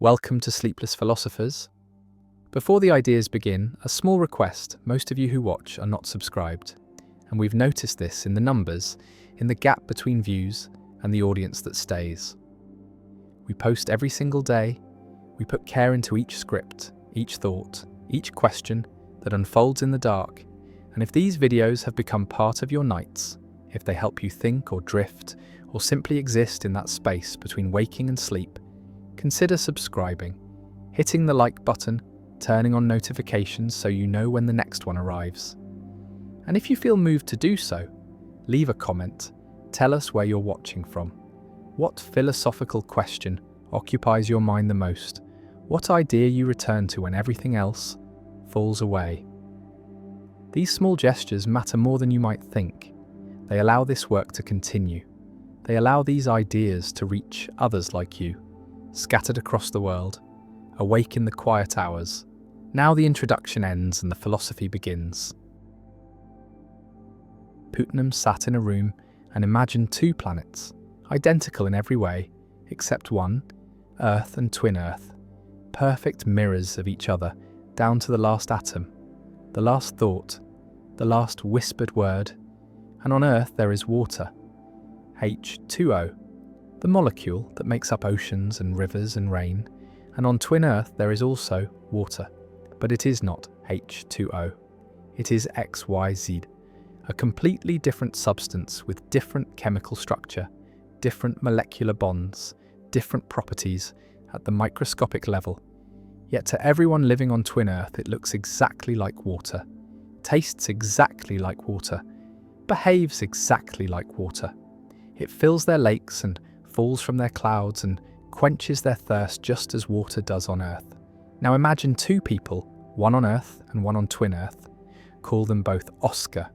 Welcome to Sleepless Philosophers. Before the ideas begin, a small request: most of you who watch are not subscribed, and we've noticed this in the numbers, in the gap between views and the audience that stays. We post every single day, we put care into each script, each thought, each question that unfolds in the dark, and if these videos have become part of your nights, if they help you think or drift, or simply exist in that space between waking and sleep, consider subscribing, hitting the like button, turning on notifications so you know when the next one arrives. And if you feel moved to do so, leave a comment, tell us where you're watching from. What philosophical question occupies your mind the most? What idea you return to when everything else falls away? These small gestures matter more than you might think. They allow this work to continue. They allow these ideas to reach others like you, scattered across the world, awake in the quiet hours. Now the introduction ends and the philosophy begins. Putnam sat in a room and imagined two planets, identical in every way, except one, Earth and twin Earth, perfect mirrors of each other, down to the last atom, the last thought, the last whispered word. And on Earth there is water, H2O, the molecule that makes up oceans and rivers and rain. And on twin Earth there is also water, but it is not H2O. It is XYZ, a completely different substance with different chemical structure, different molecular bonds, different properties at the microscopic level. Yet to everyone living on twin Earth it looks exactly like water, tastes exactly like water, behaves exactly like water. It fills their lakes and falls from their clouds and quenches their thirst just as water does on Earth. Now imagine two people, one on Earth and one on twin Earth. Call them both Oscar,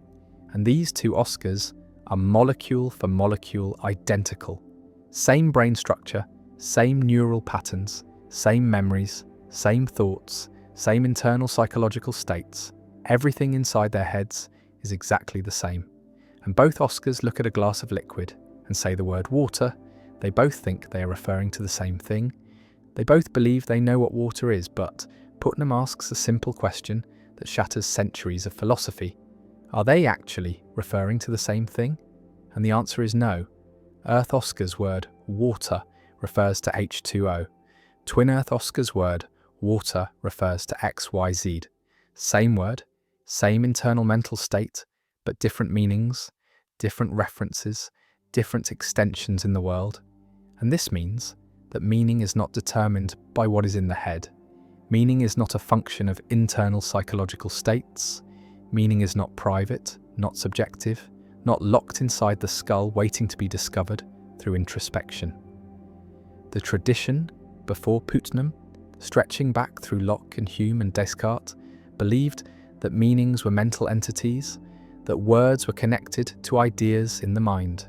and these two Oscars are molecule for molecule identical. Same brain structure, same neural patterns, same memories, same thoughts, same internal psychological states. Everything inside their heads is exactly the same. And both Oscars look at a glass of liquid and say the word water. They both think they are referring to the same thing. They both believe they know what water is, but Putnam asks a simple question that shatters centuries of philosophy. Are they actually referring to the same thing? And the answer is no. Earth Oscar's word water refers to H2O. Twin Earth Oscar's word water refers to XYZ. Same word, same internal mental state, but different meanings, different references, different extensions in the world. And this means that meaning is not determined by what is in the head. Meaning is not a function of internal psychological states. Meaning is not private, not subjective, not locked inside the skull waiting to be discovered through introspection. The tradition, before Putnam, stretching back through Locke and Hume and Descartes, believed that meanings were mental entities, that words were connected to ideas in the mind,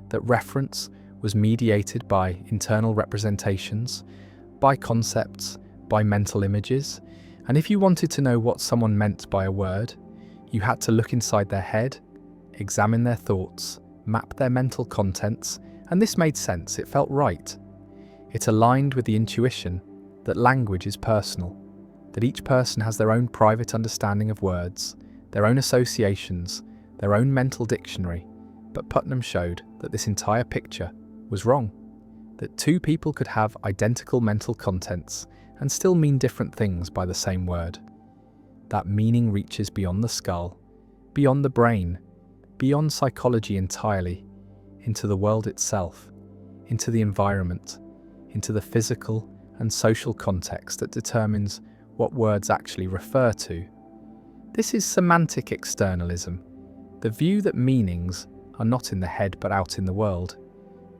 that reference was mediated by internal representations, by concepts, by mental images, and if you wanted to know what someone meant by a word, you had to look inside their head, examine their thoughts, map their mental contents, and this made sense, it felt right. It aligned with the intuition that language is personal, that each person has their own private understanding of words, their own associations, their own mental dictionary. But Putnam showed that this entire picture was wrong, that two people could have identical mental contents and still mean different things by the same word. That meaning reaches beyond the skull, beyond the brain, beyond psychology entirely, into the world itself, into the environment, into the physical and social context that determines what words actually refer to. This is semantic externalism, the view that meanings are not in the head but out in the world.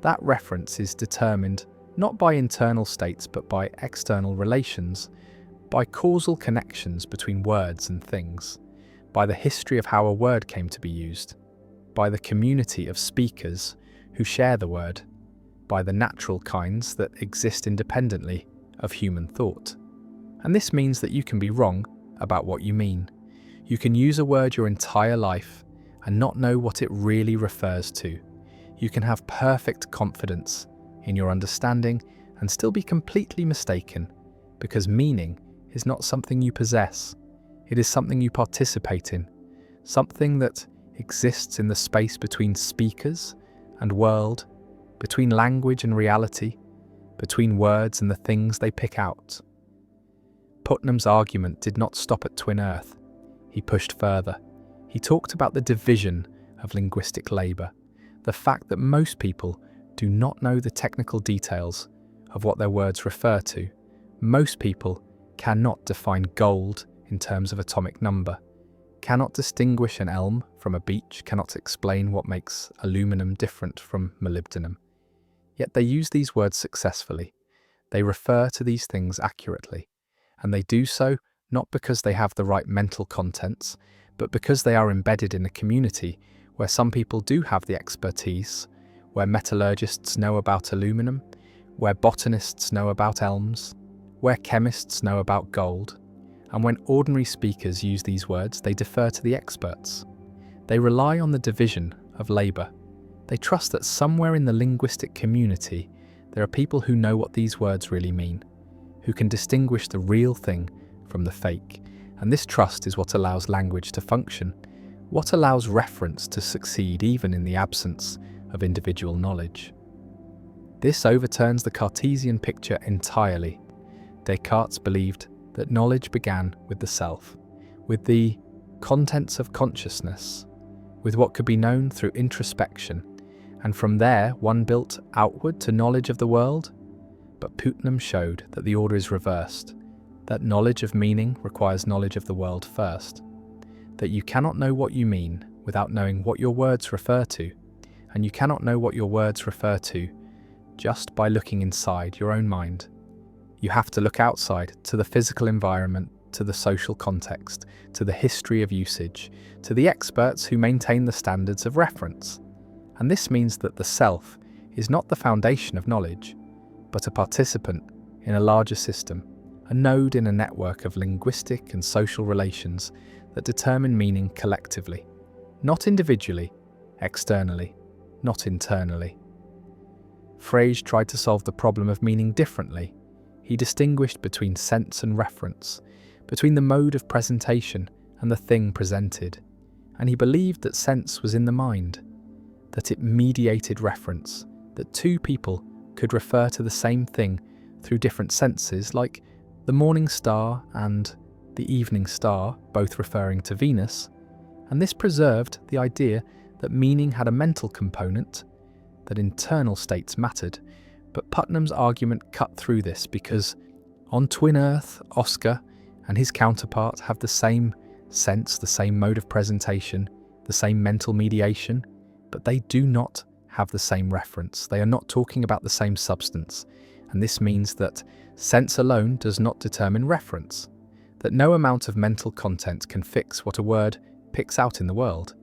That reference is determined not by internal states but by external relations, by causal connections between words and things, by the history of how a word came to be used, by the community of speakers who share the word, by the natural kinds that exist independently of human thought. And this means that you can be wrong about what you mean. You can use a word your entire life and not know what it really refers to. You can have perfect confidence in your understanding and still be completely mistaken, because meaning is not something you possess. It is something you participate in, something that exists in the space between speakers and world, between language and reality, between words and the things they pick out. Putnam's argument did not stop at twin earth. He pushed further. He talked about the division of linguistic labour, the fact that most people do not know the technical details of what their words refer to. Most people cannot define gold in terms of atomic number, cannot distinguish an elm from a beech, cannot explain what makes aluminum different from molybdenum. Yet they use these words successfully. They refer to these things accurately, and they do so not because they have the right mental contents, but because they are embedded in a community where some people do have the expertise, where metallurgists know about aluminum, where botanists know about elms, where chemists know about gold. And when ordinary speakers use these words, they defer to the experts. They rely on the division of labour. They trust that somewhere in the linguistic community, there are people who know what these words really mean, who can distinguish the real thing from the fake. And this trust is what allows language to function, what allows reference to succeed even in the absence of individual knowledge. This overturns the Cartesian picture entirely. Descartes believed that knowledge began with the self, with the contents of consciousness, with what could be known through introspection, and from there one built outward to knowledge of the world. But Putnam showed that the order is reversed, that knowledge of meaning requires knowledge of the world first, that you cannot know what you mean without knowing what your words refer to, and you cannot know what your words refer to just by looking inside your own mind. You have to look outside to the physical environment, to the social context, to the history of usage, to the experts who maintain the standards of reference. And this means that the self is not the foundation of knowledge, but a participant in a larger system, a node in a network of linguistic and social relations that determine meaning collectively, not individually, externally, not internally. Frege tried to solve the problem of meaning differently. He distinguished between sense and reference, between the mode of presentation and the thing presented, and he believed that sense was in the mind, that it mediated reference, that two people could refer to the same thing through different senses, like the morning star and the evening star, both referring to Venus, and this preserved the idea that meaning had a mental component, that internal states mattered. But Putnam's argument cut through this because on twin earth, Oscar and his counterpart have the same sense, the same mode of presentation, the same mental mediation, but they do not have the same reference. They are not talking about the same substance, and this means that sense alone does not determine reference, that no amount of mental content can fix what a word picks out in the world,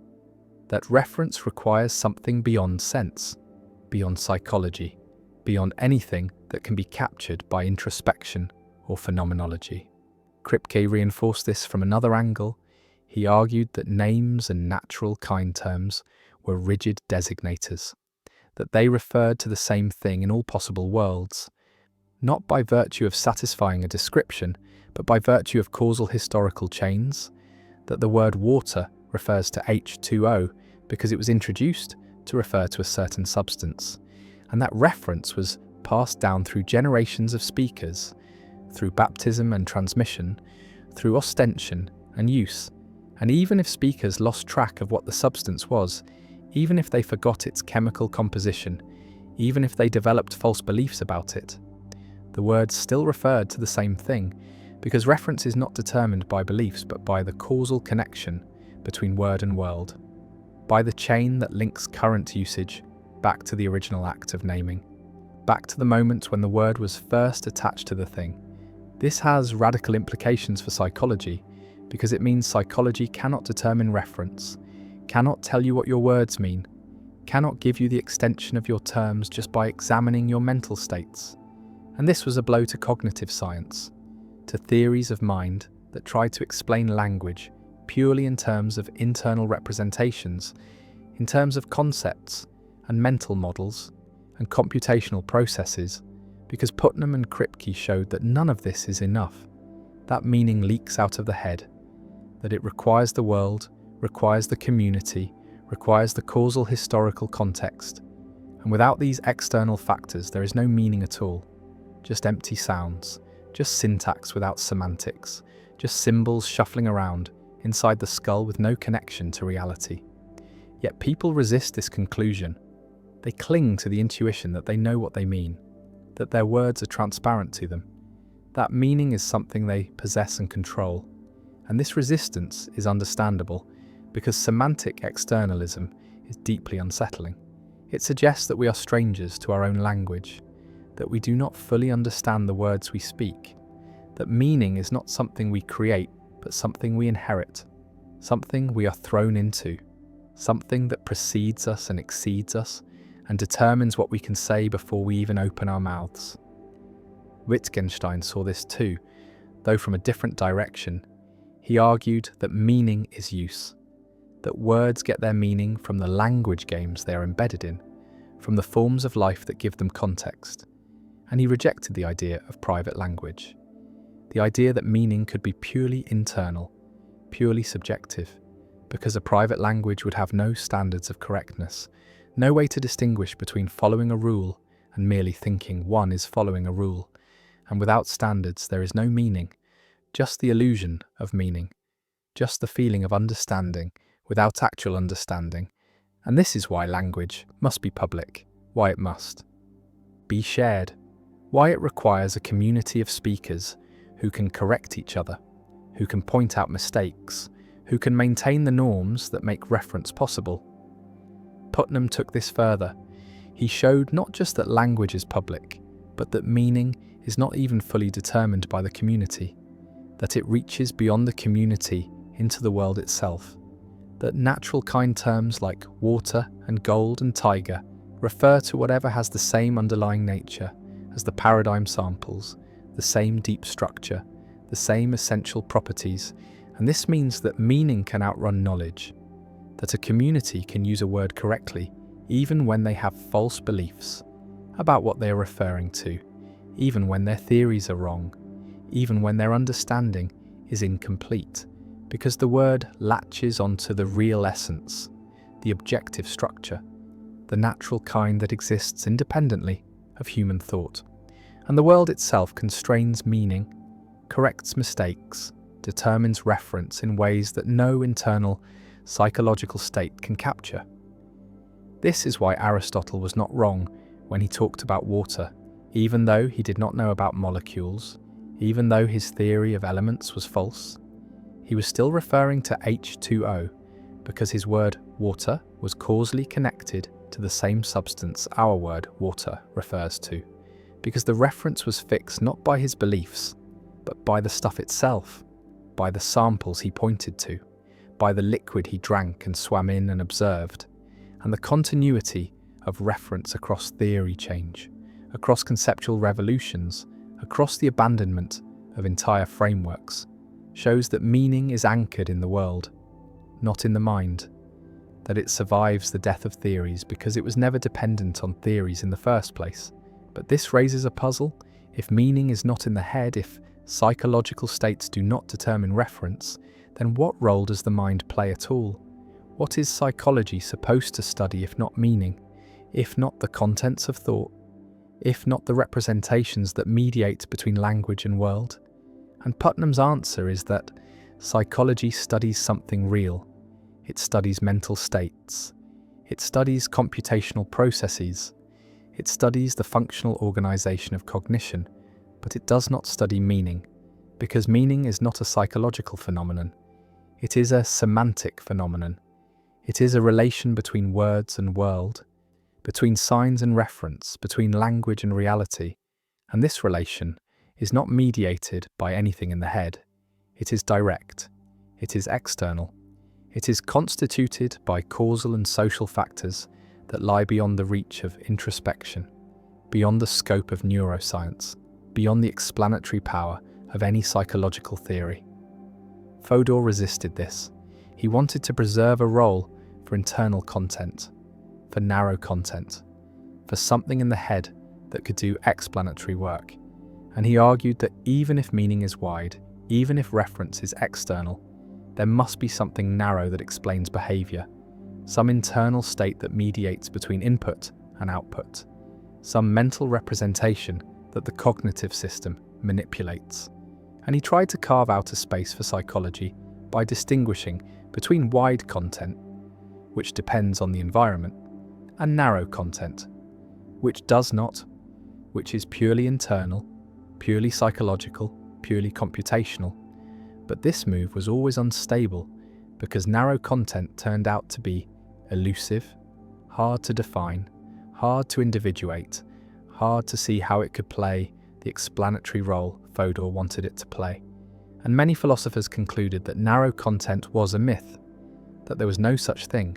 that reference requires something beyond sense, beyond psychology, beyond anything that can be captured by introspection or phenomenology. Kripke reinforced this from another angle. He argued that names and natural kind terms were rigid designators, that they referred to the same thing in all possible worlds, not by virtue of satisfying a description, but by virtue of causal historical chains, that the word water refers to H2O because it was introduced to refer to a certain substance, and that reference was passed down through generations of speakers, through baptism and transmission, through ostension and use. And even if speakers lost track of what the substance was, even if they forgot its chemical composition, even if they developed false beliefs about it, the words still referred to the same thing, because reference is not determined by beliefs but by the causal connection between word and world, by the chain that links current usage back to the original act of naming, back to the moment when the word was first attached to the thing. This has radical implications for psychology, because it means psychology cannot determine reference, cannot tell you what your words mean, cannot give you the extension of your terms just by examining your mental states. And this was a blow to cognitive science, to theories of mind that tried to explain language purely in terms of internal representations, in terms of concepts and mental models and computational processes, because Putnam and Kripke showed that none of this is enough. That meaning leaks out of the head, that it requires the world, requires the community, requires the causal historical context. And without these external factors, there is no meaning at all. Just empty sounds, just syntax without semantics, just symbols shuffling around inside the skull with no connection to reality. Yet people resist this conclusion. They cling to the intuition that they know what they mean, that their words are transparent to them. That meaning is something they possess and control. And this resistance is understandable because semantic externalism is deeply unsettling. It suggests that we are strangers to our own language, that we do not fully understand the words we speak, that meaning is not something we create, but something we inherit, something we are thrown into, something that precedes us and exceeds us and determines what we can say before we even open our mouths. Wittgenstein saw this too, though from a different direction. He argued that meaning is use, that words get their meaning from the language games they are embedded in, from the forms of life that give them context. And he rejected the idea of private language, the idea that meaning could be purely internal, purely subjective, because a private language would have no standards of correctness, no way to distinguish between following a rule and merely thinking one is following a rule. And without standards, there is no meaning, just the illusion of meaning, just the feeling of understanding without actual understanding. And this is why language must be public, why it must be shared, why it requires a community of speakers who can correct each other, who can point out mistakes, who can maintain the norms that make reference possible. Putnam took this further. He showed not just that language is public, but that meaning is not even fully determined by the community, that it reaches beyond the community into the world itself, that natural kind terms like water and gold and tiger refer to whatever has the same underlying nature as the paradigm samples, the same deep structure, the same essential properties, and this means that meaning can outrun knowledge, that a community can use a word correctly even when they have false beliefs about what they are referring to, even when their theories are wrong, even when their understanding is incomplete, because the word latches onto the real essence, the objective structure, the natural kind that exists independently of human thought. And the world itself constrains meaning, corrects mistakes, determines reference in ways that no internal psychological state can capture. This is why Aristotle was not wrong when he talked about water, even though he did not know about molecules, even though his theory of elements was false. He was still referring to H2O because his word water was causally connected to the same substance our word water refers to, because the reference was fixed not by his beliefs, but by the stuff itself, by the samples he pointed to, by the liquid he drank and swam in and observed, and the continuity of reference across theory change, across conceptual revolutions, across the abandonment of entire frameworks, shows that meaning is anchored in the world, not in the mind, that it survives the death of theories because it was never dependent on theories in the first place. But this raises a puzzle. If meaning is not in the head, if psychological states do not determine reference, then what role does the mind play at all? What is psychology supposed to study if not meaning, if not the contents of thought, if not the representations that mediate between language and world? And Putnam's answer is that psychology studies something real. It studies mental states. It studies computational processes. It studies the functional organization of cognition, but it does not study meaning, because meaning is not a psychological phenomenon. It is a semantic phenomenon. It is a relation between words and world, between signs and reference, between language and reality, and this relation is not mediated by anything in the head. It is direct. It is external. It is constituted by causal and social factors that lie beyond the reach of introspection, beyond the scope of neuroscience, beyond the explanatory power of any psychological theory. Fodor resisted this. He wanted to preserve a role for internal content, for narrow content, for something in the head that could do explanatory work, and he argued that even if meaning is wide, even if reference is external, there must be something narrow that explains behaviour, some internal state that mediates between input and output, some mental representation that the cognitive system manipulates. And he tried to carve out a space for psychology by distinguishing between wide content, which depends on the environment, and narrow content, which does not, which is purely internal, purely psychological, purely computational. But this move was always unstable because narrow content turned out to be elusive, hard to define, hard to individuate, hard to see how it could play the explanatory role Fodor wanted it to play. And many philosophers concluded that narrow content was a myth, that there was no such thing,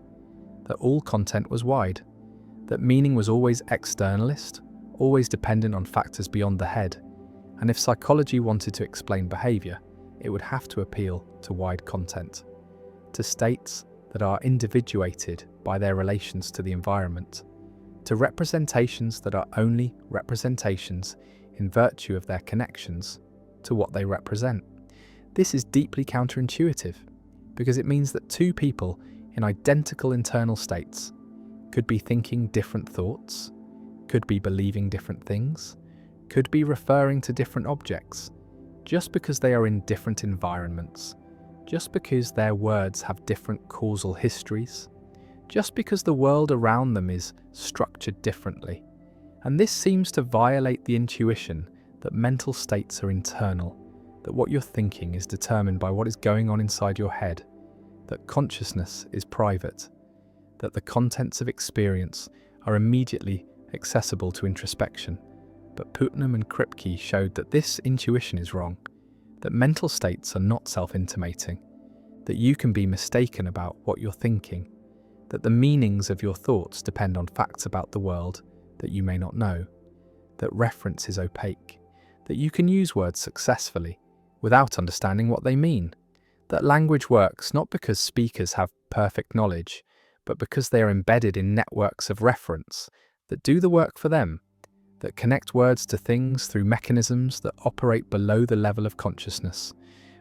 that all content was wide, that meaning was always externalist, always dependent on factors beyond the head, and if psychology wanted to explain behaviour, it would have to appeal to wide content, to states that are individuated by their relations to the environment, to representations that are only representations in virtue of their connections to what they represent. This is deeply counterintuitive, because it means that two people in identical internal states could be thinking different thoughts, could be believing different things, could be referring to different objects, just because they are in different environments, just because their words have different causal histories, just because the world around them is structured differently. And this seems to violate the intuition that mental states are internal, that what you're thinking is determined by what is going on inside your head, that consciousness is private, that the contents of experience are immediately accessible to introspection. But Putnam and Kripke showed that this intuition is wrong, that mental states are not self-intimating, that you can be mistaken about what you're thinking, that the meanings of your thoughts depend on facts about the world that you may not know, that reference is opaque, that you can use words successfully without understanding what they mean, that language works not because speakers have perfect knowledge, but because they are embedded in networks of reference that do the work for them, that connect words to things through mechanisms that operate below the level of consciousness,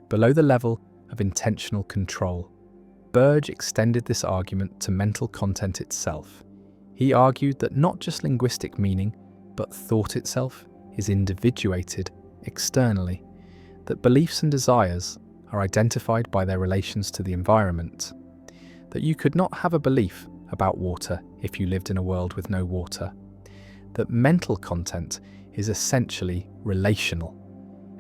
below the level of intentional control. Burge extended this argument to mental content itself. He argued that not just linguistic meaning, but thought itself is individuated externally, that beliefs and desires are identified by their relations to the environment, that you could not have a belief about water if you lived in a world with no water, that mental content is essentially relational,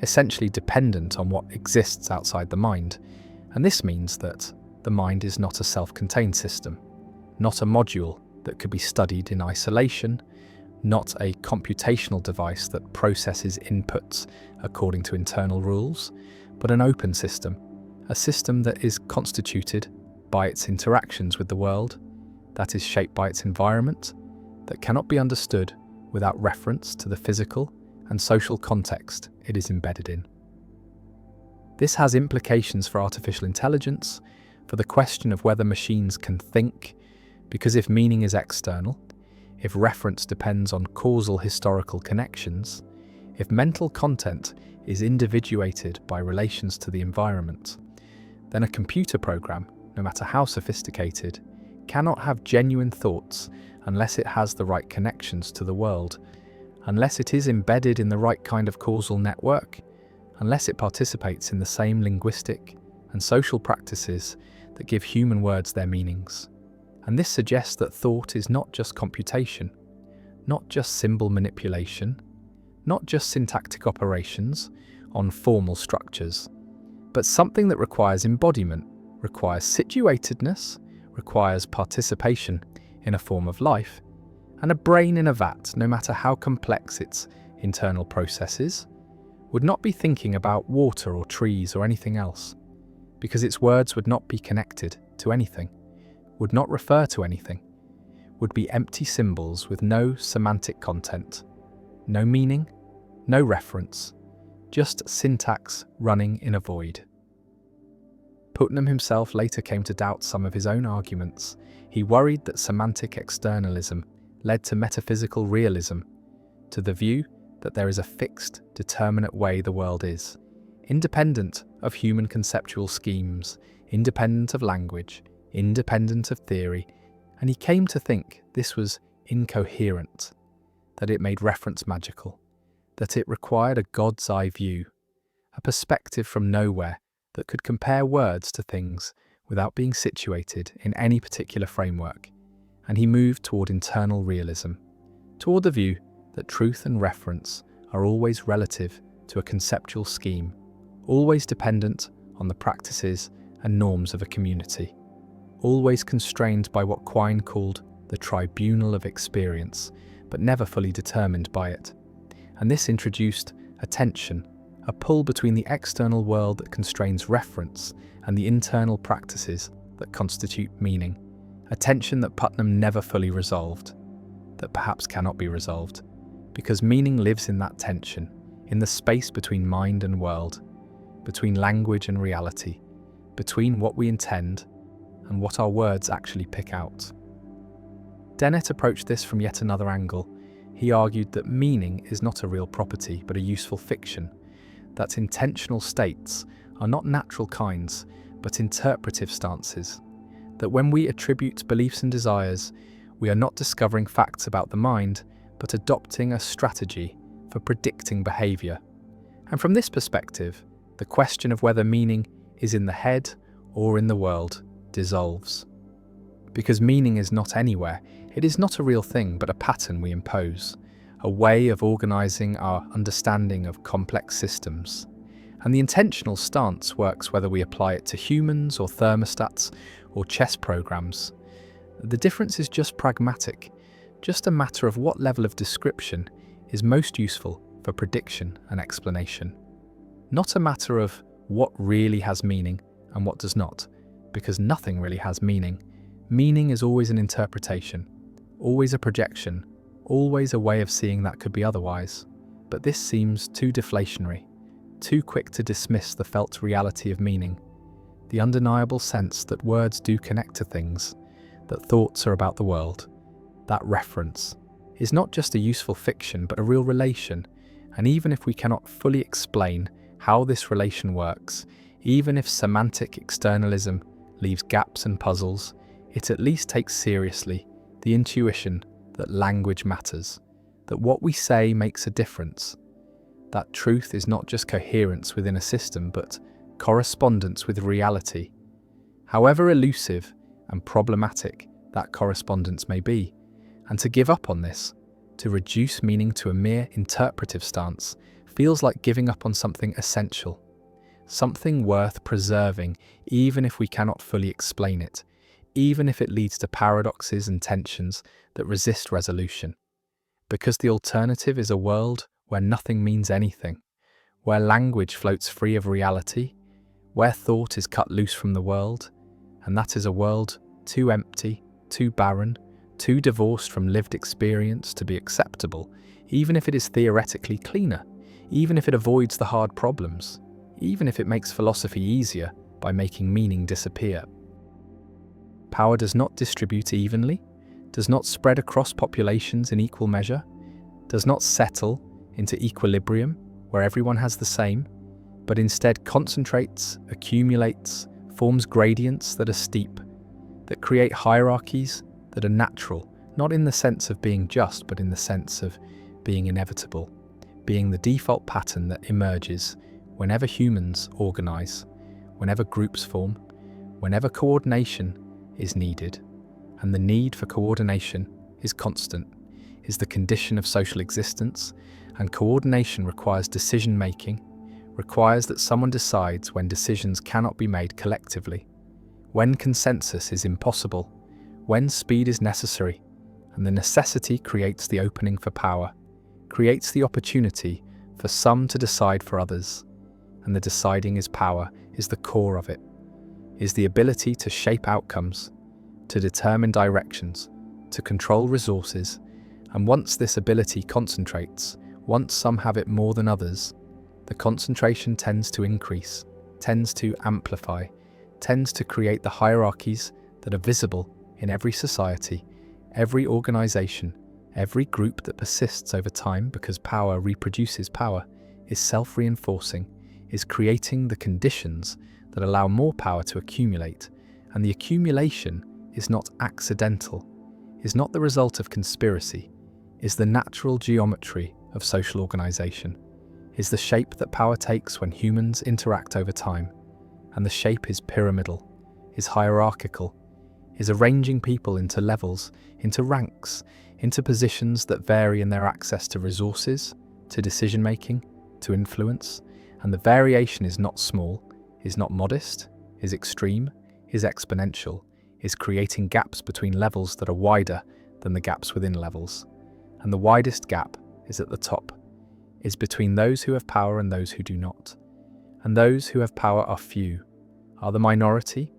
essentially dependent on what exists outside the mind, and this means that the mind is not a self-contained system, not a module that could be studied in isolation, not a computational device that processes inputs according to internal rules, but an open system, a system that is constituted by its interactions with the world, that is shaped by its environment, that cannot be understood without reference to the physical and social context it is embedded in. This has implications for artificial intelligence, for the question of whether machines can think, because if meaning is external, if reference depends on causal historical connections, if mental content is individuated by relations to the environment, then a computer program, no matter how sophisticated, cannot have genuine thoughts unless it has the right connections to the world, unless it is embedded in the right kind of causal network, unless it participates in the same linguistic and social practices that give human words their meanings. And this suggests that thought is not just computation, not just symbol manipulation, not just syntactic operations on formal structures, but something that requires embodiment, requires situatedness, requires participation in a form of life, and a brain in a vat, no matter how complex its internal processes, would not be thinking about water or trees or anything else, because its words would not be connected to anything, would not refer to anything, would be empty symbols with no semantic content, no meaning, no reference, just syntax running in a void. Putnam himself later came to doubt some of his own arguments. He worried that semantic externalism led to metaphysical realism, to the view that there is a fixed, determinate way the world is, independent of human conceptual schemes, independent of language, independent of theory, and he came to think this was incoherent, that it made reference magical, that it required a God's eye view, a perspective from nowhere that could compare words to things without being situated in any particular framework, and he moved toward internal realism, toward the view that truth and reference are always relative to a conceptual scheme, always dependent on the practices and norms of a community, always constrained by what Quine called the tribunal of experience, but never fully determined by it. And this introduced a tension, a pull between the external world that constrains reference and the internal practices that constitute meaning, a tension that Putnam never fully resolved, that perhaps cannot be resolved, because meaning lives in that tension, in the space between mind and world, between language and reality, between what we intend and what our words actually pick out. Dennett approached this from yet another angle. He argued that meaning is not a real property, but a useful fiction, that intentional states are not natural kinds, but interpretive stances, that when we attribute beliefs and desires, we are not discovering facts about the mind, but adopting a strategy for predicting behaviour. And from this perspective, the question of whether meaning is in the head or in the world dissolves. Because meaning is not anywhere, it is not a real thing, but a pattern we impose, a way of organising our understanding of complex systems. And the intentional stance works whether we apply it to humans or thermostats or chess programs. The difference is just pragmatic, just a matter of what level of description is most useful for prediction and explanation. Not a matter of what really has meaning and what does not, because nothing really has meaning. Meaning is always an interpretation, always a projection, always a way of seeing that could be otherwise. But this seems too deflationary, too quick to dismiss the felt reality of meaning, the undeniable sense that words do connect to things, that thoughts are about the world. That reference is not just a useful fiction, but a real relation, and even if we cannot fully explain how this relation works, even if semantic externalism leaves gaps and puzzles, it at least takes seriously the intuition that language matters, that what we say makes a difference, that truth is not just coherence within a system, but correspondence with reality, however elusive and problematic that correspondence may be. And to give up on this, to reduce meaning to a mere interpretive stance, feels like giving up on something essential, something worth preserving, even if we cannot fully explain it, even if it leads to paradoxes and tensions that resist resolution. Because the alternative is a world where nothing means anything, where language floats free of reality, where thought is cut loose from the world, and that is a world too empty, too barren, too divorced from lived experience to be acceptable, even if it is theoretically cleaner, even if it avoids the hard problems, even if it makes philosophy easier by making meaning disappear. Power does not distribute evenly, does not spread across populations in equal measure, does not settle into equilibrium where everyone has the same, but instead concentrates, accumulates, forms gradients that are steep, that create hierarchies that are natural, not in the sense of being just, but in the sense of being inevitable, being the default pattern that emerges whenever humans organise, whenever groups form, whenever coordination is needed. And the need for coordination is constant, is the condition of social existence, and coordination requires decision-making, requires that someone decides when decisions cannot be made collectively, when consensus is impossible, when speed is necessary, and the necessity creates the opening for power, creates the opportunity for some to decide for others, and the deciding is power, is the core of it, is the ability to shape outcomes, to determine directions, to control resources, and once this ability concentrates, once some have it more than others, the concentration tends to increase, tends to amplify, tends to create the hierarchies that are visible in every society, every organisation, Every group that persists over time because power reproduces power is self-reinforcing, is creating the conditions that allow more power to accumulate, and the accumulation is not accidental, is not the result of conspiracy, is the natural geometry of social organization, is the shape that power takes when humans interact over time, and the shape is pyramidal, is hierarchical, is arranging people into levels, into ranks, into positions that vary in their access to resources, to decision-making, to influence, and the variation is not small, is not modest, is extreme, is exponential, is creating gaps between levels that are wider than the gaps within levels. And the widest gap is at the top, is between those who have power and those who do not. And those who have power are few, are the minority,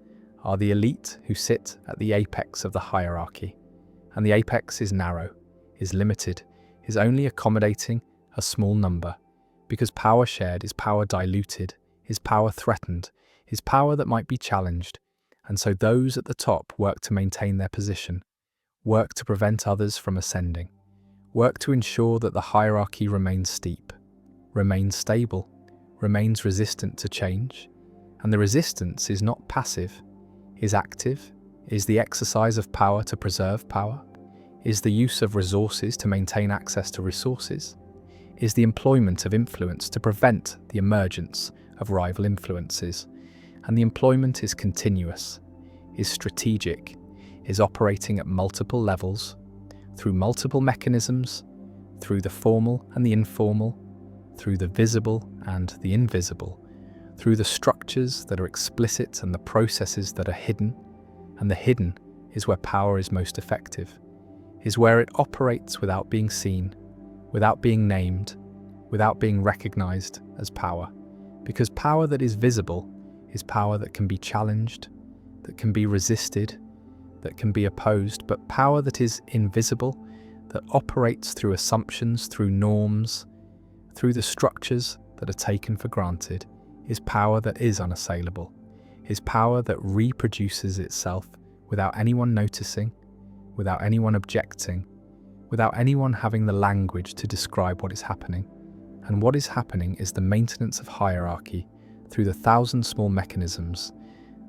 are the elite who sit at the apex of the hierarchy. And the apex is narrow, is limited, is only accommodating a small number, because power shared is power diluted, is power threatened, is power that might be challenged, and so those at the top work to maintain their position, work to prevent others from ascending, work to ensure that the hierarchy remains steep, remains stable, remains resistant to change, and the resistance is not passive, is active, is the exercise of power to preserve power, is the use of resources to maintain access to resources, is the employment of influence to prevent the emergence of rival influences, and the employment is continuous, is strategic, is operating at multiple levels, through multiple mechanisms, through the formal and the informal, through the visible and the invisible, through the structures that are explicit and the processes that are hidden, and the hidden is where power is most effective, is where it operates without being seen, without being named, without being recognized as power. Because power that is visible is power that can be challenged, that can be resisted, that can be opposed, but power that is invisible, that operates through assumptions, through norms, through the structures that are taken for granted, is power that is unassailable, is power that reproduces itself without anyone noticing, without anyone objecting, without anyone having the language to describe what is happening. And what is happening is the maintenance of hierarchy through the 1,000 small mechanisms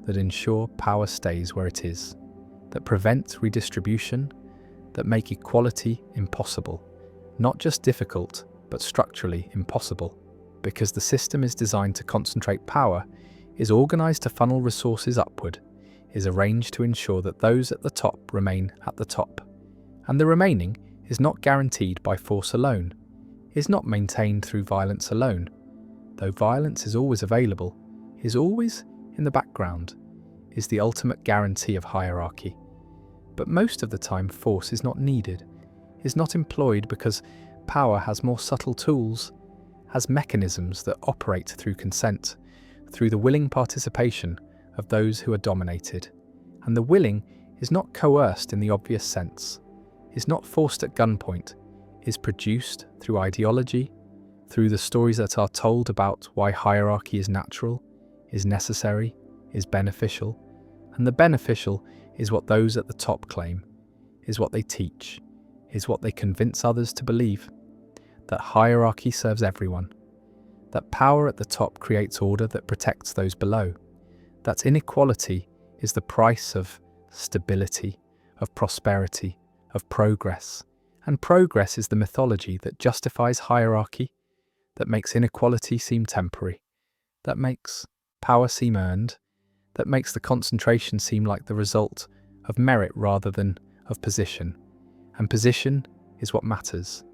that ensure power stays where it is, that prevent redistribution, that make equality impossible, not just difficult, but structurally impossible, because the system is designed to concentrate power, is organized to funnel resources upward, is arranged to ensure that those at the top remain at the top, and the remaining is not guaranteed by force alone, is not maintained through violence alone, though violence is always available, is always in the background, is the ultimate guarantee of hierarchy. But most of the time force is not needed, is not employed because power has more subtle tools, has mechanisms that operate through consent, through the willing participation of those who are dominated. And the willing is not coerced in the obvious sense, is not forced at gunpoint, is produced through ideology, through the stories that are told about why hierarchy is natural, is necessary, is beneficial. And the beneficial is what those at the top claim, is what they teach, is what they convince others to believe, that hierarchy serves everyone, that power at the top creates order that protects those below, that inequality is the price of stability, of prosperity, of progress, and progress is the mythology that justifies hierarchy, that makes inequality seem temporary, that makes power seem earned, that makes the concentration seem like the result of merit rather than of position. And position is what matters,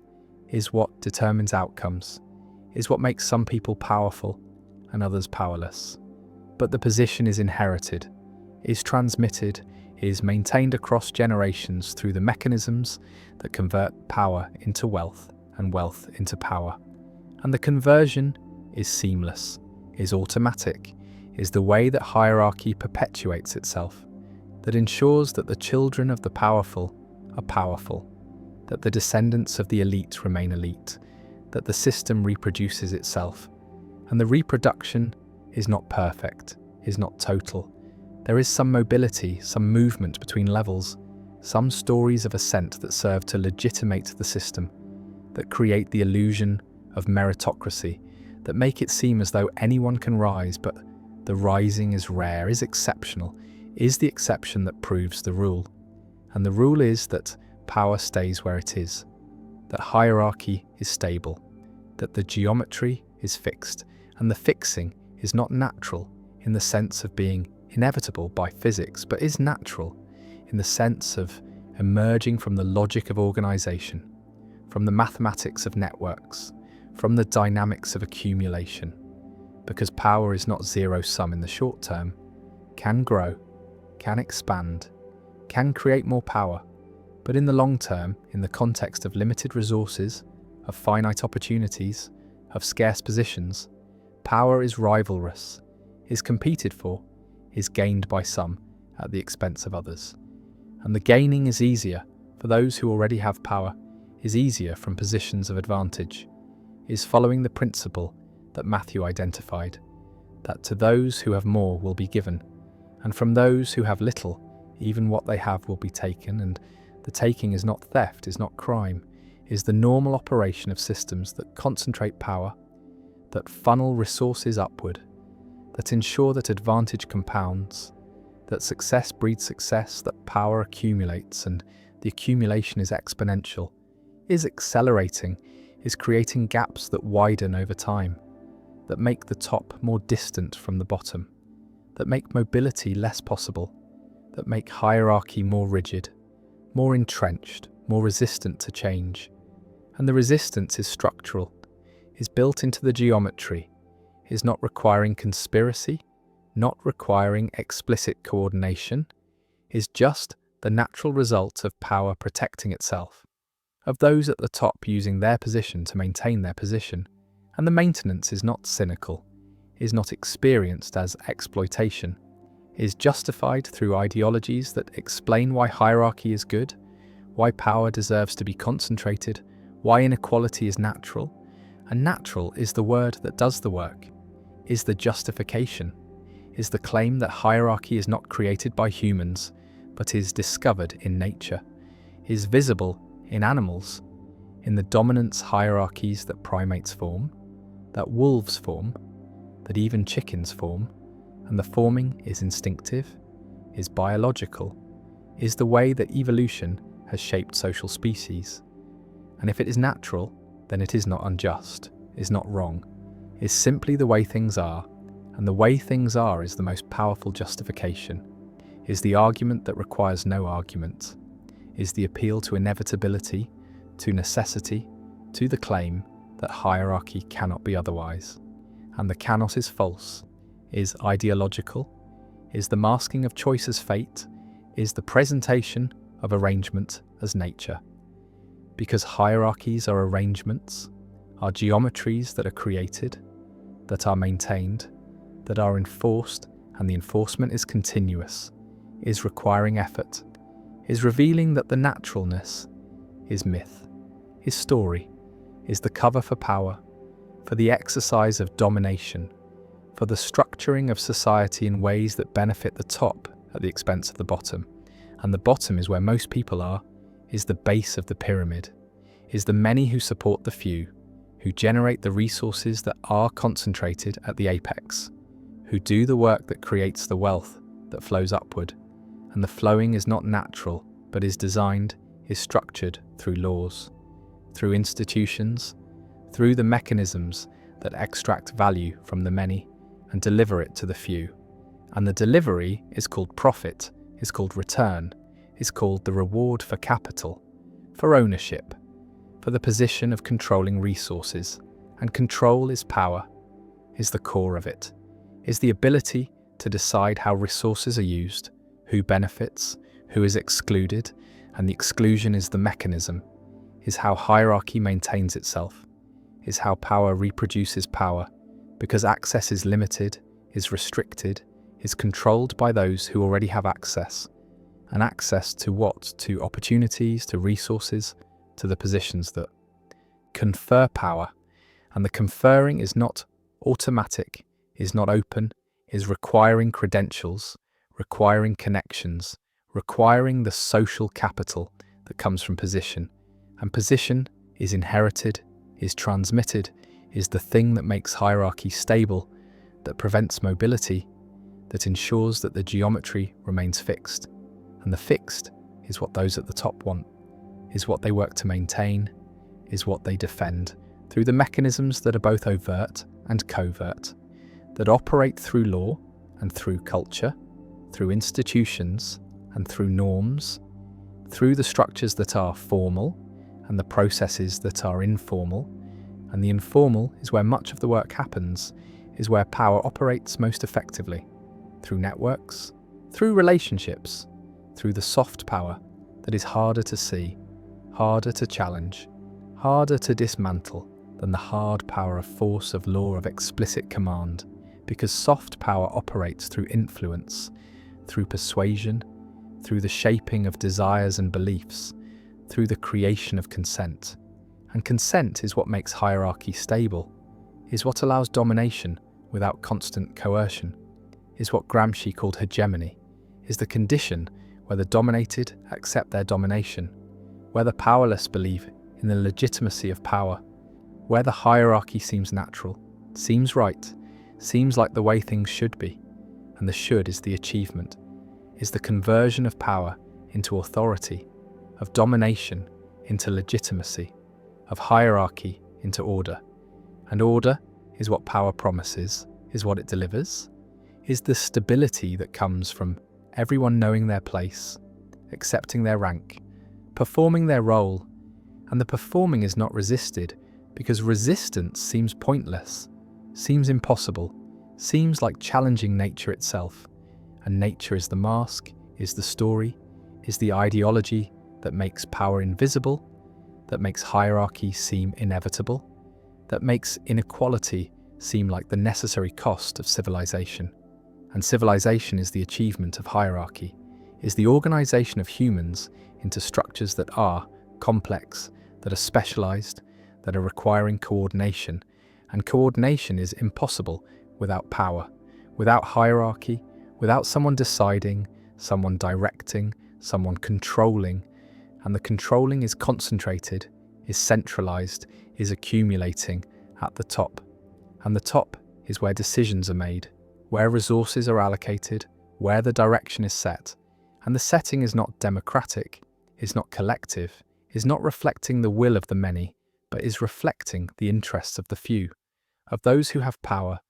is what determines outcomes, is what makes some people powerful and others powerless. But the position is inherited, is transmitted, is maintained across generations through the mechanisms that convert power into wealth and wealth into power. And the conversion is seamless, is automatic, is the way that hierarchy perpetuates itself, that ensures that the children of the powerful are powerful, that the descendants of the elite remain elite, that the system reproduces itself. And the reproduction is not perfect, is not total. There is some mobility, some movement between levels, some stories of ascent that serve to legitimate the system, that create the illusion of meritocracy, that make it seem as though anyone can rise, but the rising is rare, is exceptional, is the exception that proves the rule. And the rule is that power stays where it is, that hierarchy is stable, that the geometry is fixed, and the fixing is not natural in the sense of being inevitable by physics, but is natural in the sense of emerging from the logic of organization, from the mathematics of networks, from the dynamics of accumulation, because power is not zero-sum in the short term, can grow, can expand, can create more power, but in the long term, in the context of limited resources, of finite opportunities, of scarce positions, power is rivalrous, is competed for, is gained by some at the expense of others. And the gaining is easier for those who already have power, is easier from positions of advantage, is following the principle that Matthew identified, that to those who have more will be given, and from those who have little, even what they have will be taken, and the taking is not theft, is not crime, is the normal operation of systems that concentrate power, that funnel resources upward, that ensure that advantage compounds, that success breeds success, that power accumulates and the accumulation is exponential, is accelerating, is creating gaps that widen over time, that make the top more distant from the bottom, that make mobility less possible, that make hierarchy more rigid, more entrenched, more resistant to change. And the resistance is structural, is built into the geometry, is not requiring conspiracy, not requiring explicit coordination, is just the natural result of power protecting itself, of those at the top using their position to maintain their position. And the maintenance is not cynical, is not experienced as exploitation, is justified through ideologies that explain why hierarchy is good, why power deserves to be concentrated, why inequality is natural. And natural is the word that does the work, is the justification, is the claim that hierarchy is not created by humans, but is discovered in nature, is visible in animals, in the dominance hierarchies that primates form, that wolves form, that even chickens form, and the forming is instinctive, is biological, is the way that evolution has shaped social species. And if it is natural, then it is not unjust, is not wrong, is simply the way things are, and the way things are is the most powerful justification, is the argument that requires no argument, is the appeal to inevitability, to necessity, to the claim that hierarchy cannot be otherwise. And the cannot is false, is ideological, is the masking of choice as fate, is the presentation of arrangement as nature. Because hierarchies are arrangements, are geometries that are created, that are maintained, that are enforced, and the enforcement is continuous, is requiring effort, is revealing that the naturalness is myth, is story, is the cover for power, for the exercise of domination, for the structuring of society in ways that benefit the top at the expense of the bottom. And the bottom is where most people are, is the base of the pyramid, is the many who support the few, who generate the resources that are concentrated at the apex, who do the work that creates the wealth that flows upward. And the flowing is not natural, but is designed, is structured through laws, through institutions, through the mechanisms that extract value from the many and deliver it to the few. And the delivery is called profit, is called return, is called the reward for capital, for ownership, for the position of controlling resources. And control is power, is the core of it, is the ability to decide how resources are used, who benefits, who is excluded, and the exclusion is the mechanism, is how hierarchy maintains itself, is how power reproduces power, because access is limited, is restricted, is controlled by those who already have access. And access to what? To opportunities, to resources, to the positions that confer power. And the conferring is not automatic, is not open, is requiring credentials, requiring connections, requiring the social capital that comes from position. And position is inherited, is transmitted, is the thing that makes hierarchy stable, that prevents mobility, that ensures that the geometry remains fixed. And the fixed is what those at the top want, is what they work to maintain, is what they defend through the mechanisms that are both overt and covert, that operate through law and through culture, through institutions and through norms, through the structures that are formal and the processes that are informal. And the informal is where much of the work happens, is where power operates most effectively, through networks, through relationships, through the soft power that is harder to see, harder to challenge, harder to dismantle than the hard power of force, of law, of explicit command, because soft power operates through influence, through persuasion, through the shaping of desires and beliefs, through the creation of consent. And consent is what makes hierarchy stable, is what allows domination without constant coercion, is what Gramsci called hegemony, is the condition where the dominated accept their domination, where the powerless believe in the legitimacy of power, where the hierarchy seems natural, seems right, seems like the way things should be, and the should is the achievement, is the conversion of power into authority, of domination into legitimacy, of hierarchy into order. And order is what power promises, is what it delivers, is the stability that comes from everyone knowing their place, accepting their rank, performing their role. And the performing is not resisted, because resistance seems pointless, seems impossible, seems like challenging nature itself. And nature is the mask, is the story, is the ideology that makes power invisible, that makes hierarchy seem inevitable, that makes inequality seem like the necessary cost of civilization. And civilization is the achievement of hierarchy, is the organization of humans into structures that are complex, that are specialized, that are requiring coordination. And coordination is impossible without power, without hierarchy, without someone deciding, someone directing, someone controlling. And the controlling is concentrated, is centralized, is accumulating at the top. And the top is where decisions are made, where resources are allocated, where the direction is set. And the setting is not democratic, is not collective, is not reflecting the will of the many, but is reflecting the interests of the few, of those who have power,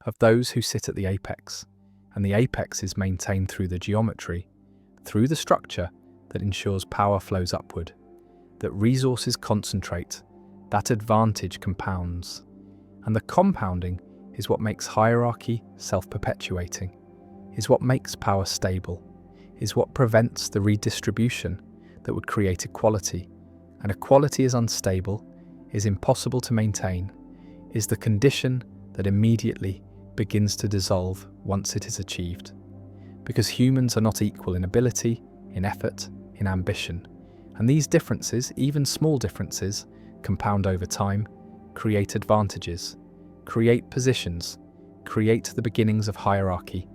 of those who sit at the apex. And the apex is maintained through the geometry, through the structure that ensures power flows upward, that resources concentrate, that advantage compounds. And the compounding is what makes hierarchy self-perpetuating, is what makes power stable, is what prevents the redistribution that would create equality. And equality is unstable, is impossible to maintain, is the condition that immediately begins to dissolve once it is achieved. Because humans are not equal in ability, in effort, in ambition. And these differences, even small differences, compound over time, create advantages, create positions, create the beginnings of hierarchy.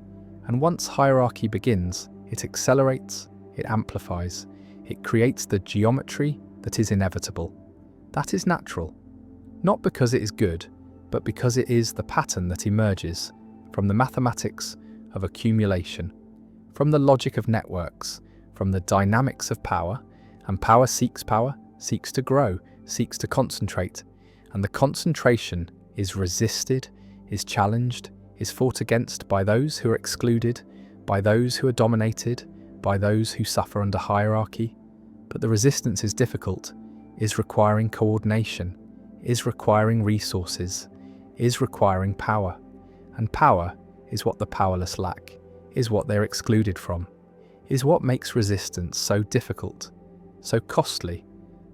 And once hierarchy begins, it accelerates, it amplifies, it creates the geometry that is inevitable. That is natural, not because it is good, but because it is the pattern that emerges from the mathematics of accumulation, from the logic of networks, from the dynamics of power. And power, seeks to grow, seeks to concentrate. And the concentration is resisted, is challenged, is fought against by those who are excluded, by those who are dominated, by those who suffer under hierarchy. But the resistance is difficult, is requiring coordination, is requiring resources, is requiring power. And power is what the powerless lack, is what they're excluded from, is what makes resistance so difficult, so costly,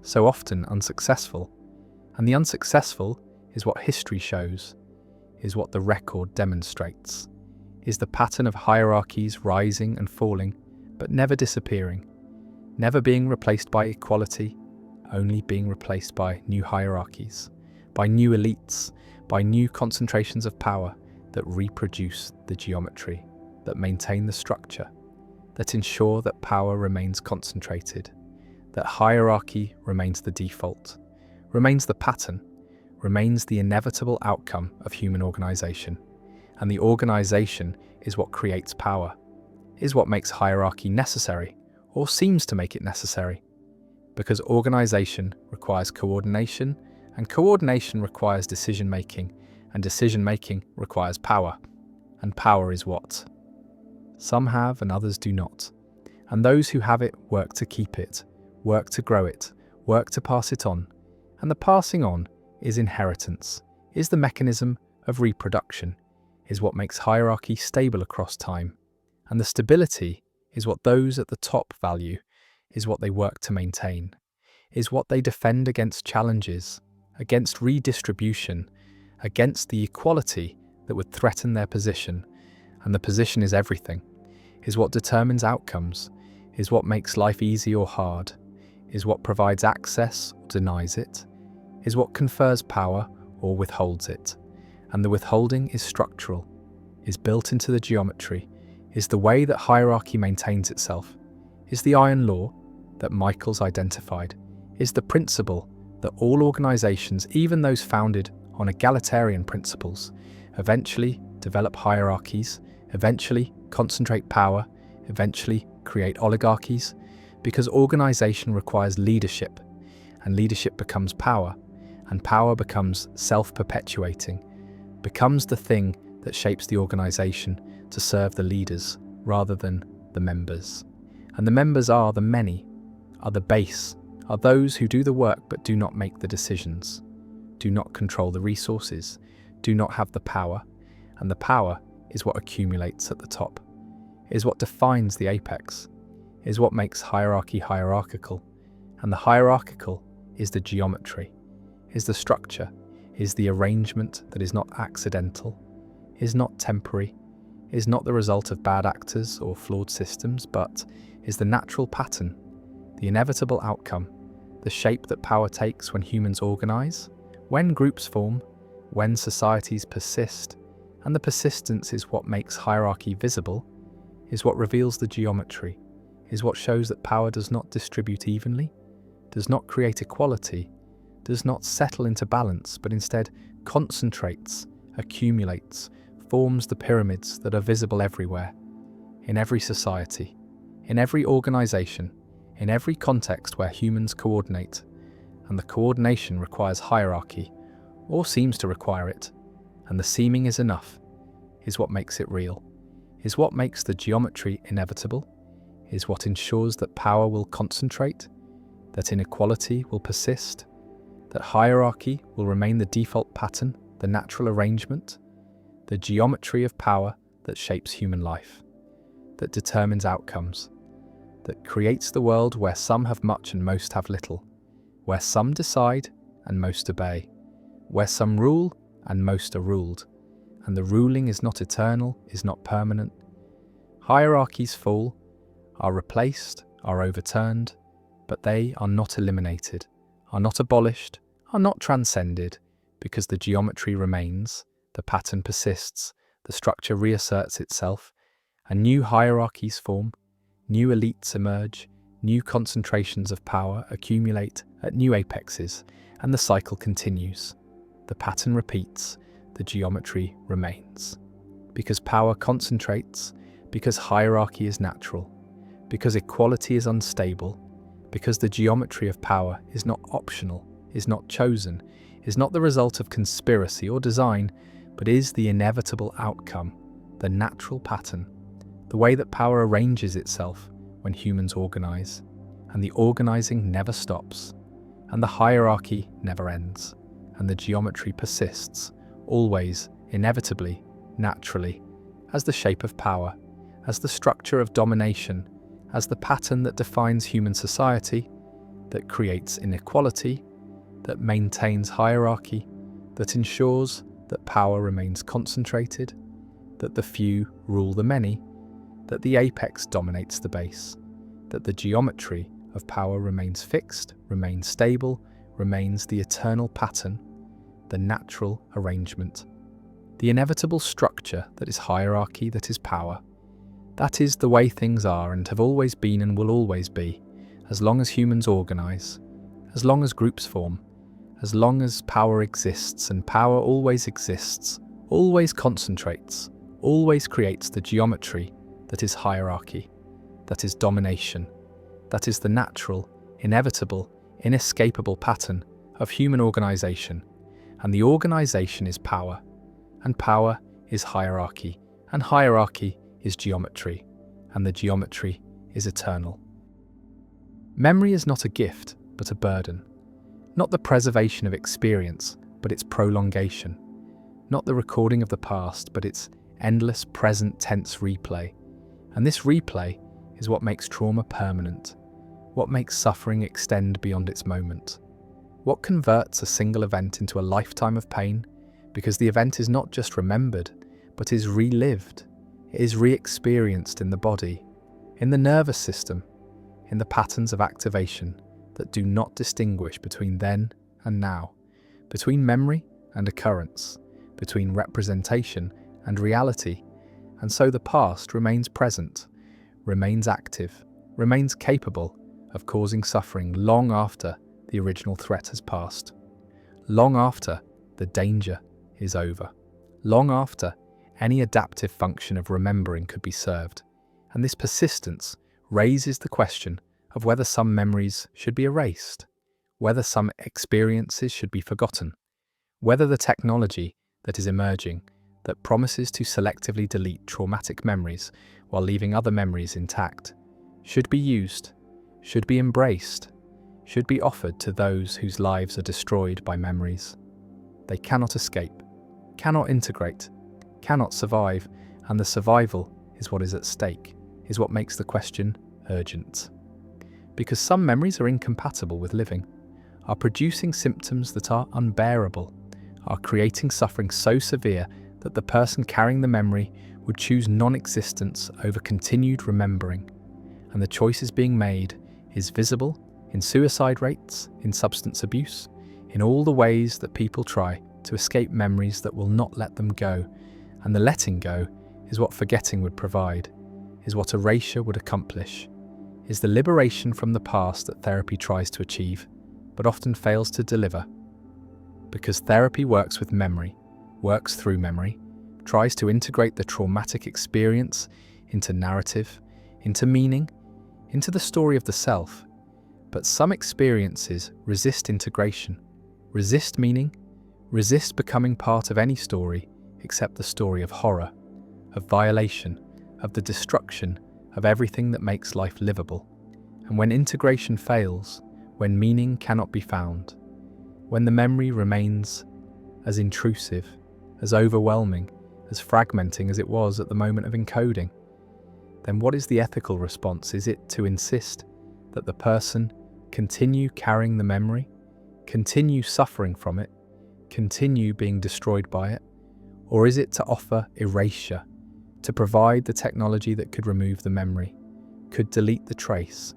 so often unsuccessful. And the unsuccessful is what history shows, is what the record demonstrates, is the pattern of hierarchies rising and falling, but never disappearing, never being replaced by equality, only being replaced by new hierarchies, by new elites, by new concentrations of power that reproduce the geometry, that maintain the structure, that ensure that power remains concentrated, that hierarchy remains the default, remains the pattern, remains the inevitable outcome of human organization. And the organization is what creates power, is what makes hierarchy necessary, or seems to make it necessary. Because organization requires coordination, and coordination requires decision-making, and decision-making requires power. And power is what? Some have and others do not. And those who have it work to keep it, work to grow it, work to pass it on. And the passing on is inheritance, is the mechanism of reproduction, is what makes hierarchy stable across time. And the stability is what those at the top value, is what they work to maintain, is what they defend against challenges, against redistribution, against the equality that would threaten their position. And the position is everything, is what determines outcomes, is what makes life easy or hard, is what provides access or denies it, is what confers power or withholds it. And the withholding is structural, is built into the geometry, is the way that hierarchy maintains itself, is the iron law that Michael's identified, is the principle that all organizations, even those founded on egalitarian principles, eventually develop hierarchies, eventually concentrate power, eventually create oligarchies, because organization requires leadership, and leadership becomes power, and power becomes self-perpetuating, becomes the thing that shapes the organization to serve the leaders rather than the members. And the members are the many, are the base, are those who do the work but do not make the decisions, do not control the resources, do not have the power, and the power is what accumulates at the top, is what defines the apex, is what makes hierarchy hierarchical, and the hierarchical is the geometry, is the structure, is the arrangement that is not accidental, is not temporary, is not the result of bad actors or flawed systems, but is the natural pattern, the inevitable outcome, the shape that power takes when humans organize, when groups form, when societies persist. And the persistence is what makes hierarchy visible, is what reveals the geometry, is what shows that power does not distribute evenly, does not create equality, does not settle into balance, but instead concentrates, accumulates, forms the pyramids that are visible everywhere, in every society, in every organization, in every context where humans coordinate. And the coordination requires hierarchy, or seems to require it, and the seeming is enough, is what makes it real, is what makes the geometry inevitable, is what ensures that power will concentrate, that inequality will persist, that hierarchy will remain the default pattern, the natural arrangement, the geometry of power that shapes human life, that determines outcomes, that creates the world where some have much and most have little, where some decide and most obey, where some rule and most are ruled, and the ruling is not eternal, is not permanent. Hierarchies fall, are replaced, are overturned, but they are not eliminated, are not abolished, are not transcended, because the geometry remains, the pattern persists, the structure reasserts itself, and new hierarchies form, new elites emerge, new concentrations of power accumulate at new apexes, and the cycle continues. The pattern repeats, the geometry remains. Because power concentrates, because hierarchy is natural, because equality is unstable, because the geometry of power is not optional, is not chosen, is not the result of conspiracy or design, but is the inevitable outcome, the natural pattern, the way that power arranges itself when humans organize, and the organizing never stops, and the hierarchy never ends, and the geometry persists, always, inevitably, naturally, as the shape of power, as the structure of domination, as the pattern that defines human society, that creates inequality, that maintains hierarchy, that ensures that power remains concentrated, that the few rule the many, that the apex dominates the base, that the geometry of power remains fixed, remains stable, remains the eternal pattern, the natural arrangement, the inevitable structure that is hierarchy, that is power, That is the way things are and have always been and will always be, as long as humans organise, as long as groups form, as long as power exists, and power always exists, always concentrates, always creates the geometry that is hierarchy, that is domination, that is the natural, inevitable, inescapable pattern of human organisation. And the organisation is power, and power is hierarchy, and hierarchy is geometry, and the geometry is eternal. Memory is not a gift, but a burden. Not the preservation of experience, but its prolongation. Not the recording of the past, but its endless present tense replay. And this replay is what makes trauma permanent, what makes suffering extend beyond its moment, what converts a single event into a lifetime of pain, because the event is not just remembered, but is relived. It is re-experienced in the body, in the nervous system, in the patterns of activation that do not distinguish between then and now, between memory and occurrence, between representation and reality. And so the past remains present, remains active, remains capable of causing suffering long after the original threat has passed, long after the danger is over, long after any adaptive function of remembering could be served. And this persistence raises the question of whether some memories should be erased, whether some experiences should be forgotten, whether the technology that is emerging that promises to selectively delete traumatic memories while leaving other memories intact should be used, should be embraced, should be offered to those whose lives are destroyed by memories. They cannot escape, cannot integrate, cannot survive, and the survival is what is at stake, is what makes the question urgent. Because some memories are incompatible with living, are producing symptoms that are unbearable, are creating suffering so severe that the person carrying the memory would choose non-existence over continued remembering. And the choices being made is visible in suicide rates, in substance abuse, in all the ways that people try to escape memories that will not let them go. And the letting go is what forgetting would provide, is what erasure would accomplish, is the liberation from the past that therapy tries to achieve, but often fails to deliver. Because therapy works with memory, works through memory, tries to integrate the traumatic experience into narrative, into meaning, into the story of the self. But some experiences resist integration, resist meaning, resist becoming part of any story except the story of horror, of violation, of the destruction of everything that makes life livable. And when integration fails, when meaning cannot be found, when the memory remains as intrusive, as overwhelming, as fragmenting as it was at the moment of encoding, then what is the ethical response? Is it to insist that the person continue carrying the memory, continue suffering from it, continue being destroyed by it? Or is it to offer erasure, to provide the technology that could remove the memory, could delete the trace,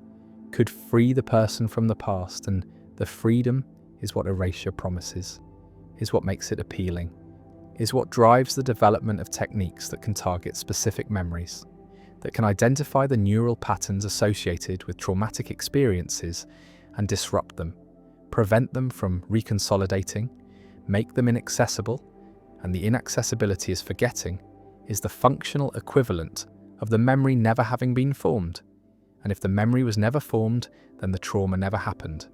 could free the person from the past? And the freedom is what erasure promises, is what makes it appealing, is what drives the development of techniques that can target specific memories, that can identify the neural patterns associated with traumatic experiences and disrupt them, prevent them from reconsolidating, make them inaccessible. And the inaccessibility is forgetting, is the functional equivalent of the memory never having been formed. And if the memory was never formed, then the trauma never happened.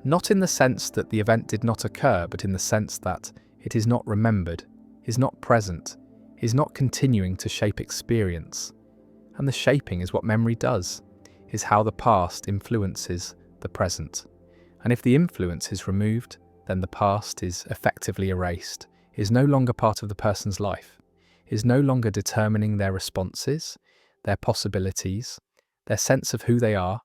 Not in the sense that the event did not occur, but in the sense that it is not remembered, is not present, is not continuing to shape experience. And the shaping is what memory does, is how the past influences the present. And if the influence is removed, then the past is effectively erased, is no longer part of the person's life, is no longer determining their responses, their possibilities, their sense of who they are.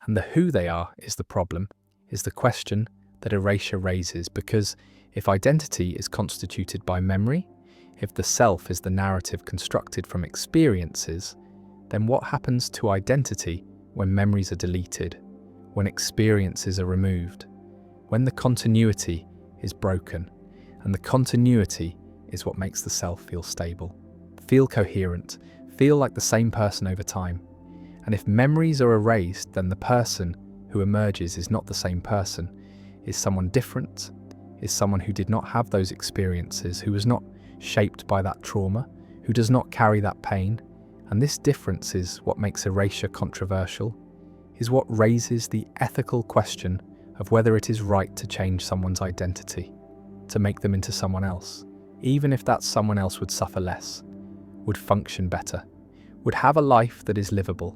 And the who they are is the problem, is the question that erasure raises. Because if identity is constituted by memory, if the self is the narrative constructed from experiences, then what happens to identity when memories are deleted, when experiences are removed, when the continuity is broken? And the continuity is what makes the self feel stable, feel coherent, feel like the same person over time. And if memories are erased, then the person who emerges is not the same person, is someone different, is someone who did not have those experiences, who was not shaped by that trauma, who does not carry that pain. And this difference is what makes erasure controversial, is what raises the ethical question of whether it is right to change someone's identity, to make them into someone else, even if that someone else would suffer less, would function better, would have a life that is livable,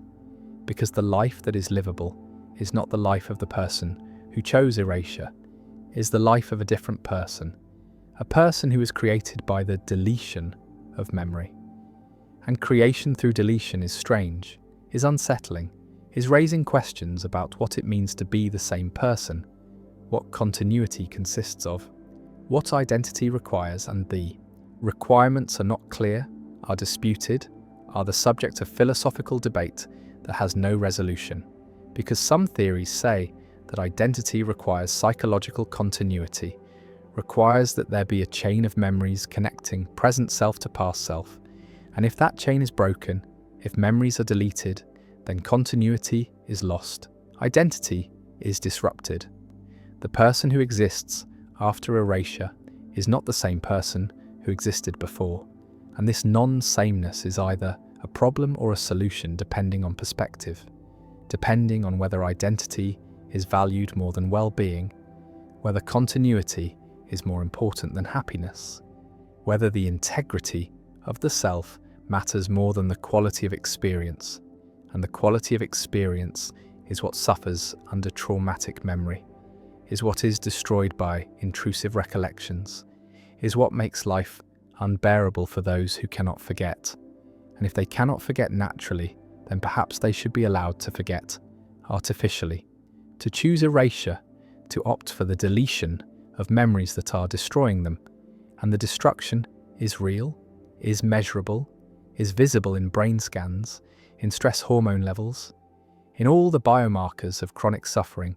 because the life that is livable is not the life of the person who chose erasure, is the life of a different person, a person who is created by the deletion of memory. And creation through deletion is strange, is unsettling, is raising questions about what it means to be the same person, what continuity consists of, what identity requires, and the requirements are not clear, are disputed, are the subject of philosophical debate that has no resolution, because some theories say that identity requires psychological continuity, requires that there be a chain of memories connecting present self to past self, and if that chain is broken, if memories are deleted, then continuity is lost, identity is disrupted. The person who exists after erasure is not the same person who existed before, and this non-sameness is either a problem or a solution depending on perspective, depending on whether identity is valued more than well-being, whether continuity is more important than happiness, whether the integrity of the self matters more than the quality of experience, and the quality of experience is what suffers under traumatic memory, is what is destroyed by intrusive recollections, is what makes life unbearable for those who cannot forget. And if they cannot forget naturally, then perhaps they should be allowed to forget artificially, to choose erasure, to opt for the deletion of memories that are destroying them. And the destruction is real, is measurable, is visible in brain scans, in stress hormone levels, in all the biomarkers of chronic suffering.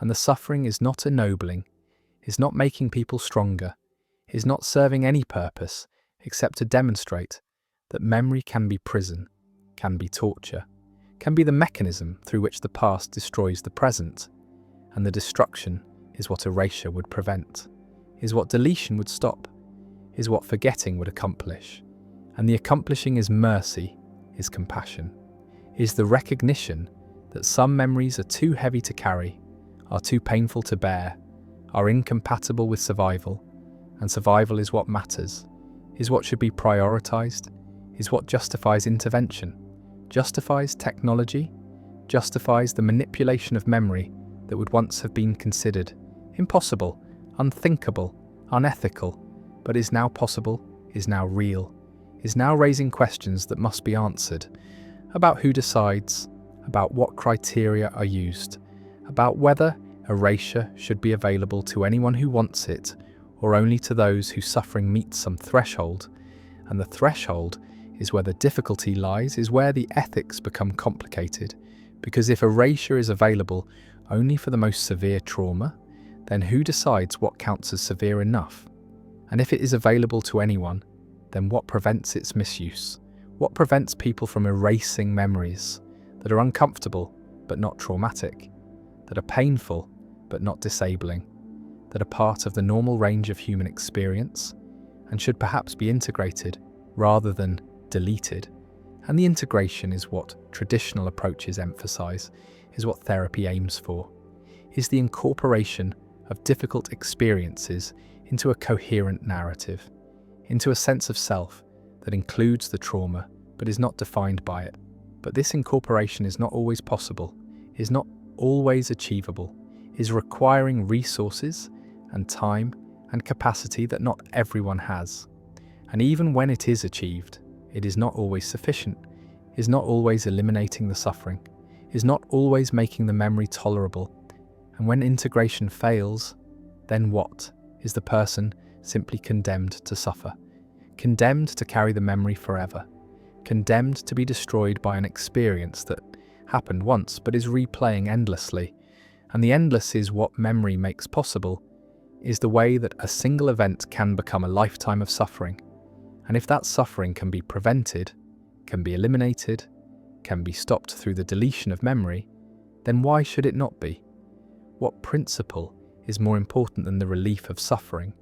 And the suffering is not ennobling, is not making people stronger, is not serving any purpose except to demonstrate that memory can be prison, can be torture, can be the mechanism through which the past destroys the present, and the destruction is what erasure would prevent, is what deletion would stop, is what forgetting would accomplish. And the accomplishing is mercy, is compassion, is the recognition that some memories are too heavy to carry, are too painful to bear, are incompatible with survival, and survival is what matters, is what should be prioritized, is what justifies intervention, justifies technology, justifies the manipulation of memory that would once have been considered impossible, unthinkable, unethical, but is now possible, is now real, is now raising questions that must be answered about who decides, about what criteria are used, about whether erasure should be available to anyone who wants it or only to those whose suffering meets some threshold. And the threshold is where the difficulty lies, is where the ethics become complicated, because if erasure is available only for the most severe trauma, then who decides what counts as severe enough? And if it is available to anyone, then what prevents its misuse? What prevents people from erasing memories that are uncomfortable but not traumatic, that are painful but not disabling, that are part of the normal range of human experience and should perhaps be integrated rather than deleted? And the integration is what traditional approaches emphasize, is what therapy aims for, is the incorporation of difficult experiences into a coherent narrative, into a sense of self that includes the trauma but is not defined by it. But this incorporation is not always possible, is not always achievable, is requiring resources and time and capacity that not everyone has. And even when it is achieved, it is not always sufficient, is not always eliminating the suffering, is not always making the memory tolerable. And when integration fails, then what? Is the person simply condemned to suffer? Condemned to carry the memory forever? Condemned to be destroyed by an experience that happened once but is replaying endlessly? And the endless is what memory makes possible, is the way that a single event can become a lifetime of suffering. And if that suffering can be prevented, can be eliminated, can be stopped through the deletion of memory, then why should it not be? What principle is more important than the relief of suffering?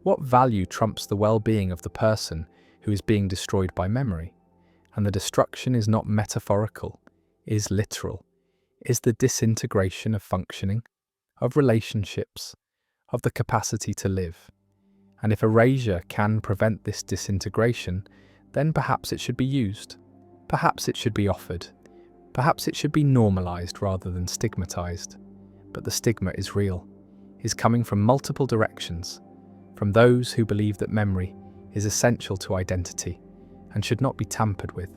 What value trumps the well-being of the person who is being destroyed by memory? And the destruction is not metaphorical, is literal, is the disintegration of functioning, of relationships, of the capacity to live. And if erasure can prevent this disintegration, then perhaps it should be used. Perhaps it should be offered. Perhaps it should be normalized rather than stigmatized. But the stigma is real, is coming from multiple directions, from those who believe that memory is essential to identity and should not be tampered with,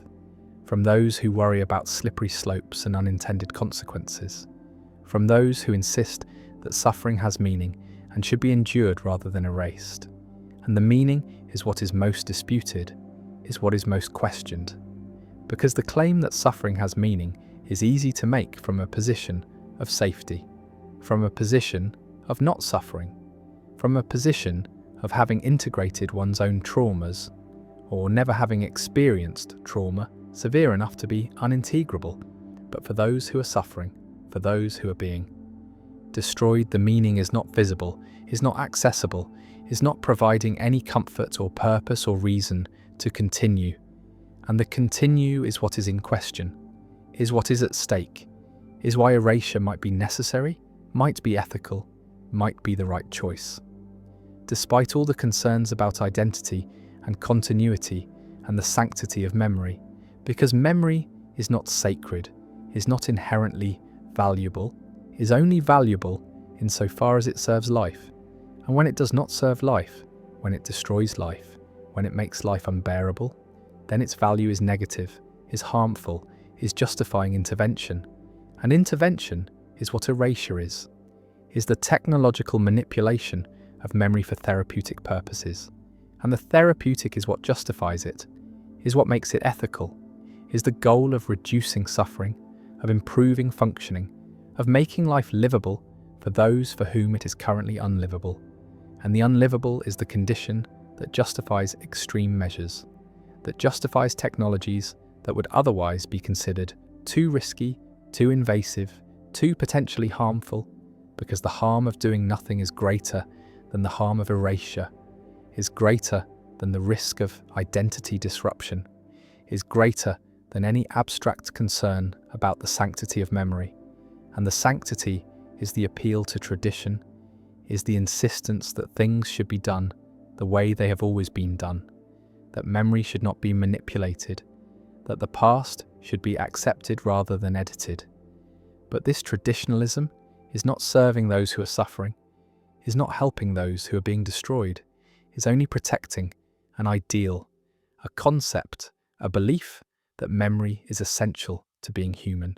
from those who worry about slippery slopes and unintended consequences, from those who insist that suffering has meaning and should be endured rather than erased. And the meaning is what is most disputed, is what is most questioned. Because the claim that suffering has meaning is easy to make from a position of safety, from a position of not suffering, from a position of having integrated one's own traumas, or never having experienced trauma severe enough to be unintegrable. But for those who are suffering, for those who are being destroyed, the meaning is not visible, is not accessible, is not providing any comfort or purpose or reason to continue. And the continue is what is in question, is what is at stake, is why erasure might be necessary, might be ethical, might be the right choice. Despite all the concerns about identity and continuity and the sanctity of memory, because memory is not sacred, is not inherently valuable, is only valuable insofar as it serves life. And when it does not serve life, when it destroys life, when it makes life unbearable, then its value is negative, is harmful, is justifying intervention. And intervention is what erasure is the technological manipulation of memory for therapeutic purposes. And the therapeutic is what justifies it, is what makes it ethical, is the goal of reducing suffering, of improving functioning, of making life livable for those for whom it is currently unlivable. And the unlivable is the condition that justifies extreme measures, that justifies technologies that would otherwise be considered too risky, too invasive, too potentially harmful, because the harm of doing nothing is greater than the harm of erasure, is greater than the risk of identity disruption, is greater than any abstract concern about the sanctity of memory. And the sanctity is the appeal to tradition, is the insistence that things should be done the way they have always been done, that memory should not be manipulated, that the past should be accepted rather than edited. But this traditionalism is not serving those who are suffering, is not helping those who are being destroyed, is only protecting an ideal, a concept, a belief that memory is essential to being human.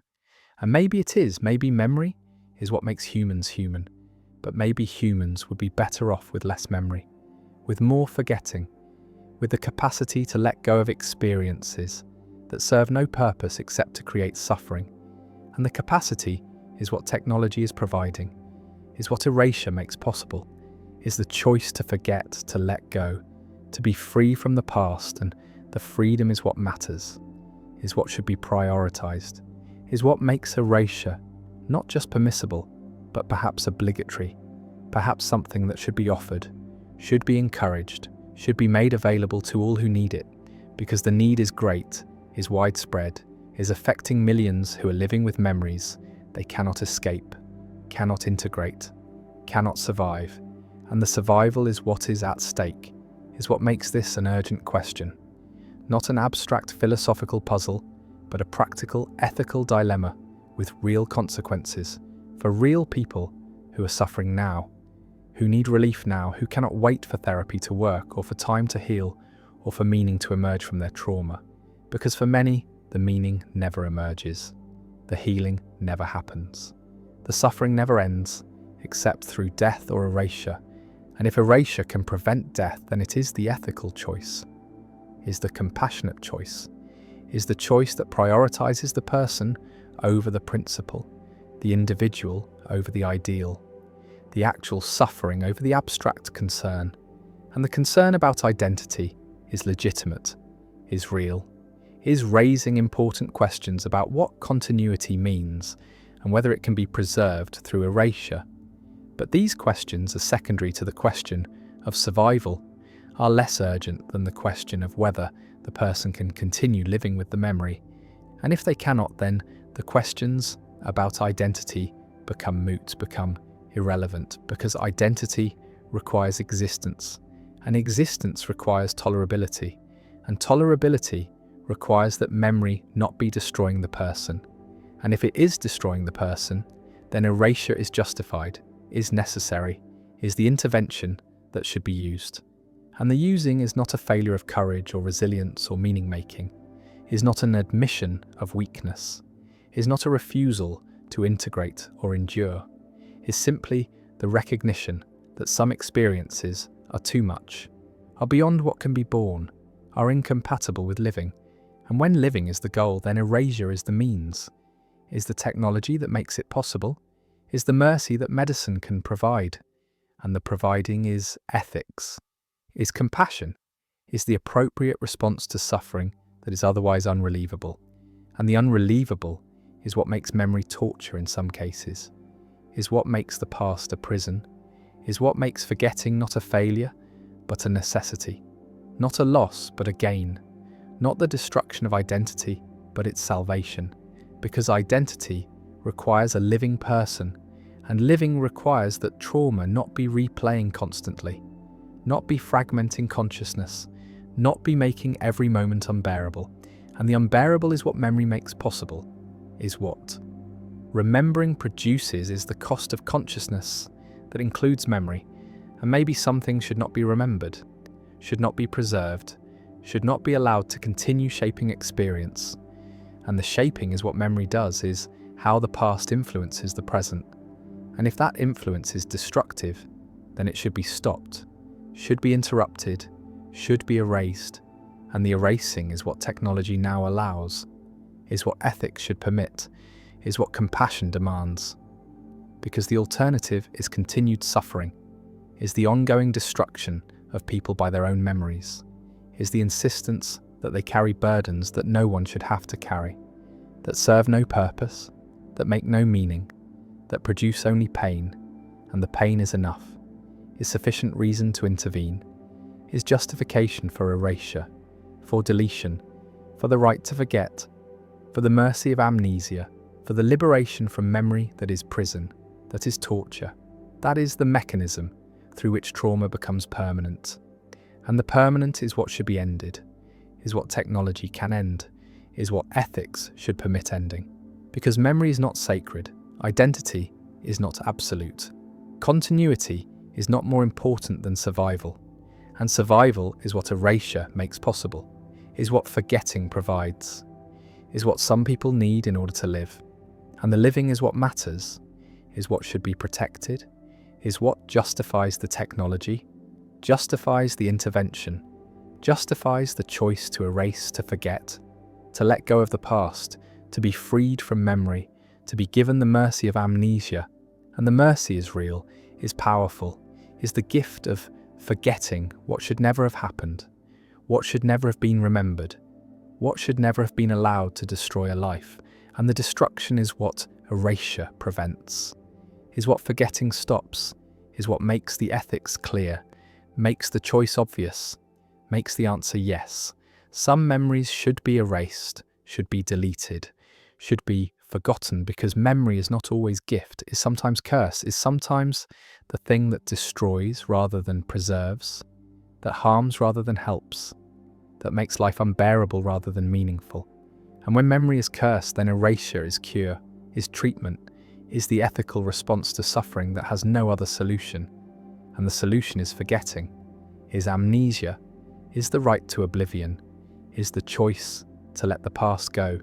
And maybe it is, maybe memory is what makes humans human, but maybe humans would be better off with less memory, with more forgetting, with the capacity to let go of experiences that serve no purpose except to create suffering. And the capacity is what technology is providing, is what erasure makes possible, is the choice to forget, to let go, to be free from the past, and the freedom is what matters, is what should be prioritized, is what makes erasure not just permissible, but perhaps obligatory, perhaps something that should be offered, should be encouraged, should be made available to all who need it, because the need is great, is widespread, is affecting millions who are living with memories they cannot escape, cannot integrate, cannot survive. And the survival is what is at stake, is what makes this an urgent question. Not an abstract philosophical puzzle, but a practical ethical dilemma with real consequences for real people who are suffering now, who need relief now, who cannot wait for therapy to work or for time to heal or for meaning to emerge from their trauma. Because for many, the meaning never emerges. The healing never happens. The suffering never ends, except through death or erasure. And if erasure can prevent death, then it is the ethical choice, is the compassionate choice, is the choice that prioritizes the person over the principle, the individual over the ideal, the actual suffering over the abstract concern. And the concern about identity is legitimate, is real, is raising important questions about what continuity means and whether it can be preserved through erasure. But these questions are secondary to the question of survival, are less urgent than the question of whether the person can continue living with the memory. And if they cannot, then the questions about identity become moot, become irrelevant, because identity requires existence, and existence requires tolerability, and tolerability requires that memory not be destroying the person. And if it is destroying the person, then erasure is justified, is necessary, is the intervention that should be used. And the using is not a failure of courage or resilience or meaning-making, is not an admission of weakness, is not a refusal to integrate or endure, is simply the recognition that some experiences are too much, are beyond what can be borne, are incompatible with living. And when living is the goal, then erasure is the means, is the technology that makes it possible, is the mercy that medicine can provide, and the providing is ethics, is compassion, is the appropriate response to suffering that is otherwise unrelievable. And the unrelievable is what makes memory torture in some cases, is what makes the past a prison, is what makes forgetting not a failure, but a necessity, not a loss, but a gain, not the destruction of identity, but its salvation, because identity requires a living person, and living requires that trauma not be replaying constantly, not be fragmenting consciousness, not be making every moment unbearable. And the unbearable is what memory makes possible, is what remembering produces, is the cost of consciousness that includes memory. And maybe some things should not be remembered, should not be preserved, should not be allowed to continue shaping experience. And the shaping is what memory does, is how the past influences the present. And if that influence is destructive, then it should be stopped, should be interrupted, should be erased. And the erasing is what technology now allows, is what ethics should permit, is what compassion demands. Because the alternative is continued suffering, is the ongoing destruction of people by their own memories, is the insistence that they carry burdens that no one should have to carry, that serve no purpose, that make no meaning, that produce only pain, and the pain is enough, is sufficient reason to intervene, is justification for erasure, for deletion, for the right to forget, for the mercy of amnesia, for the liberation from memory that is prison, that is torture. That is the mechanism through which trauma becomes permanent. And the permanent is what should be ended, is what technology can end, is what ethics should permit ending. Because memory is not sacred, identity is not absolute, continuity is not more important than survival, and survival is what erasure makes possible, is what forgetting provides, is what some people need in order to live. And the living is what matters, is what should be protected, is what justifies the technology, justifies the intervention, justifies the choice to erase, to forget, to let go of the past, to be freed from memory, to be given the mercy of amnesia. And the mercy is real, is powerful, is the gift of forgetting what should never have happened, what should never have been remembered, what should never have been allowed to destroy a life. And the destruction is what erasure prevents, is what forgetting stops, is what makes the ethics clear, makes the choice obvious, makes the answer yes. Some memories should be erased, should be deleted, should be forgotten, because memory is not always gift, is sometimes curse, is sometimes the thing that destroys rather than preserves, that harms rather than helps, that makes life unbearable rather than meaningful. And when memory is cursed, then erasure is cure, is treatment, is the ethical response to suffering that has no other solution. And the solution is forgetting, is amnesia, is the right to oblivion, is the choice to let the past go,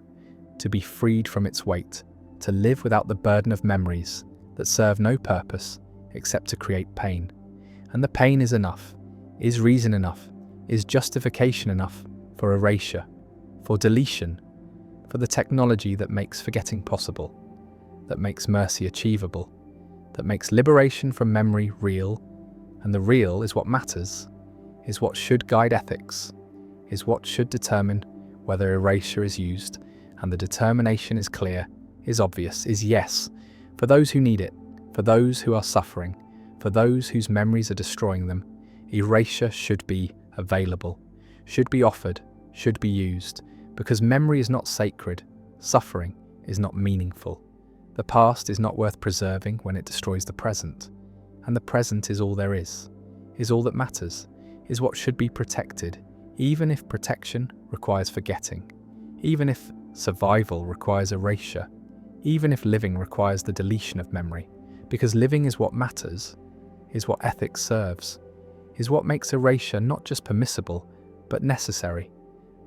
to be freed from its weight, to live without the burden of memories that serve no purpose except to create pain. And the pain is enough, is reason enough, is justification enough for erasure, for deletion, for the technology that makes forgetting possible, that makes mercy achievable, that makes liberation from memory real. And the real is what matters, is what should guide ethics, is what should determine whether erasure is used, and the determination is clear, is obvious, is yes, for those who need it, for those who are suffering, for those whose memories are destroying them. Erasure should be available, should be offered, should be used, because memory is not sacred, suffering is not meaningful. The past is not worth preserving when it destroys the present, and the present is all there is all that matters, is what should be protected, even if protection requires forgetting, even if survival requires erasure, even if living requires the deletion of memory, because living is what matters, is what ethics serves, is what makes erasure not just permissible, but necessary,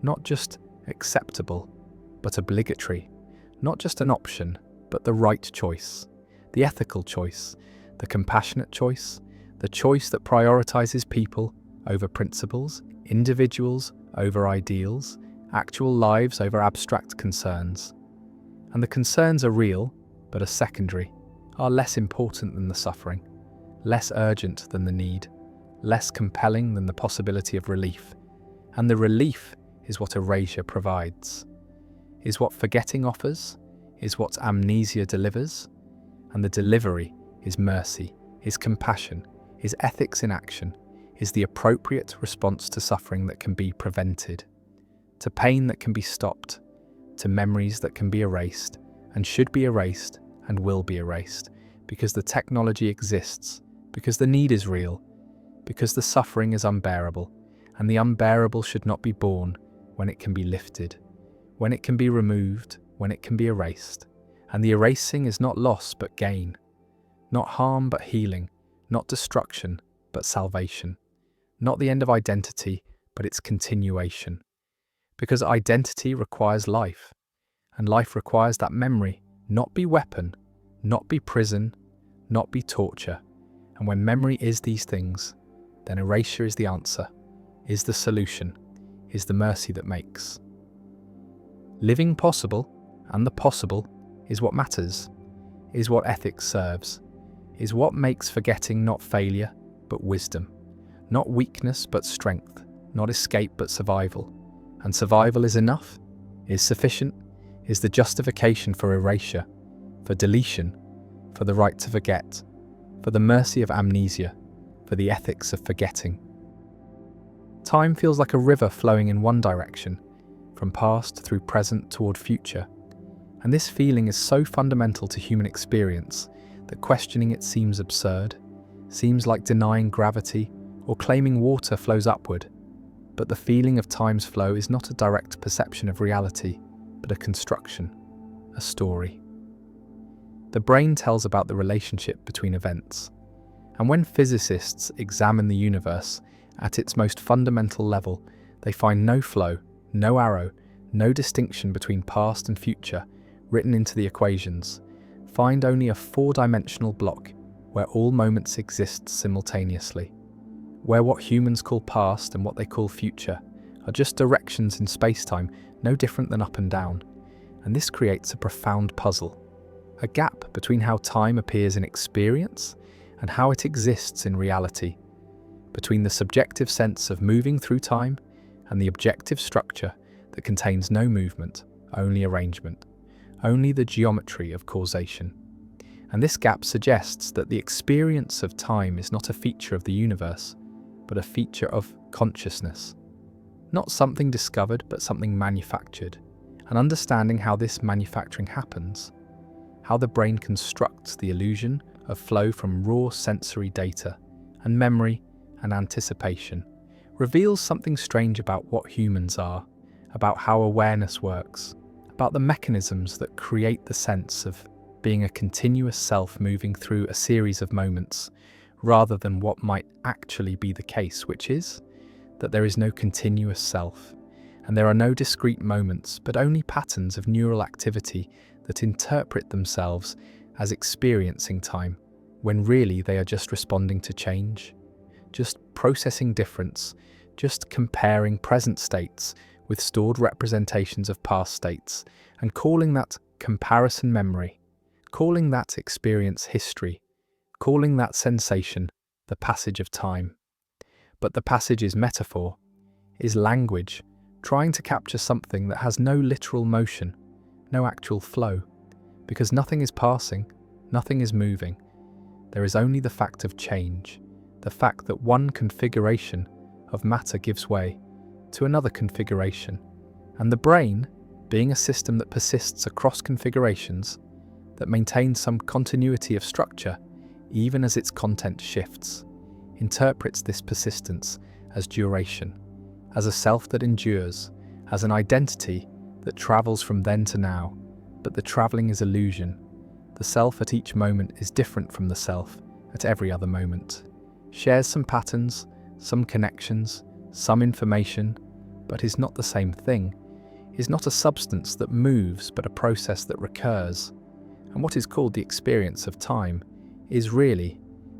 not just acceptable, but obligatory, not just an option, but the right choice, the ethical choice, the compassionate choice, the choice that prioritizes people over principles, individuals over ideals, actual lives over abstract concerns. And the concerns are real, but are secondary, are less important than the suffering, less urgent than the need, less compelling than the possibility of relief. And the relief is what erasure provides, is what forgetting offers, is what amnesia delivers, and the delivery is mercy, is compassion, is ethics in action, is the appropriate response to suffering that can be prevented, to pain that can be stopped, to memories that can be erased, and should be erased, and will be erased, because the technology exists, because the need is real, because the suffering is unbearable, and the unbearable should not be borne when it can be lifted, when it can be removed, when it can be erased. And the erasing is not loss but gain, not harm but healing, not destruction but salvation, not the end of identity but its continuation. Because identity requires life, and life requires that memory not be weapon, not be prison, not be torture. And when memory is these things, then erasure is the answer, is the solution, is the mercy that makes. Living possible, and the possible, is what matters, is what ethics serves, is what makes forgetting not failure, but wisdom, not weakness, but strength, not escape, but survival. And survival is enough, is sufficient, is the justification for erasure, for deletion, for the right to forget, for the mercy of amnesia, for the ethics of forgetting. Time feels like a river flowing in one direction, from past through present toward future. And this feeling is so fundamental to human experience that questioning it seems absurd, seems like denying gravity or claiming water flows upward. But the feeling of time's flow is not a direct perception of reality, but a construction, a story. The brain tells about the relationship between events. And when physicists examine the universe at its most fundamental level, they find no flow, no arrow, no distinction between past and future written into the equations, find only a four-dimensional block where all moments exist simultaneously, where what humans call past and what they call future are just directions in space-time no different than up and down. And this creates a profound puzzle, a gap between how time appears in experience and how it exists in reality, between the subjective sense of moving through time and the objective structure that contains no movement, only arrangement, only the geometry of causation. And this gap suggests that the experience of time is not a feature of the universe, but a feature of consciousness. Not something discovered, but something manufactured. And understanding how this manufacturing happens, how the brain constructs the illusion of flow from raw sensory data and memory and anticipation, reveals something strange about what humans are, about how awareness works, about the mechanisms that create the sense of being a continuous self moving through a series of moments, rather than what might actually be the case, which is that there is no continuous self, and there are no discrete moments, but only patterns of neural activity that interpret themselves as experiencing time, when really they are just responding to change, just processing difference, just comparing present states with stored representations of past states, and calling that comparison memory, calling that experience history, calling that sensation the passage of time. But the passage is metaphor, is language, trying to capture something that has no literal motion, no actual flow, because nothing is passing, nothing is moving. There is only the fact of change, the fact that one configuration of matter gives way to another configuration, and the brain, being a system that persists across configurations, that maintains some continuity of structure even as its content shifts, interprets this persistence as duration, as a self that endures, as an identity that travels from then to now. But the travelling is illusion. The self at each moment is different from the self at every other moment, shares some patterns, some connections, some information, but is not the same thing, is not a substance that moves but a process that recurs. And what is called the experience of time is really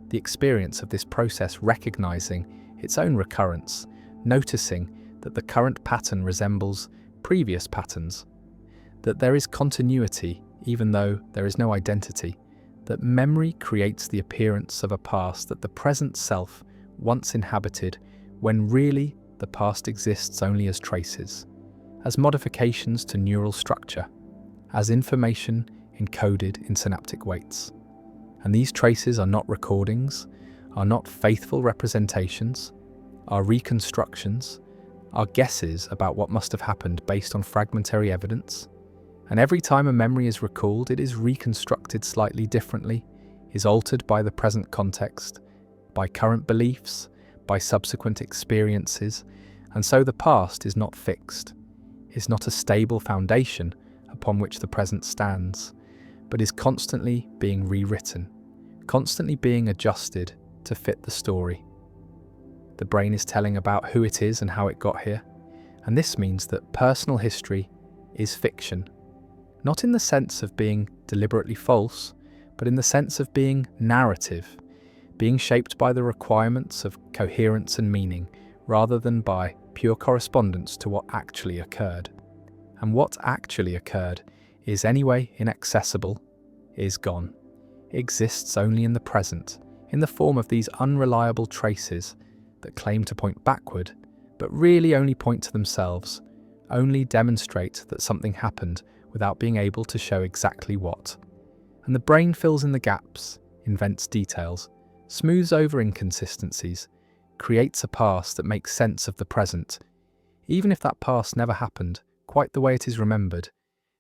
the experience of this process recognizing its own recurrence, noticing that the current pattern resembles previous patterns, that there is continuity even though there is no identity, that memory creates the appearance of a past that the present self once inhabited, when really the past exists only as traces, as modifications to neural structure, as information encoded in synaptic weights. And these traces are not recordings, are not faithful representations, are reconstructions, are guesses about what must have happened based on fragmentary evidence. And every time a memory is recalled, it is reconstructed slightly differently, is altered by the present context, by current beliefs, by subsequent experiences, and so the past is not fixed, is not a stable foundation upon which the present stands, but is constantly being rewritten, constantly being adjusted to fit the story. The brain is telling about who it is and how it got here, and this means that personal history is fiction, not in the sense of being deliberately false, but in the sense of being narrative, being shaped by the requirements of coherence and meaning, rather than by pure correspondence to what actually occurred. And what actually occurred is anyway inaccessible, is gone, exists only in the present, in the form of these unreliable traces that claim to point backward, but really only point to themselves, only demonstrate that something happened without being able to show exactly what. And the brain fills in the gaps, invents details, smooths over inconsistencies, creates a past that makes sense of the present, even if that past never happened quite the way it is remembered.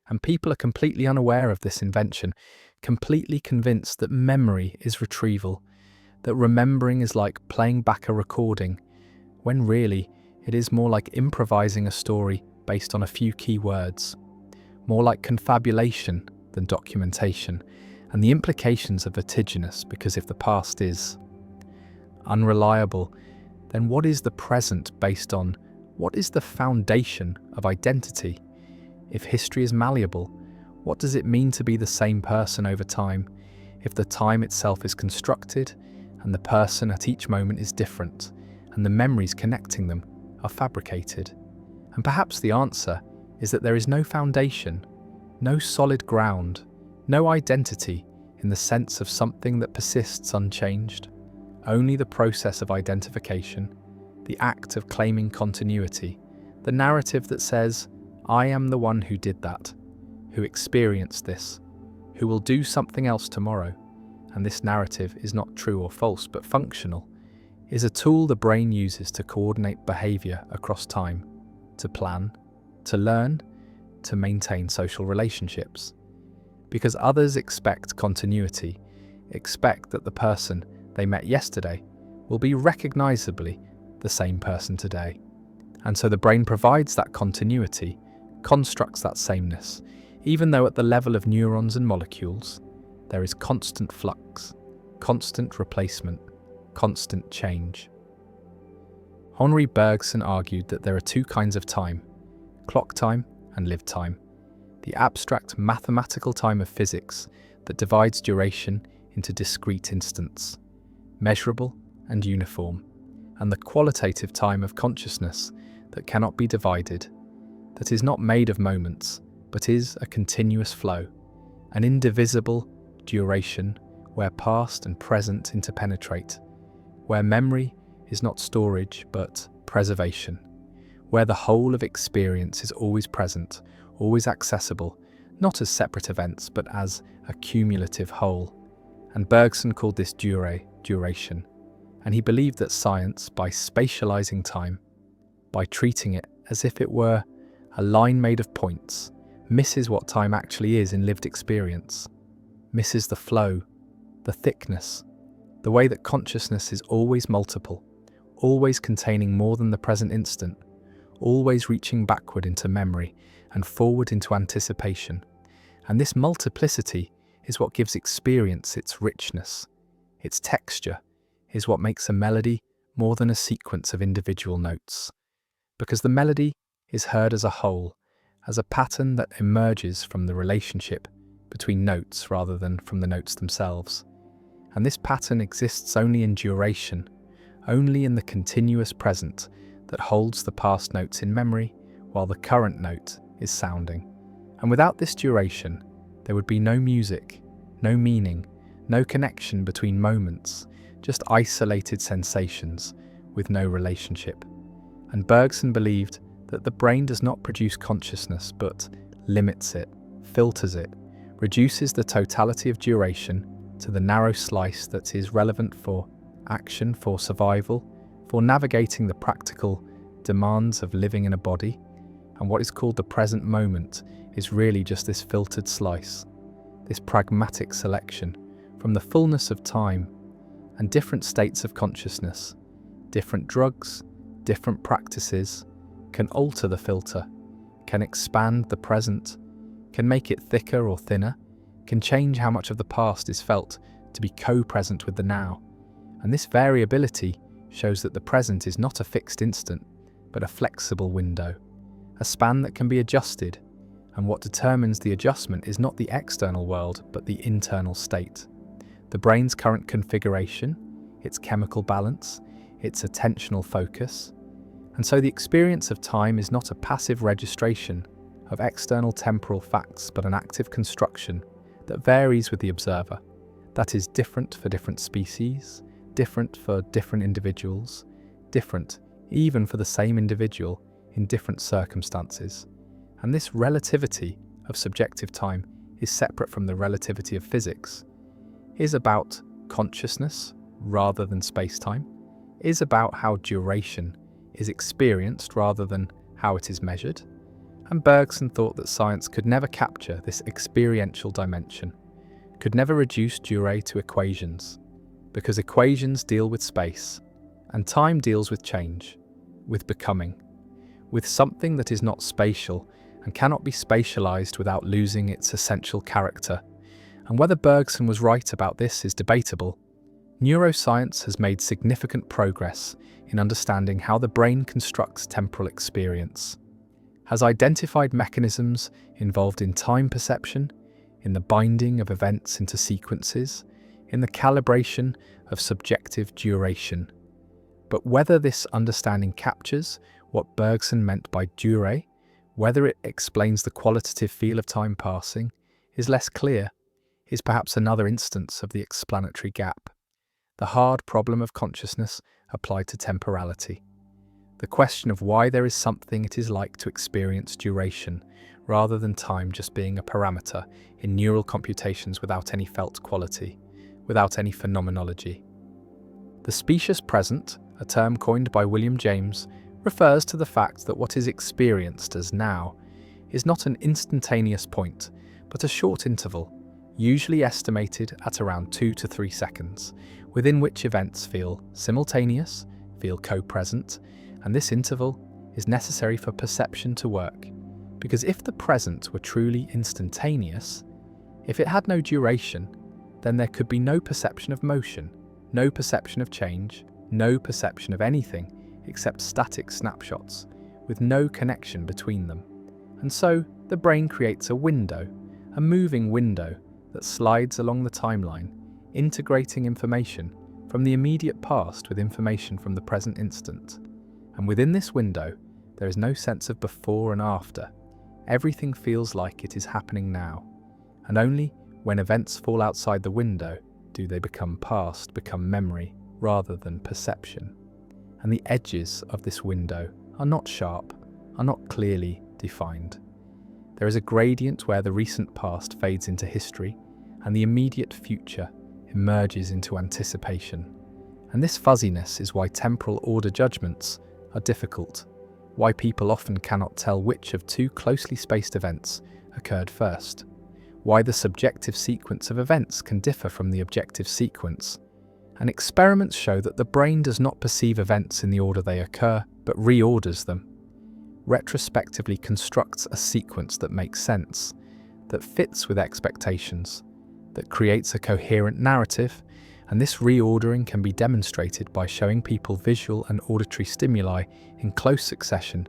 And people are completely unaware of this invention, completely convinced that memory is retrieval, that remembering is like playing back a recording, when really it is more like improvising a story based on a few key words, more like confabulation than documentation, and the implications are vertiginous, because if the past is unreliable, then what is the present based on? What is the foundation of identity? If history is malleable, what does it mean to be the same person over time, if the time itself is constructed, and the person at each moment is different, and the memories connecting them are fabricated? And perhaps the answer is that there is no foundation, no solid ground, no identity in the sense of something that persists unchanged, only the process of identification, the act of claiming continuity, the narrative that says, I am the one who did that, who experienced this, who will do something else tomorrow. And this narrative is not true or false, but functional, is a tool the brain uses to coordinate behavior across time, to plan, to learn, to maintain social relationships. Because others expect continuity, expect that the person they met yesterday will be recognizably the same person today. And so the brain provides that continuity, constructs that sameness, even though at the level of neurons and molecules, there is constant flux, constant replacement, constant change. Henri Bergson argued that there are two kinds of time, clock time and lived time, the abstract mathematical time of physics that divides duration into discrete instants, measurable and uniform, and the qualitative time of consciousness that cannot be divided, that is not made of moments, but is a continuous flow, an indivisible duration where past and present interpenetrate, where memory is not storage but preservation, where the whole of experience is always present, always accessible, not as separate events, but as a cumulative whole. And Bergson called this duration. And he believed that science, by spatializing time, by treating it as if it were a line made of points, misses what time actually is in lived experience, misses the flow, the thickness, the way that consciousness is always multiple, always containing more than the present instant, always reaching backward into memory and forward into anticipation. And this multiplicity is what gives experience its richness, its texture, is what makes a melody more than a sequence of individual notes. Because the melody is heard as a whole, as a pattern that emerges from the relationship between notes rather than from the notes themselves. And this pattern exists only in duration, only in the continuous present that holds the past notes in memory while the current note is sounding. And without this duration, there would be no music, no meaning, no connection between moments, just isolated sensations with no relationship. And Bergson believed that the brain does not produce consciousness, but limits it, filters it, reduces the totality of duration to the narrow slice that is relevant for action, for survival, for navigating the practical demands of living in a body. And what is called the present moment is really just this filtered slice, this pragmatic selection from the fullness of time and different states of consciousness. Different drugs, different practices can alter the filter, can expand the present, can make it thicker or thinner, can change how much of the past is felt to be co-present with the now. And this variability shows that the present is not a fixed instant, but a flexible window, a span that can be adjusted. And what determines the adjustment is not the external world, but the internal state. The brain's current configuration, its chemical balance, its attentional focus. And so the experience of time is not a passive registration of external temporal facts, but an active construction that varies with the observer, that is different for different species, different for different individuals, different even for the same individual in different circumstances. And this relativity of subjective time is separate from the relativity of physics, is about consciousness rather than space-time, is about how duration is experienced rather than how it is measured. And Bergson thought that science could never capture this experiential dimension, could never reduce durée to equations, because equations deal with space, and time deals with change, with becoming, with something that is not spatial and cannot be spatialized without losing its essential character. And whether Bergson was right about this is debatable. Neuroscience has made significant progress in understanding how the brain constructs temporal experience, has identified mechanisms involved in time perception, in the binding of events into sequences, in the calibration of subjective duration. But whether this understanding captures what Bergson meant by durée, whether it explains the qualitative feel of time passing, is less clear, is perhaps another instance of the explanatory gap, the hard problem of consciousness applied to temporality. The question of why there is something it is like to experience duration, rather than time just being a parameter in neural computations without any felt quality, without any phenomenology. The specious present, a term coined by William James, refers to the fact that what is experienced as now is not an instantaneous point, but a short interval, usually estimated at around 2 to 3 seconds, within which events feel simultaneous, feel co-present, and this interval is necessary for perception to work. Because if the present were truly instantaneous, if it had no duration, then there could be no perception of motion, no perception of change, no perception of anything except static snapshots, with no connection between them. And so the brain creates a window, a moving window that slides along the timeline, integrating information from the immediate past with information from the present instant. And within this window, there is no sense of before and after. Everything feels like it is happening now. And only when events fall outside the window do they become past, become memory, rather than perception. And the edges of this window are not sharp, are not clearly defined. There is a gradient where the recent past fades into history and the immediate future emerges into anticipation. And this fuzziness is why temporal order judgments are difficult, why people often cannot tell which of two closely spaced events occurred first, why the subjective sequence of events can differ from the objective sequence. And experiments show that the brain does not perceive events in the order they occur, but reorders them, retrospectively constructs a sequence that makes sense, that fits with expectations, that creates a coherent narrative, and this reordering can be demonstrated by showing people visual and auditory stimuli in close succession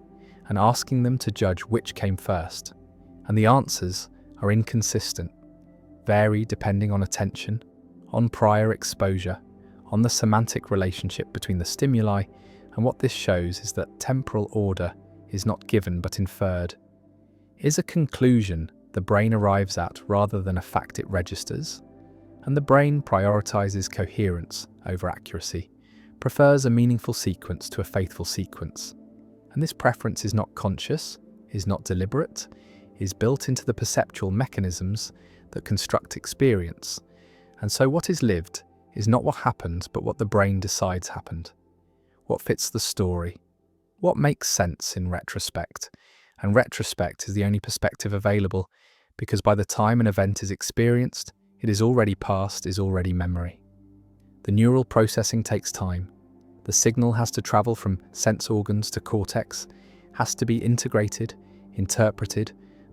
and asking them to judge which came first. And the answers are inconsistent, vary depending on attention, on prior exposure, on the semantic relationship between the stimuli, and what this shows is that temporal order is not given but inferred, is a conclusion the brain arrives at rather than a fact it registers, and the brain prioritizes coherence over accuracy, prefers a meaningful sequence to a faithful sequence. And this preference is not conscious, is not deliberate, is built into the perceptual mechanisms that construct experience. And so what is lived is not what happened, but what the brain decides happened, what fits the story, what makes sense in retrospect. And retrospect is the only perspective available because by the time an event is experienced, it is already past, is already memory. The neural processing takes time. The signal has to travel from sense organs to cortex, has to be integrated, interpreted,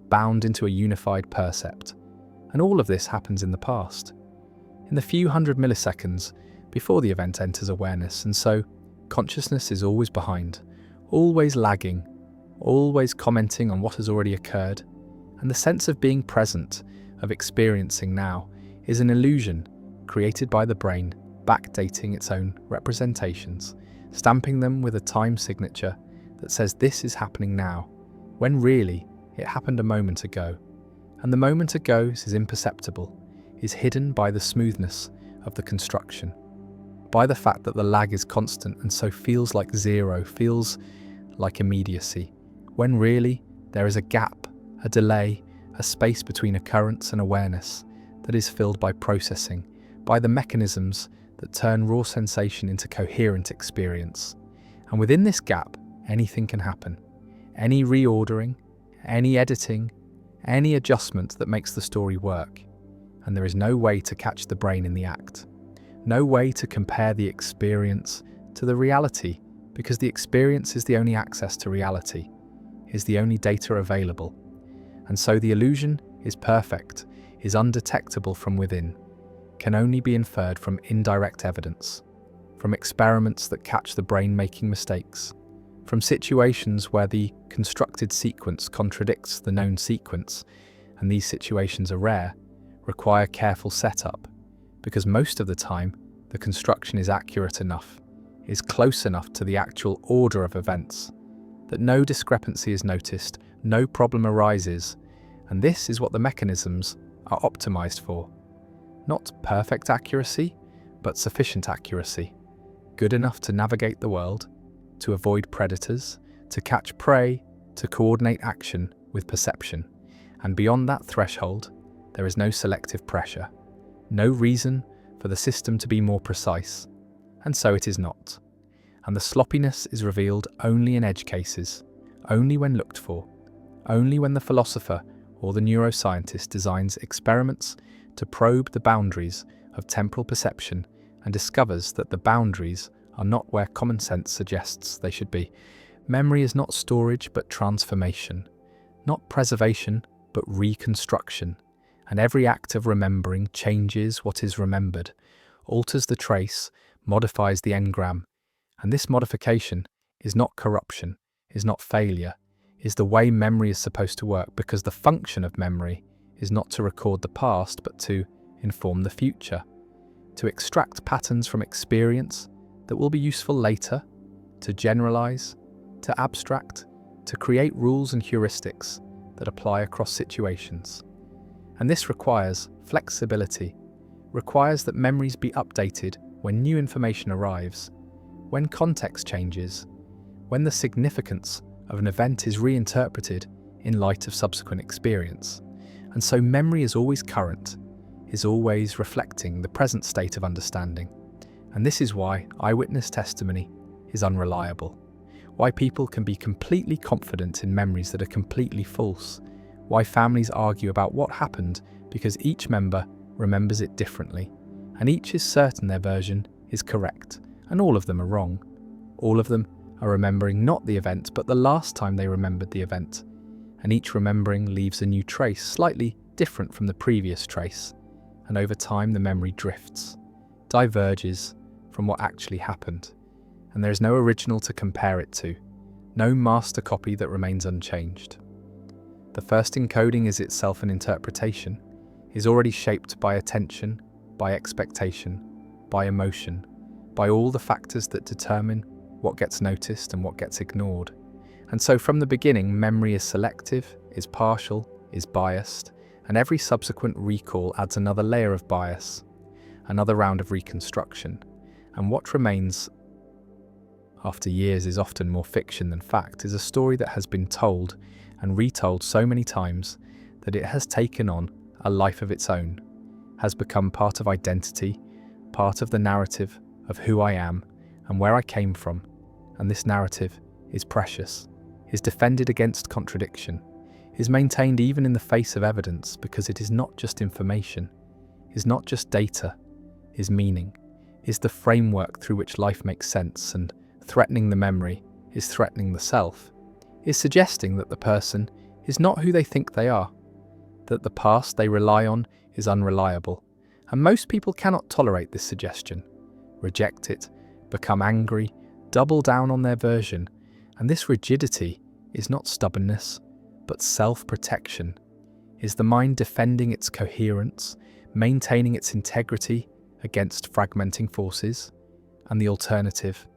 bound into a unified percept. And all of this happens in the past, in the few hundred milliseconds before the event enters awareness, and so consciousness is always behind, always lagging, always commenting on what has already occurred, and the sense of being present, of experiencing now, is an illusion created by the brain, backdating its own representations, stamping them with a time signature that says this is happening now, when really it happened a moment ago. And the moment ago is imperceptible, is hidden by the smoothness of the construction, by the fact that the lag is constant and so feels like zero, feels like immediacy, when really there is a gap, a delay, a space between occurrence and awareness that is filled by processing, by the mechanisms that turn raw sensation into coherent experience. And within this gap, anything can happen. Any reordering, any editing, any adjustment that makes the story work. And there is no way to catch the brain in the act. No way to compare the experience to the reality, because the experience is the only access to reality, is the only data available. And so the illusion is perfect, is undetectable from within, can only be inferred from indirect evidence, from experiments that catch the brain making mistakes, from situations where the constructed sequence contradicts the known sequence, and these situations are rare, require careful setup, because most of the time the construction is accurate enough, is close enough to the actual order of events, that no discrepancy is noticed, no problem arises, and this is what the mechanisms are optimized for. Not perfect accuracy, but sufficient accuracy, good enough to navigate the world, to avoid predators, to catch prey, to coordinate action with perception. And beyond that threshold, there is no selective pressure, no reason for the system to be more precise, and so it is not. And the sloppiness is revealed only in edge cases, only when looked for, only when the philosopher or the neuroscientist designs experiments to probe the boundaries of temporal perception and discovers that the boundaries are not where common sense suggests they should be. Memory is not storage but transformation, not preservation but reconstruction, and every act of remembering changes what is remembered, alters the trace, modifies the engram, and this modification is not corruption, is not failure, is the way memory is supposed to work, because the function of memory is not to record the past but to inform the future, to extract patterns from experience that will be useful later, to generalize, to abstract, to create rules and heuristics that apply across situations. And this requires flexibility, requires that memories be updated when new information arrives, when context changes, when the significance of an event is reinterpreted in light of subsequent experience. And so memory is always current, is always reflecting the present state of understanding. And this is why eyewitness testimony is unreliable, why people can be completely confident in memories that are completely false, why families argue about what happened because each member remembers it differently, and each is certain their version is correct, and all of them are wrong. All of them are remembering not the event, but the last time they remembered the event, and each remembering leaves a new trace, slightly different from the previous trace, and over time the memory drifts, diverges from what actually happened, and there is no original to compare it to, no master copy that remains unchanged. The first encoding is itself an interpretation, is already shaped by attention, by expectation, by emotion, by all the factors that determine what gets noticed and what gets ignored. And so from the beginning, memory is selective, is partial, is biased, and every subsequent recall adds another layer of bias, another round of reconstruction. And what remains after years is often more fiction than fact, is a story that has been told and retold so many times that it has taken on a life of its own, has become part of identity, part of the narrative of who I am and where I came from. And this narrative is precious, is defended against contradiction, is maintained even in the face of evidence, because it is not just information, is not just data, is meaning, is the framework through which life makes sense, and threatening the memory is threatening the self, is suggesting that the person is not who they think they are, that the past they rely on is unreliable. And most people cannot tolerate this suggestion, reject it, become angry, double down on their version. And this rigidity is not stubbornness, but self-protection, is the mind defending its coherence, maintaining its integrity against fragmenting forces, and the alternative,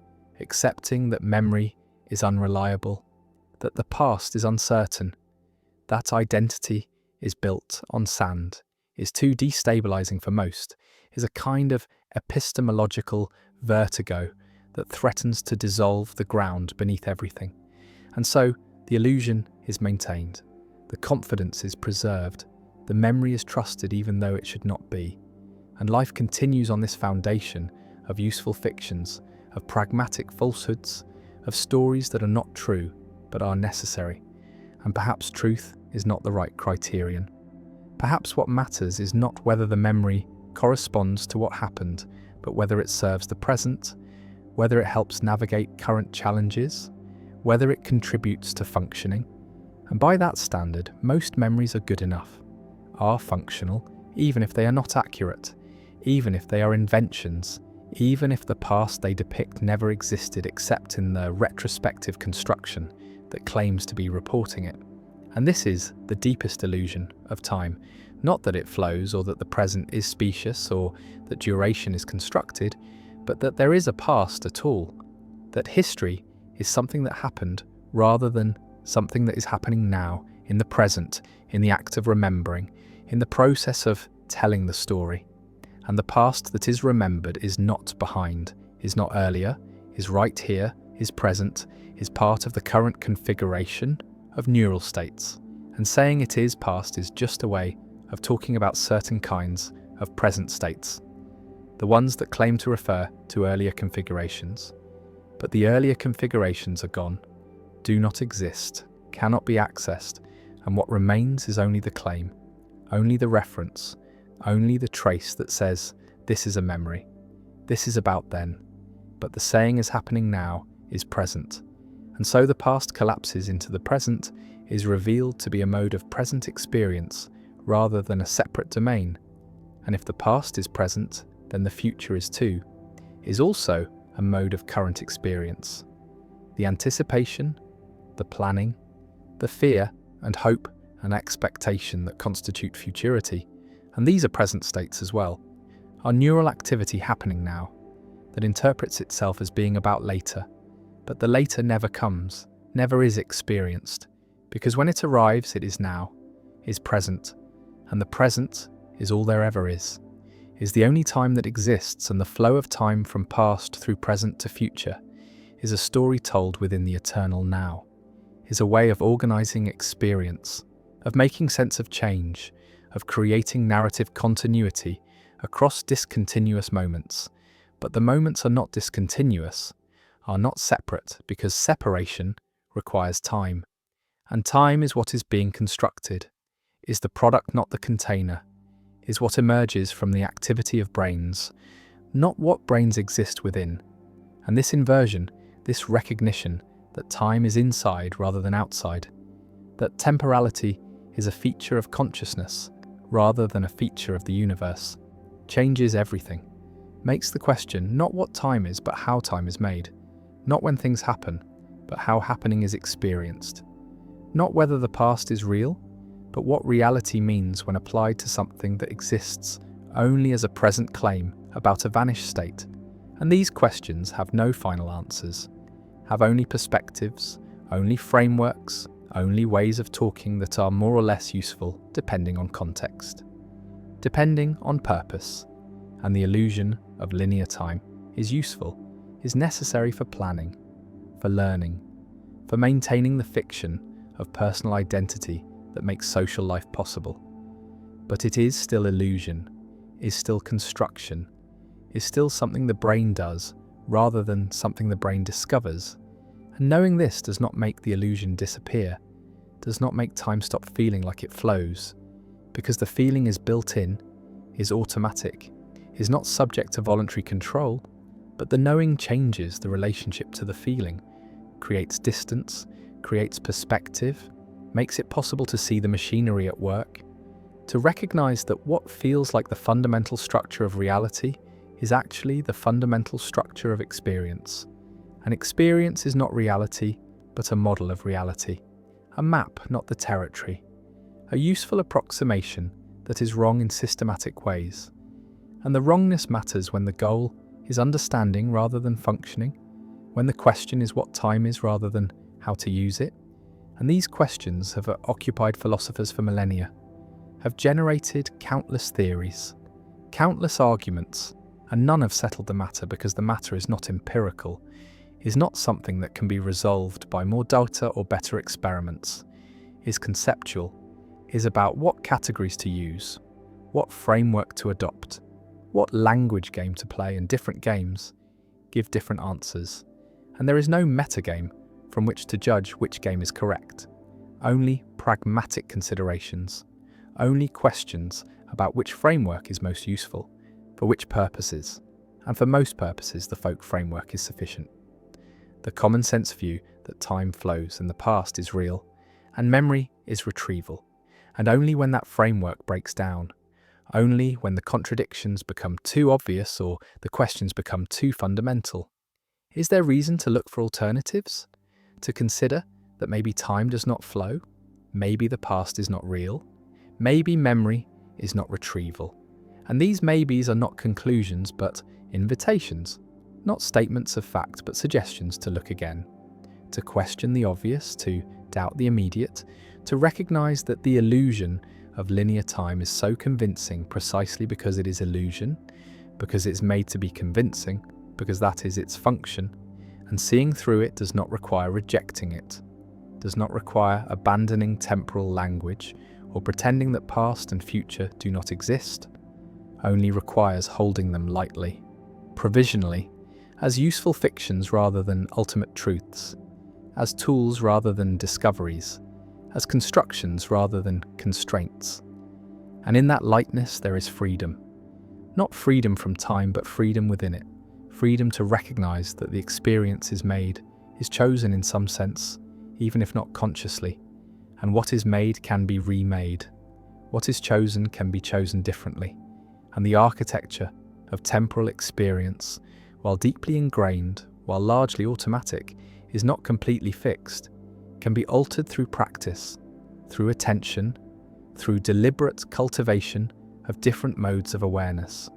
accepting that memory is unreliable, that the past is uncertain, that identity is built on sand, is too destabilizing for most, is a kind of epistemological vertigo that threatens to dissolve the ground beneath everything. And so the illusion is maintained, the confidence is preserved, the memory is trusted even though it should not be. And life continues on this foundation of useful fictions, of pragmatic falsehoods, of stories that are not true but are necessary. And perhaps truth is not the right criterion. Perhaps what matters is not whether the memory corresponds to what happened, but whether it serves the present, whether it helps navigate current challenges, whether it contributes to functioning. And by that standard, most memories are good enough, are functional, even if they are not accurate, even if they are inventions, even if the past they depict never existed except in the retrospective construction that claims to be reporting it. And this is the deepest illusion of time, not that it flows or that the present is specious or that duration is constructed, but that there is a past at all, that history is something that happened rather than something that is happening now, in the present, in the act of remembering, in the process of telling the story. And the past that is remembered is not behind, is not earlier, is right here, is present, is part of the current configuration of neural states. And saying it is past is just a way of talking about certain kinds of present states, the ones that claim to refer to earlier configurations. But the earlier configurations are gone, do not exist, cannot be accessed, and what remains is only the claim, only the reference, only the trace that says, this is a memory, this is about then, but the saying is happening now is present. And so the past collapses into the present, is revealed to be a mode of present experience rather than a separate domain. And if the past is present, then the future is too, is also a mode of current experience. The anticipation, the planning, the fear and hope and expectation that constitute futurity, and these are present states as well, are neural activity happening now that interprets itself as being about later. But the later never comes, never is experienced, because when it arrives it is now, is present, and the present is all there ever is the only time that exists, and the flow of time from past through present to future is a story told within the eternal now, is a way of organizing experience, of making sense of change, of creating narrative continuity across discontinuous moments. But the moments are not discontinuous, are not separate, because separation requires time. And time is what is being constructed, is the product, not the container, is what emerges from the activity of brains, not what brains exist within. And this inversion, this recognition that time is inside rather than outside, that temporality is a feature of consciousness rather than a feature of the universe, changes everything, makes the question not what time is but how time is made, not when things happen, but how happening is experienced, not whether the past is real, but what reality means when applied to something that exists only as a present claim about a vanished state. And these questions have no final answers, have only perspectives, only frameworks, only ways of talking that are more or less useful depending on context, depending on purpose. And the illusion of linear time is useful, is necessary for planning, for learning, for maintaining the fiction of personal identity that makes social life possible. But it is still illusion, is still construction, is still something the brain does rather than something the brain discovers. And knowing this does not make the illusion disappear, does not make time stop feeling like it flows, because the feeling is built in, is automatic, is not subject to voluntary control, but the knowing changes the relationship to the feeling, creates distance, creates perspective, makes it possible to see the machinery at work, to recognize that what feels like the fundamental structure of reality is actually the fundamental structure of experience. And experience is not reality, but a model of reality, a map, not the territory, a useful approximation that is wrong in systematic ways. And the wrongness matters when the goal is understanding rather than functioning, when the question is what time is rather than how to use it. And these questions have occupied philosophers for millennia, have generated countless theories, countless arguments, and none have settled the matter because the matter is not empirical, is not something that can be resolved by more data or better experiments, is conceptual, is about what categories to use, what framework to adopt, what language game to play, and different games give different answers. And there is no metagame from which to judge which game is correct, only pragmatic considerations, only questions about which framework is most useful, for which purposes, and for most purposes the folk framework is sufficient. The common sense view that time flows and the past is real, and memory is retrieval, and only when that framework breaks down, only when the contradictions become too obvious or the questions become too fundamental, is there reason to look for alternatives? To consider that maybe time does not flow, maybe the past is not real, maybe memory is not retrieval. And these maybes are not conclusions but invitations, not statements of fact but suggestions to look again, to question the obvious, to doubt the immediate, to recognize that the illusion of linear time is so convincing precisely because it is illusion, because it's made to be convincing, because that is its function. And seeing through it does not require rejecting it, does not require abandoning temporal language or pretending that past and future do not exist, only requires holding them lightly, provisionally, as useful fictions rather than ultimate truths, as tools rather than discoveries, as constructions rather than constraints. And in that lightness there is freedom, not freedom from time but freedom within it. Freedom to recognize that the experience is made, is chosen in some sense, even if not consciously, and what is made can be remade. What is chosen can be chosen differently, and the architecture of temporal experience, while deeply ingrained, while largely automatic, is not completely fixed, can be altered through practice, through attention, through deliberate cultivation of different modes of awareness.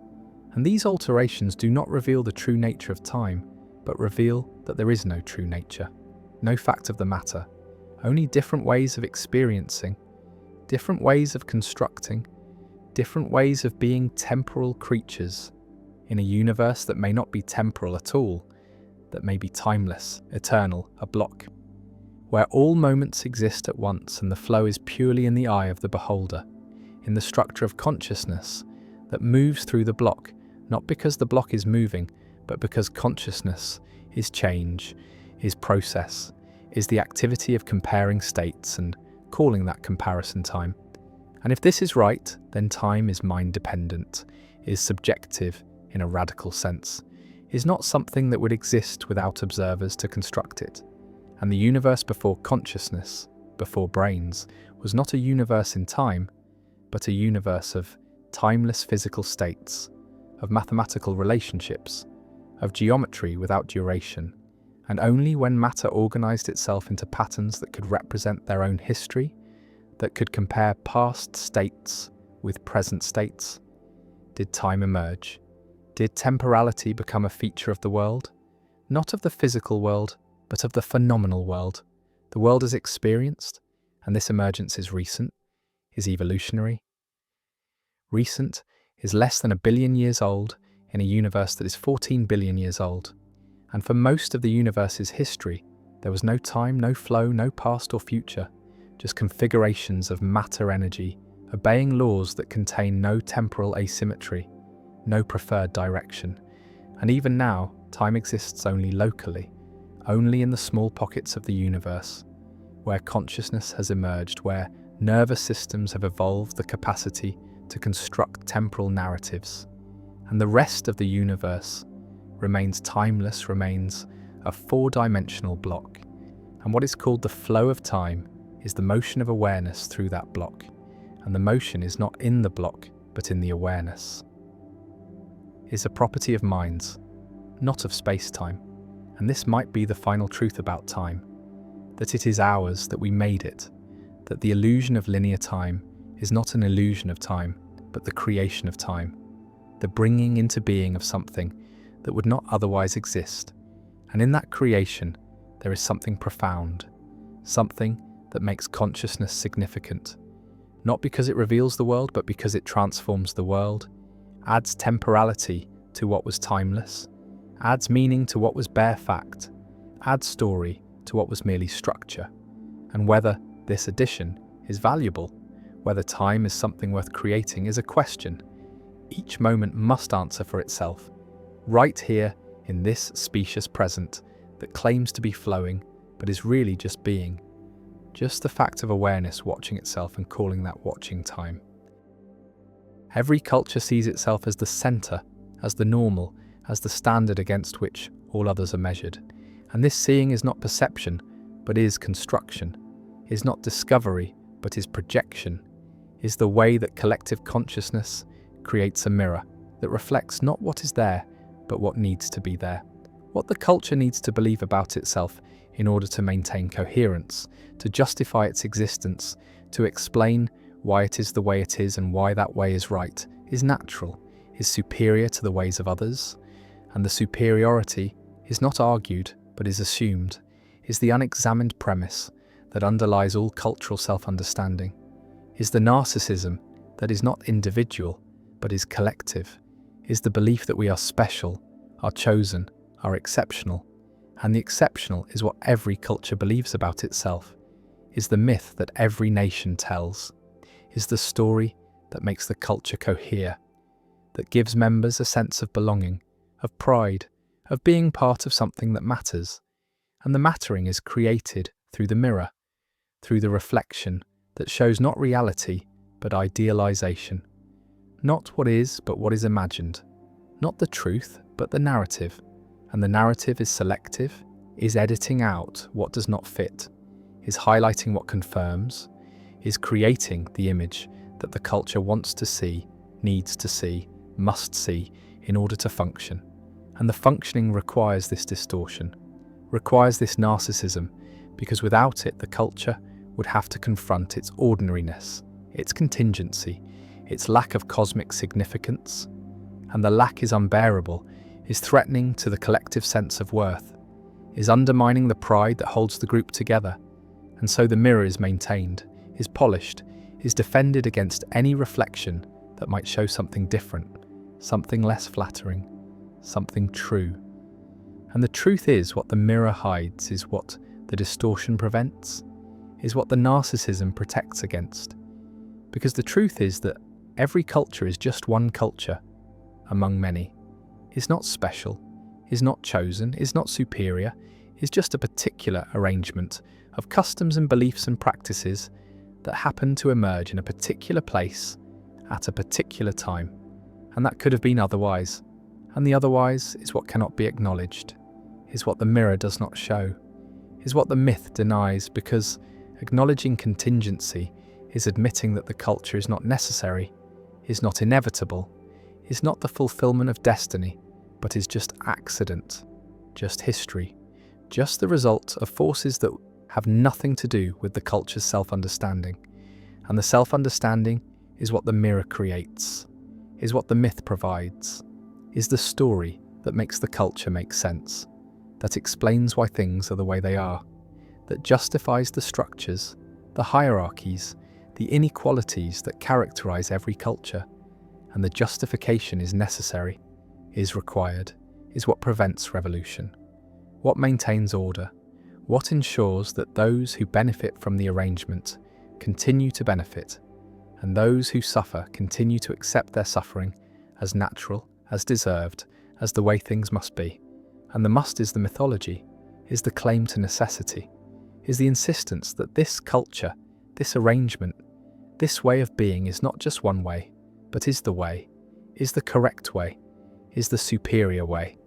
And these alterations do not reveal the true nature of time, but reveal that there is no true nature, no fact of the matter, only different ways of experiencing, different ways of constructing, different ways of being temporal creatures in a universe that may not be temporal at all, that may be timeless, eternal, a block, where all moments exist at once and the flow is purely in the eye of the beholder, in the structure of consciousness that moves through the block, not because the block is moving, but because consciousness is change, is process, is the activity of comparing states and calling that comparison time. And if this is right, then time is mind-dependent, is subjective in a radical sense, is not something that would exist without observers to construct it. And the universe before consciousness, before brains, was not a universe in time, but a universe of timeless physical states, of mathematical relationships, of geometry without duration. And only when matter organized itself into patterns that could represent their own history, that could compare past states with present states, did time emerge. Did temporality become a feature of the world? Not of the physical world, but of the phenomenal world. The world is experienced, and this emergence is recent, is evolutionary. Recent is less than 1 billion years old in a universe that is 14 billion years old. And for most of the universe's history, there was no time, no flow, no past or future, just configurations of matter energy, obeying laws that contain no temporal asymmetry, no preferred direction. And even now, time exists only locally, only in the small pockets of the universe, where consciousness has emerged, where nervous systems have evolved the capacity to construct temporal narratives. And the rest of the universe remains timeless, remains a four-dimensional block. And what is called the flow of time is the motion of awareness through that block. And the motion is not in the block, but in the awareness. Is a property of minds, not of space-time. And this might be the final truth about time, that it is ours, that we made it, that the illusion of linear time is not an illusion of time, but the creation of time, the bringing into being of something that would not otherwise exist. And in that creation, there is something profound, something that makes consciousness significant, not because it reveals the world, but because it transforms the world, adds temporality to what was timeless, adds meaning to what was bare fact, adds story to what was merely structure. And whether this addition is valuable, whether time is something worth creating, is a question each moment must answer for itself, right here in this specious present that claims to be flowing, but is really just being, just the fact of awareness watching itself and calling that watching time. Every culture sees itself as the center, as the normal, as the standard against which all others are measured. And this seeing is not perception, but is construction, is not discovery, but is projection, is the way that collective consciousness creates a mirror that reflects not what is there, but what needs to be there, what the culture needs to believe about itself in order to maintain coherence, to justify its existence, to explain why it is the way it is and why that way is right, is natural, is superior to the ways of others. And the superiority is not argued, but is assumed, is the unexamined premise that underlies all cultural self-understanding, is the narcissism that is not individual, but is collective, is the belief that we are special, are chosen, are exceptional, and the exceptional is what every culture believes about itself, is the myth that every nation tells, is the story that makes the culture cohere, that gives members a sense of belonging, of pride, of being part of something that matters. And the mattering is created through the mirror, through the reflection that shows not reality, but idealization. Not what is, but what is imagined. Not the truth, but the narrative. And the narrative is selective, is editing out what does not fit, is highlighting what confirms, is creating the image that the culture wants to see, needs to see, must see in order to function. And the functioning requires this distortion, requires this narcissism, because without it the culture would have to confront its ordinariness, its contingency, its lack of cosmic significance. And the lack is unbearable, is threatening to the collective sense of worth, is undermining the pride that holds the group together. And so the mirror is maintained, is polished, is defended against any reflection that might show something different, something less flattering, something true. And the truth is, what the mirror hides is what the distortion prevents, is what the narcissism protects against. Because the truth is that every culture is just one culture among many, is not special, is not chosen, is not superior, is just a particular arrangement of customs and beliefs and practices that happen to emerge in a particular place at a particular time. And that could have been otherwise. And the otherwise is what cannot be acknowledged, is what the mirror does not show, is what the myth denies, because acknowledging contingency is admitting that the culture is not necessary, is not inevitable, is not the fulfillment of destiny, but is just accident, just history, just the result of forces that have nothing to do with the culture's self-understanding. And the self-understanding is what the mirror creates, is what the myth provides, is the story that makes the culture make sense, that explains why things are the way they are, that justifies the structures, the hierarchies, the inequalities that characterize every culture. And the justification is necessary, is required, is what prevents revolution, what maintains order, what ensures that those who benefit from the arrangement continue to benefit, and those who suffer continue to accept their suffering as natural, as deserved, as the way things must be. And the must is the mythology, is the claim to necessity, is the insistence that this culture, this arrangement, this way of being is not just one way, but is the way, is the correct way, is the superior way.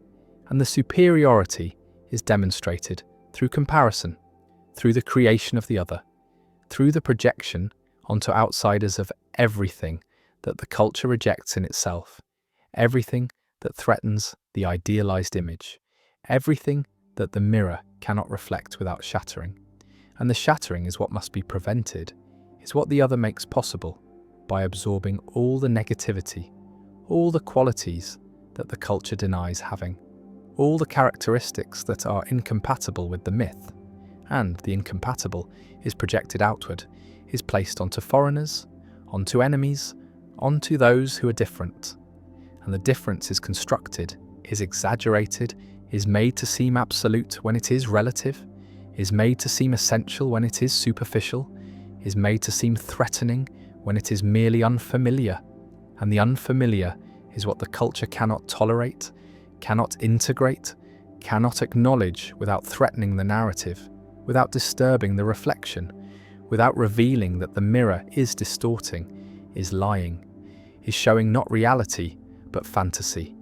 And the superiority is demonstrated through comparison, through the creation of the other, through the projection onto outsiders of everything that the culture rejects in itself, everything that threatens the idealized image, everything that the mirror cannot reflect without shattering. And the shattering is what must be prevented, is what the other makes possible by absorbing all the negativity, all the qualities that the culture denies having, all the characteristics that are incompatible with the myth. And the incompatible is projected outward, is placed onto foreigners, onto enemies, onto those who are different. And the difference is constructed, is exaggerated, is made to seem absolute when it is relative, is made to seem essential when it is superficial, is made to seem threatening when it is merely unfamiliar. And the unfamiliar is what the culture cannot tolerate, cannot integrate, cannot acknowledge without threatening the narrative, without disturbing the reflection, without revealing that the mirror is distorting, is lying, is showing not reality, but fantasy.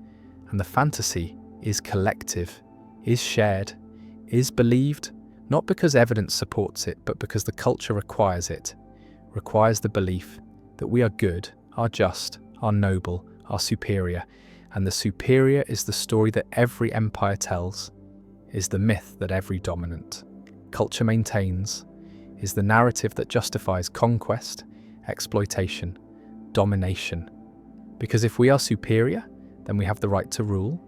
And the fantasy is collective, is shared, is believed, not because evidence supports it, but because the culture requires it, requires the belief that we are good, are just, are noble, are superior. And the superior is the story that every empire tells, is the myth that every dominant culture maintains, is the narrative that justifies conquest, exploitation, domination. Because if we are superior, then we have the right to rule,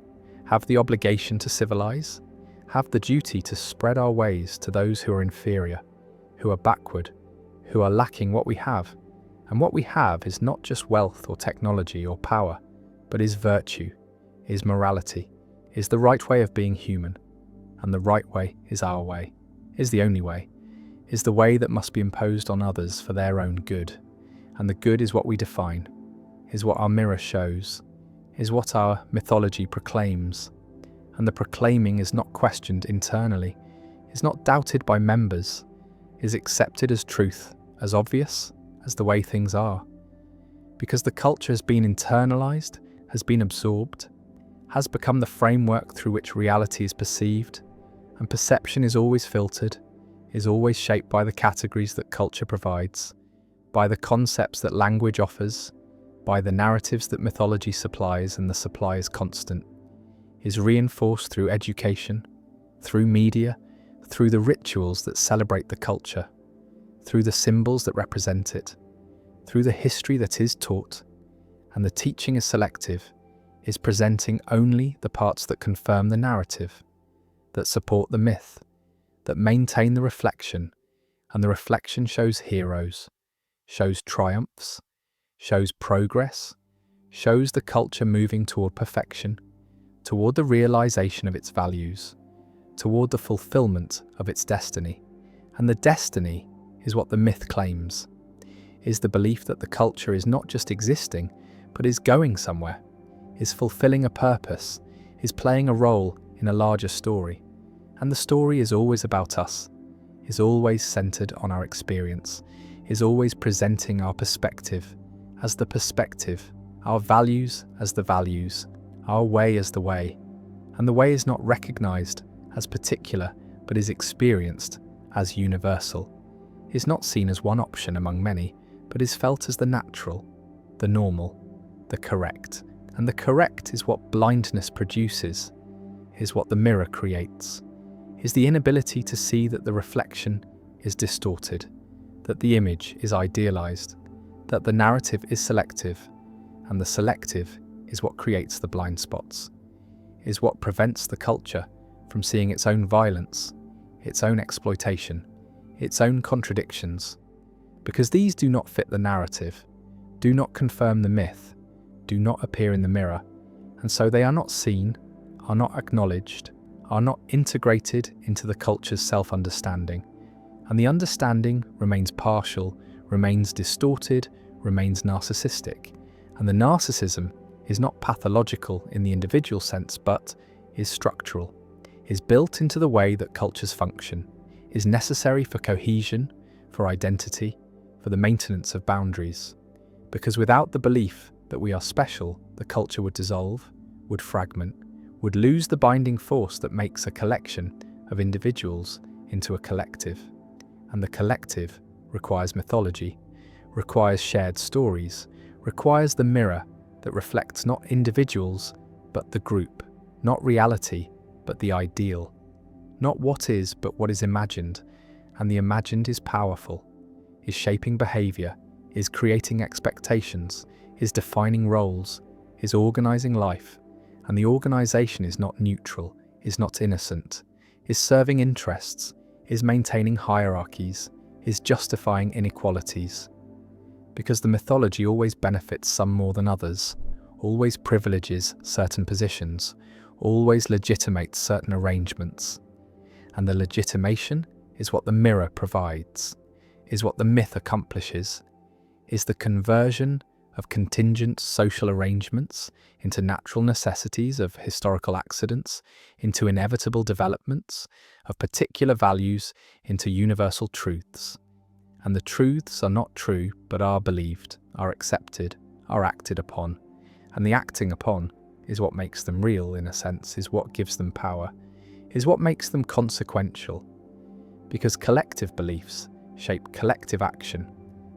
have the obligation to civilize, have the duty to spread our ways to those who are inferior, who are backward, who are lacking what we have. And what we have is not just wealth or technology or power, but is virtue, is morality, is the right way of being human. And the right way is our way, is the only way, is the way that must be imposed on others for their own good. And the good is what we define, is what our mirror shows, is what our mythology proclaims. And the proclaiming is not questioned internally, is not doubted by members, is accepted as truth, as obvious as the way things are. Because the culture has been internalized, has been absorbed, has become the framework through which reality is perceived, and perception is always filtered, is always shaped by the categories that culture provides, by the concepts that language offers, by the narratives that mythology supplies, and the supply is constant, is reinforced through education, through media, through the rituals that celebrate the culture, through the symbols that represent it, through the history that is taught. And the teaching is selective, is presenting only the parts that confirm the narrative, that support the myth, that maintain the reflection. And the reflection shows heroes, shows triumphs, shows progress, shows the culture moving toward perfection, toward the realization of its values, toward the fulfillment of its destiny. And the destiny is what the myth claims, is the belief that the culture is not just existing, but is going somewhere, is fulfilling a purpose, is playing a role in a larger story. And the story is always about us, is always centered on our experience, is always presenting our perspective as the perspective, our values as the values, our way as the way. And the way is not recognized as particular, but is experienced as universal, is not seen as one option among many, but is felt as the natural, the normal, the correct. And the correct is what blindness produces, is what the mirror creates, is the inability to see that the reflection is distorted, that the image is idealized, that the narrative is selective, and the selective is what creates the blind spots, is what prevents the culture from seeing its own violence, its own exploitation, its own contradictions, because these do not fit the narrative, do not confirm the myth, do not appear in the mirror, and so they are not seen, are not acknowledged, are not integrated into the culture's self-understanding, and the understanding remains partial, remains distorted, remains narcissistic, and the narcissism is not pathological in the individual sense, but is structural, is built into the way that cultures function, is necessary for cohesion, for identity, for the maintenance of boundaries. Because without the belief that we are special, the culture would dissolve, would fragment, would lose the binding force that makes a collection of individuals into a collective. And the collective requires mythology, requires shared stories, requires the mirror that reflects not individuals, but the group, not reality, but the ideal, not what is, but what is imagined. And the imagined is powerful, is shaping behavior, is creating expectations, is defining roles, is organizing life. And the organization is not neutral, is not innocent, is serving interests, is maintaining hierarchies, is justifying inequalities. Because the mythology always benefits some more than others, always privileges certain positions, always legitimates certain arrangements. And the legitimation is what the mirror provides, is what the myth accomplishes, is the conversion of contingent social arrangements into natural necessities of historical accidents, into inevitable developments of particular values, into universal truths. And the truths are not true, but are believed, are accepted, are acted upon. And the acting upon is what makes them real, in a sense, is what gives them power, is what makes them consequential. Because collective beliefs shape collective action,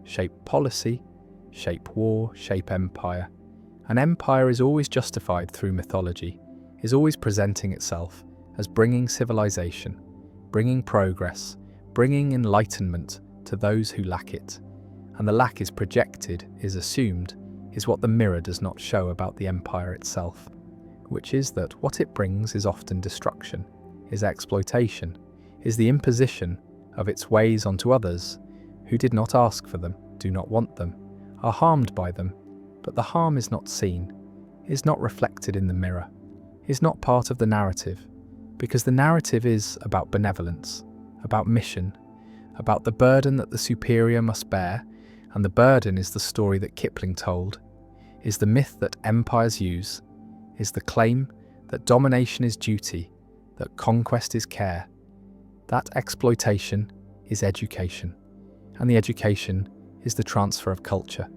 shape policy, shape war, shape empire. An empire is always justified through mythology, is always presenting itself as bringing civilization, bringing progress, bringing enlightenment to those who lack it. And the lack is projected, is assumed, is what the mirror does not show about the empire itself, which is that what it brings is often destruction, is exploitation, is the imposition of its ways onto others who did not ask for them, do not want them, are harmed by them, but the harm is not seen, is not reflected in the mirror, is not part of the narrative, because the narrative is about benevolence, about mission, about the burden that the superior must bear, and the burden is the story that Kipling told, is the myth that empires use, is the claim that domination is duty, that conquest is care. That exploitation is education, and the education is the transfer of culture,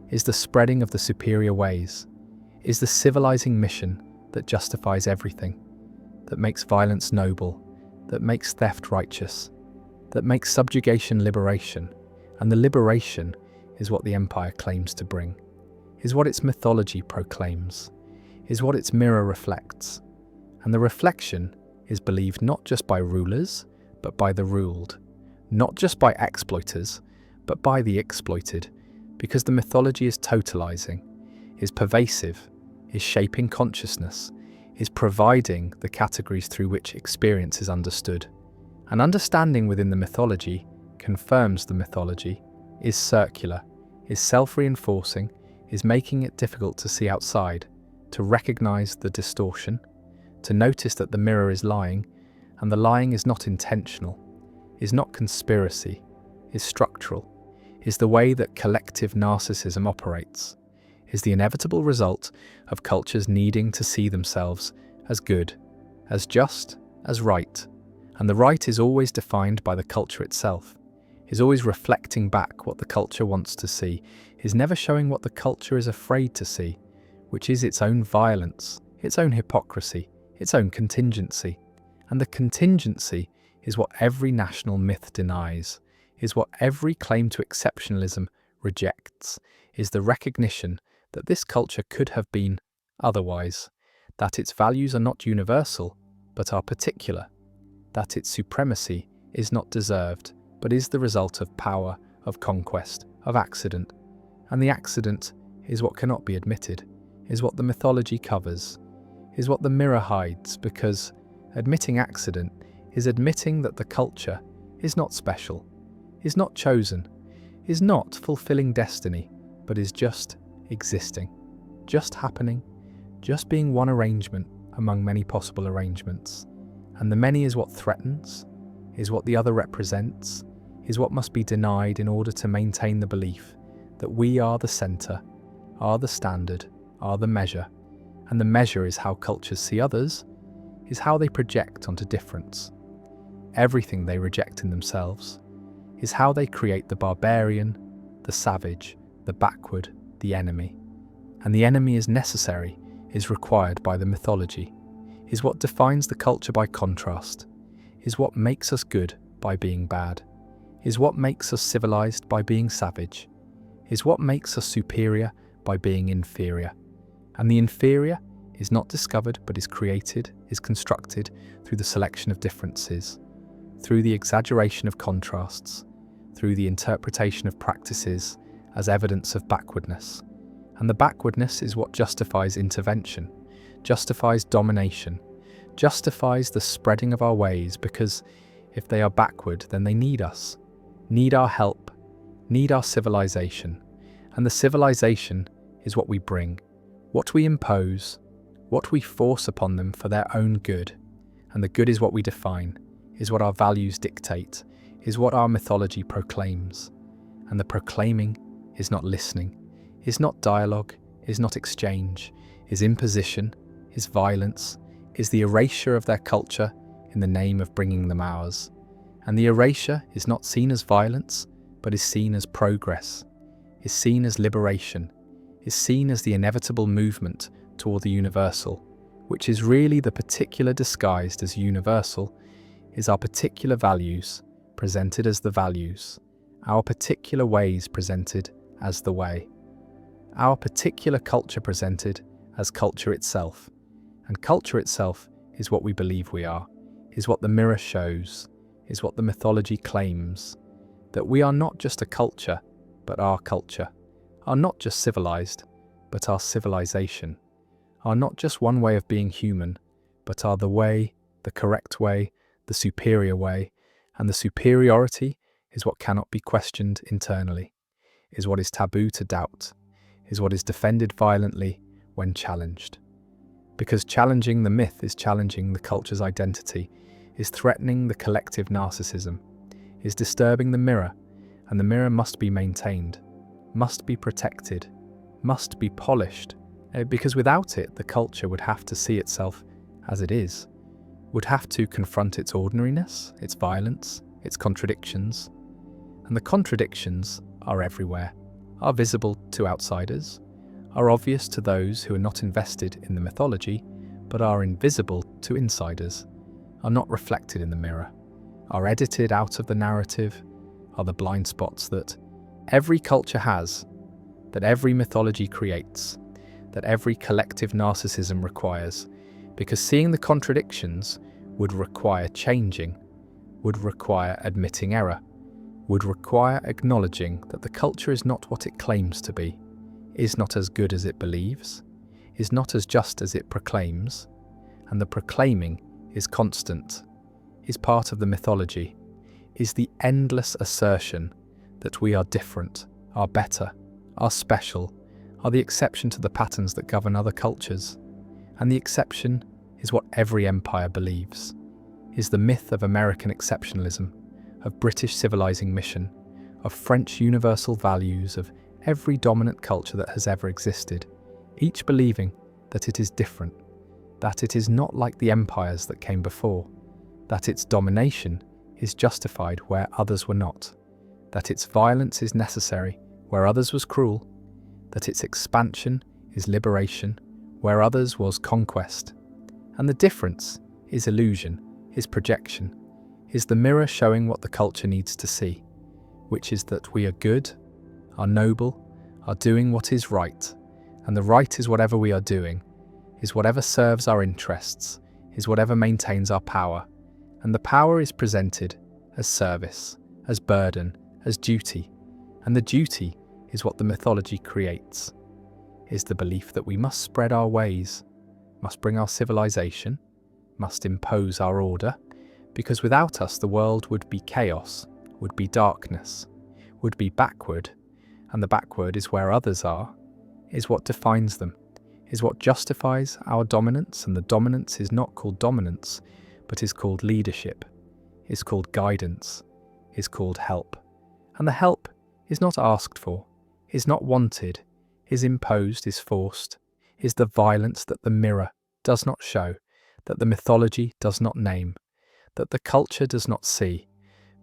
is the spreading of the superior ways, is the civilizing mission that justifies everything, that makes violence noble, that makes theft righteous, that makes subjugation liberation, and the liberation is what the empire claims to bring, is what its mythology proclaims, is what its mirror reflects, and the reflection is believed not just by rulers, but by the ruled, not just by exploiters, but by the exploited, because the mythology is totalizing, is pervasive, is shaping consciousness, is providing the categories through which experience is understood. An understanding within the mythology confirms the mythology, is circular, is self-reinforcing, is making it difficult to see outside, to recognize the distortion, to notice that the mirror is lying, and the lying is not intentional, is not conspiracy, is structural, is the way that collective narcissism operates, is the inevitable result of cultures needing to see themselves as good, as just, as right. And the right is always defined by the culture itself, is always reflecting back what the culture wants to see, is never showing what the culture is afraid to see, which is its own violence, its own hypocrisy, its own contingency. And the contingency is what every national myth denies, is what every claim to exceptionalism rejects, is the recognition that this culture could have been otherwise, that its values are not universal, but are particular, that its supremacy is not deserved, but is the result of power, of conquest, of accident. And the accident is what cannot be admitted, is what the mythology covers, is what the mirror hides, because admitting accident is admitting that the culture is not special, is not chosen, is not fulfilling destiny, but is just existing, just happening, just being one arrangement among many possible arrangements. And the many is what threatens, is what the other represents, is what must be denied in order to maintain the belief that we are the centre, are the standard, are the measure. And the measure is how cultures see others, is how they project onto difference. Everything they reject in themselves is how they create the barbarian, the savage, the backward, the enemy. And the enemy is necessary, is required by the mythology, is what defines the culture by contrast, is what makes us good by being bad, is what makes us civilized by being savage, is what makes us superior by being inferior. And the inferior is not discovered but is created, is constructed through the selection of differences, through the exaggeration of contrasts, through the interpretation of practices as evidence of backwardness. And the backwardness is what justifies intervention, justifies domination, justifies the spreading of our ways, because if they are backward, then they need us, need our help, need our civilization. And the civilization is what we bring, what we impose, what we force upon them for their own good. And the good is what we define, is what our values dictate, is what our mythology proclaims. And the proclaiming is not listening, is not dialogue, is not exchange, is imposition, is violence, is the erasure of their culture in the name of bringing them ours. And the erasure is not seen as violence, but is seen as progress, is seen as liberation, is seen as the inevitable movement toward the universal, which is really the particular disguised as universal, is our particular values presented as the values, our particular ways presented as the way, our particular culture presented as culture itself. And culture itself is what we believe we are, is what the mirror shows, is what the mythology claims, that we are not just a culture, but our culture, are not just civilized, but our civilization, are not just one way of being human, but are the way, the correct way, the superior way. And the superiority is what cannot be questioned internally, is what is taboo to doubt, is what is defended violently when challenged. Because challenging the myth is challenging the culture's identity, is threatening the collective narcissism, is disturbing the mirror, and the mirror must be maintained, must be protected, must be polished, because without it the culture would have to see itself as it is, would have to confront its ordinariness, its violence, its contradictions. And the contradictions are everywhere, are visible to outsiders, are obvious to those who are not invested in the mythology, but are invisible to insiders, are not reflected in the mirror, are edited out of the narrative, are the blind spots that every culture has, that every mythology creates, that every collective narcissism requires, because seeing the contradictions would require changing, would require admitting error, would require acknowledging that the culture is not what it claims to be, is not as good as it believes, is not as just as it proclaims, and the proclaiming is constant, is part of the mythology, is the endless assertion that we are different, are better, are special, are the exception to the patterns that govern other cultures. And the exception is what every empire believes, is the myth of American exceptionalism, of British civilizing mission, of French universal values, of every dominant culture that has ever existed, each believing that it is different, that it is not like the empires that came before, that its domination is justified where others were not, that its violence is necessary where others was cruel, that its expansion is liberation where others was conquest. And the difference is illusion, is projection, is the mirror showing what the culture needs to see, which is that we are good, are noble, are doing what is right, and the right is whatever we are doing, is whatever serves our interests, is whatever maintains our power, and the power is presented as service, as burden, as duty, and the duty is what the mythology creates, is the belief that we must spread our ways, must bring our civilization, must impose our order, because without us the world would be chaos, would be darkness, would be backward, and the backward is where others are, is what defines them, is what justifies our dominance, and the dominance is not called dominance, but is called leadership, is called guidance, is called help. And the help is not asked for, is not wanted, is imposed, is forced, is the violence that the mirror does not show, that the mythology does not name, that the culture does not see,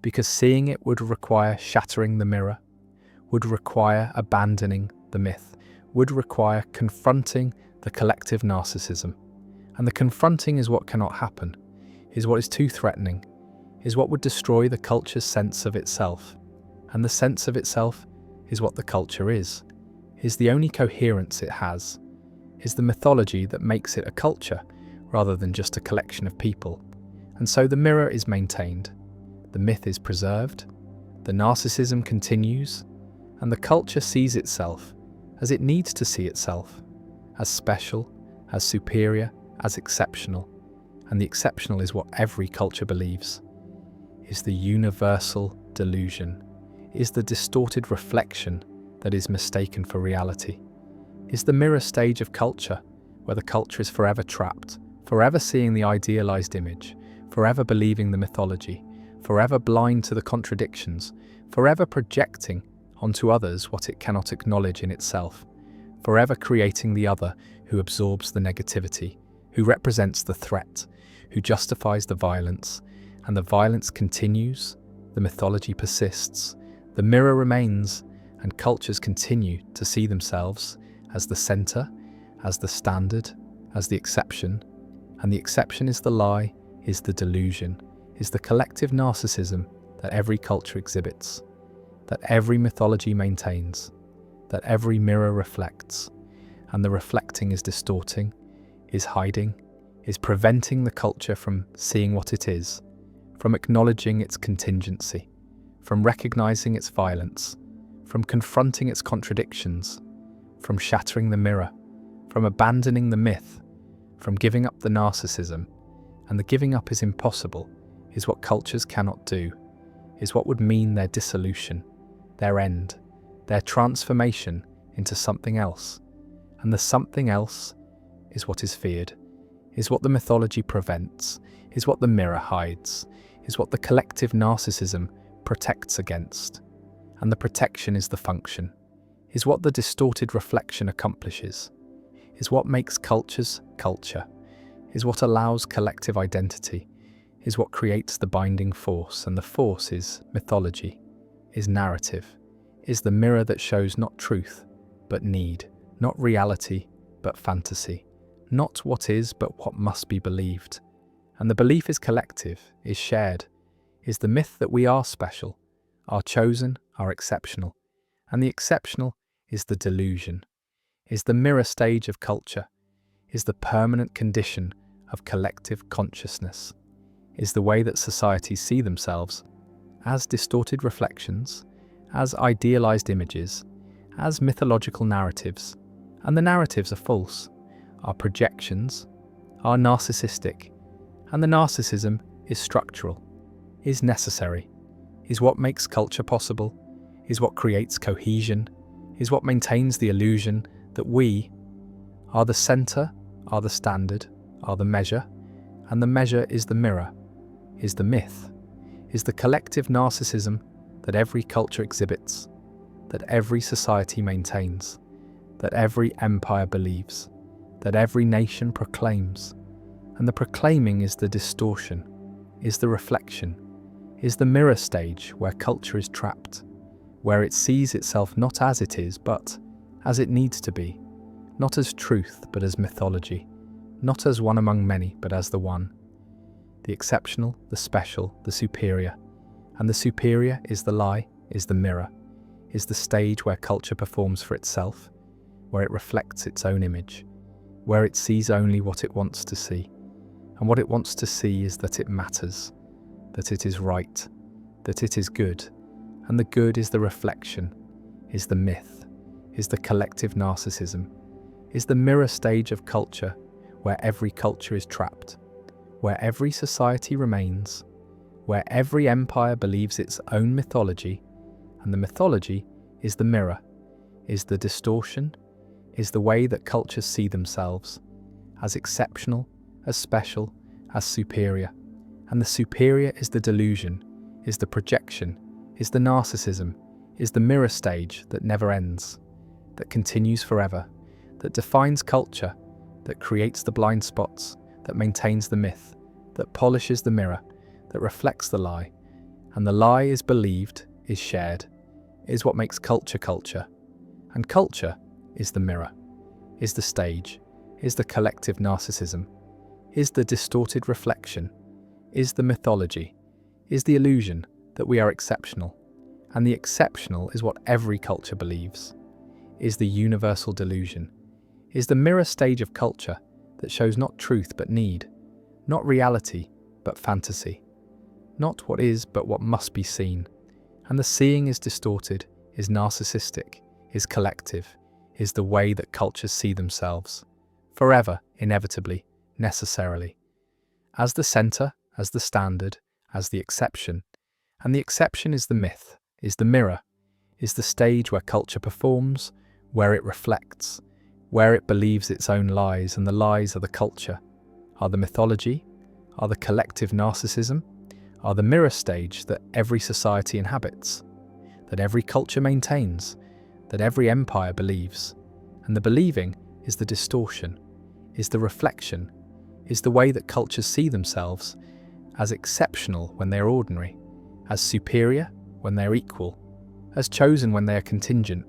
because seeing it would require shattering the mirror, would require abandoning the myth, would require confronting the collective narcissism. And the confronting is what cannot happen, is what is too threatening, is what would destroy the culture's sense of itself. And the sense of itself is what the culture is the only coherence it has, is the mythology that makes it a culture rather than just a collection of people. And so the mirror is maintained, the myth is preserved, the narcissism continues, and the culture sees itself as it needs to see itself, as special, as superior, as exceptional. And the exceptional is what every culture believes, is the universal delusion, is the distorted reflection that is mistaken for reality, is the mirror stage of culture where the culture is forever trapped, forever seeing the idealized image, forever believing the mythology, forever blind to the contradictions, forever projecting onto others what it cannot acknowledge in itself, forever creating the other who absorbs the negativity, who represents the threat, who justifies the violence, and the violence continues, the mythology persists, the mirror remains, and cultures continue to see themselves as the center, as the standard, as the exception, and the exception is the lie, is the delusion, is the collective narcissism that every culture exhibits, that every mythology maintains, that every mirror reflects, and the reflecting is distorting, is hiding, is preventing the culture from seeing what it is, from acknowledging its contingency, from recognizing its violence, from confronting its contradictions, from shattering the mirror, from abandoning the myth, from giving up the narcissism. And the giving up is impossible, is what cultures cannot do, is what would mean their dissolution, their end, their transformation into something else. And the something else is what is feared, is what the mythology prevents, is what the mirror hides, is what the collective narcissism protects against. And the protection is the function, is what the distorted reflection accomplishes, is what makes cultures culture, is what allows collective identity, is what creates the binding force, and the force is mythology, is narrative, is the mirror that shows not truth, but need, not reality, but fantasy, not what is, but what must be believed. And the belief is collective, is shared, is the myth that we are special, are chosen, are exceptional, and the exceptional is the delusion, is the mirror stage of culture, is the permanent condition of collective consciousness, is the way that societies see themselves as distorted reflections, as idealized images, as mythological narratives, and the narratives are false, are projections, are narcissistic, and the narcissism is structural, is necessary, is what makes culture possible, is what creates cohesion, is what maintains the illusion that we are the center, are the standard, are the measure, and the measure is the mirror, is the myth, is the collective narcissism that every culture exhibits, that every society maintains, that every empire believes, that every nation proclaims. And the proclaiming is the distortion, is the reflection, is the mirror stage where culture is trapped, where it sees itself not as it is, but as it needs to be, not as truth, but as mythology, not as one among many, but as the one, the exceptional, the special, the superior. And the superior is the lie, is the mirror, is the stage where culture performs for itself, where it reflects its own image, where it sees only what it wants to see. And what it wants to see is that it matters, that it is right, that it is good. And the good is the reflection, is the myth, is the collective narcissism, is the mirror stage of culture where every culture is trapped, where every society remains, where every empire believes its own mythology, and the mythology is the mirror, is the distortion, is the way that cultures see themselves, as exceptional, as special, as superior. And the superior is the delusion, is the projection, is the narcissism, is the mirror stage that never ends, that continues forever, that defines culture, that creates the blind spots, that maintains the myth, that polishes the mirror, that reflects the lie. And the lie is believed, is shared, is what makes culture culture. And culture is the mirror, is the stage, is the collective narcissism, is the distorted reflection, is the mythology, is the illusion that we are exceptional. And the exceptional is what every culture believes, is the universal delusion, is the mirror stage of culture that shows not truth but need, not reality but fantasy, not what is but what must be seen. And the seeing is distorted, is narcissistic, is collective, is the way that cultures see themselves, forever, inevitably, necessarily, as the center, as the standard, as the exception. And the exception is the myth, is the mirror, is the stage where culture performs, where it reflects, where it believes its own lies, and the lies are the culture, are the mythology, are the collective narcissism, are the mirror stage that every society inhabits, that every culture maintains, that every empire believes. And the believing is the distortion, is the reflection, is the way that cultures see themselves as exceptional when they are ordinary, as superior when they are equal, as chosen when they are contingent.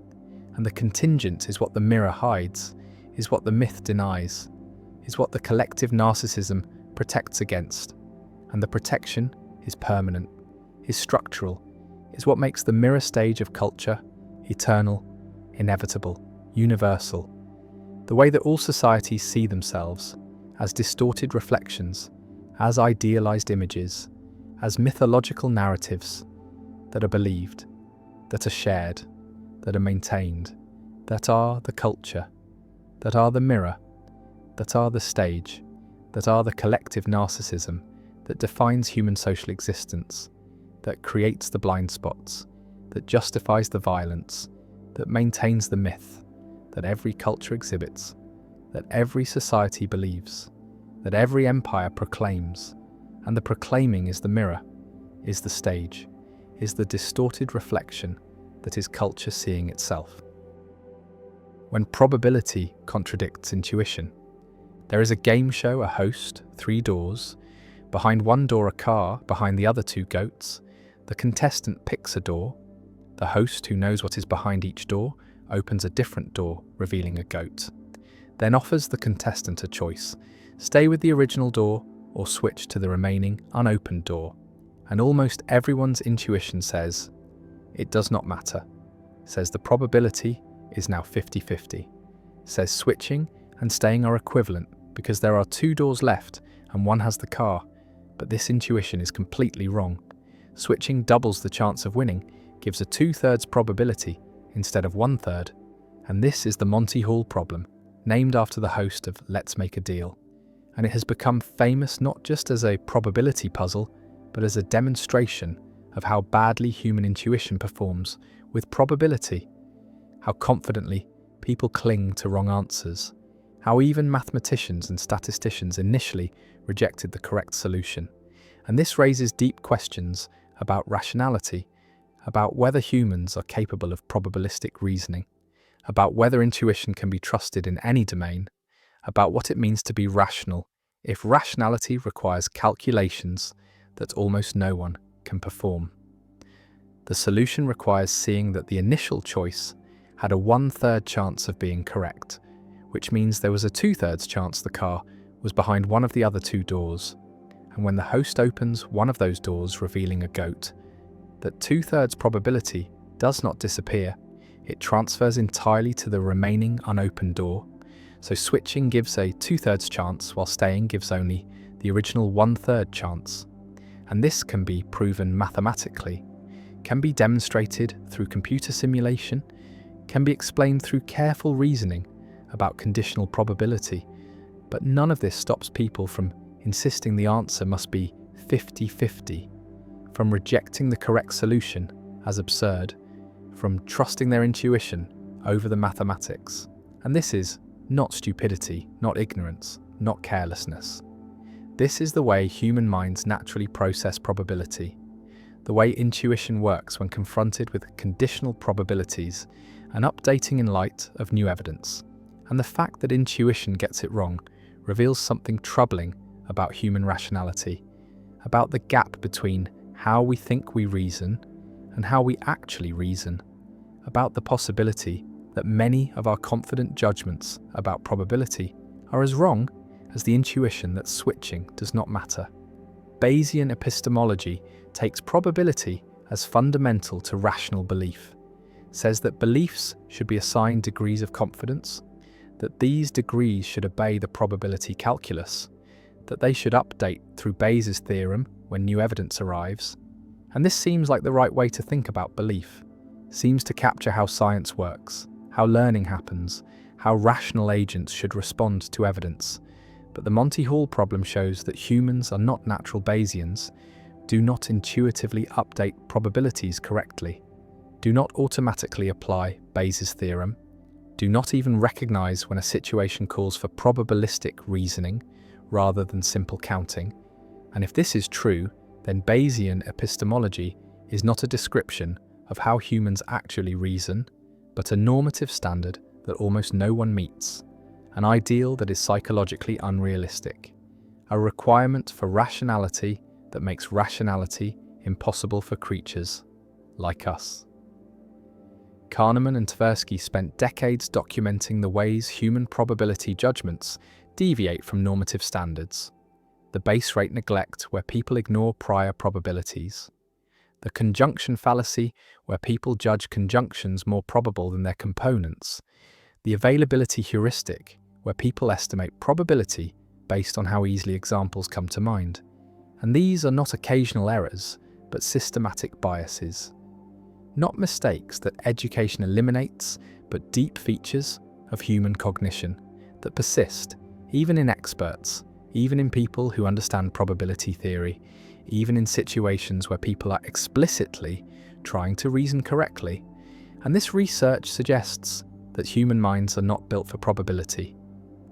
And the contingent is what the mirror hides, is what the myth denies, is what the collective narcissism protects against. And the protection is permanent, is structural, is what makes the mirror stage of culture eternal, inevitable, universal. The way that all societies see themselves as distorted reflections, as idealized images, as mythological narratives that are believed, that are shared, that are maintained, that are the culture, that are the mirror, that are the stage, that are the collective narcissism that defines human social existence, that creates the blind spots, that justifies the violence, that maintains the myth, that every culture exhibits, that every society believes, that every empire proclaims. And the proclaiming is the mirror, is the stage, is the distorted reflection that is culture seeing itself. When probability contradicts intuition, there is a game show, a host, 3 doors, behind one door a car, behind the other 2 goats. The contestant picks a door. The host, who knows what is behind each door, opens a different door, revealing a goat. Then offers the contestant a choice: stay with the original door or switch to the remaining unopened door. And almost everyone's intuition says, it does not matter, says the probability is now 50-50, says switching and staying are equivalent because there are 2 doors left and one has the car. But this intuition is completely wrong. Switching doubles the chance of winning, gives a 2/3 probability instead of 1/3. And this is the Monty Hall problem, named after the host of Let's Make a Deal. And it has become famous not just as a probability puzzle, but as a demonstration of how badly human intuition performs with probability, how confidently people cling to wrong answers, how even mathematicians and statisticians initially rejected the correct solution. And this raises deep questions about rationality, about whether humans are capable of probabilistic reasoning, about whether intuition can be trusted in any domain, about what it means to be rational if rationality requires calculations that almost no one can perform. The solution requires seeing that the initial choice had a 1/3 chance of being correct, which means there was a 2/3 chance the car was behind one of the other two doors, and when the host opens one of those doors revealing a goat, that 2/3 probability does not disappear, it transfers entirely to the remaining unopened door, so switching gives a 2/3 chance while staying gives only the original 1/3 chance. And this can be proven mathematically, can be demonstrated through computer simulation, can be explained through careful reasoning about conditional probability, but none of this stops people from insisting the answer must be 50-50, from rejecting the correct solution as absurd, from trusting their intuition over the mathematics. And this is not stupidity, not ignorance, not carelessness. This is the way human minds naturally process probability, the way intuition works when confronted with conditional probabilities and updating in light of new evidence. And the fact that intuition gets it wrong reveals something troubling about human rationality, about the gap between how we think we reason and how we actually reason, about the possibility that many of our confident judgments about probability are as wrong as the intuition that switching does not matter. Bayesian epistemology takes probability as fundamental to rational belief, says that beliefs should be assigned degrees of confidence, that these degrees should obey the probability calculus, that they should update through Bayes' theorem when new evidence arrives. And this seems like the right way to think about belief, seems to capture how science works, how learning happens, how rational agents should respond to evidence. But the Monty Hall problem shows that humans are not natural Bayesians, do not intuitively update probabilities correctly, do not automatically apply Bayes' theorem, do not even recognize when a situation calls for probabilistic reasoning rather than simple counting. And if this is true, then Bayesian epistemology is not a description of how humans actually reason, but a normative standard that almost no one meets, an ideal that is psychologically unrealistic, a requirement for rationality that makes rationality impossible for creatures like us. Kahneman and Tversky spent decades documenting the ways human probability judgments deviate from normative standards. The base rate neglect, where people ignore prior probabilities. The conjunction fallacy, where people judge conjunctions more probable than their components. The availability heuristic, where people estimate probability based on how easily examples come to mind. And these are not occasional errors, but systematic biases. Not mistakes that education eliminates, but deep features of human cognition that persist, even in experts, even in people who understand probability theory, even in situations where people are explicitly trying to reason correctly. And this research suggests that human minds are not built for probability,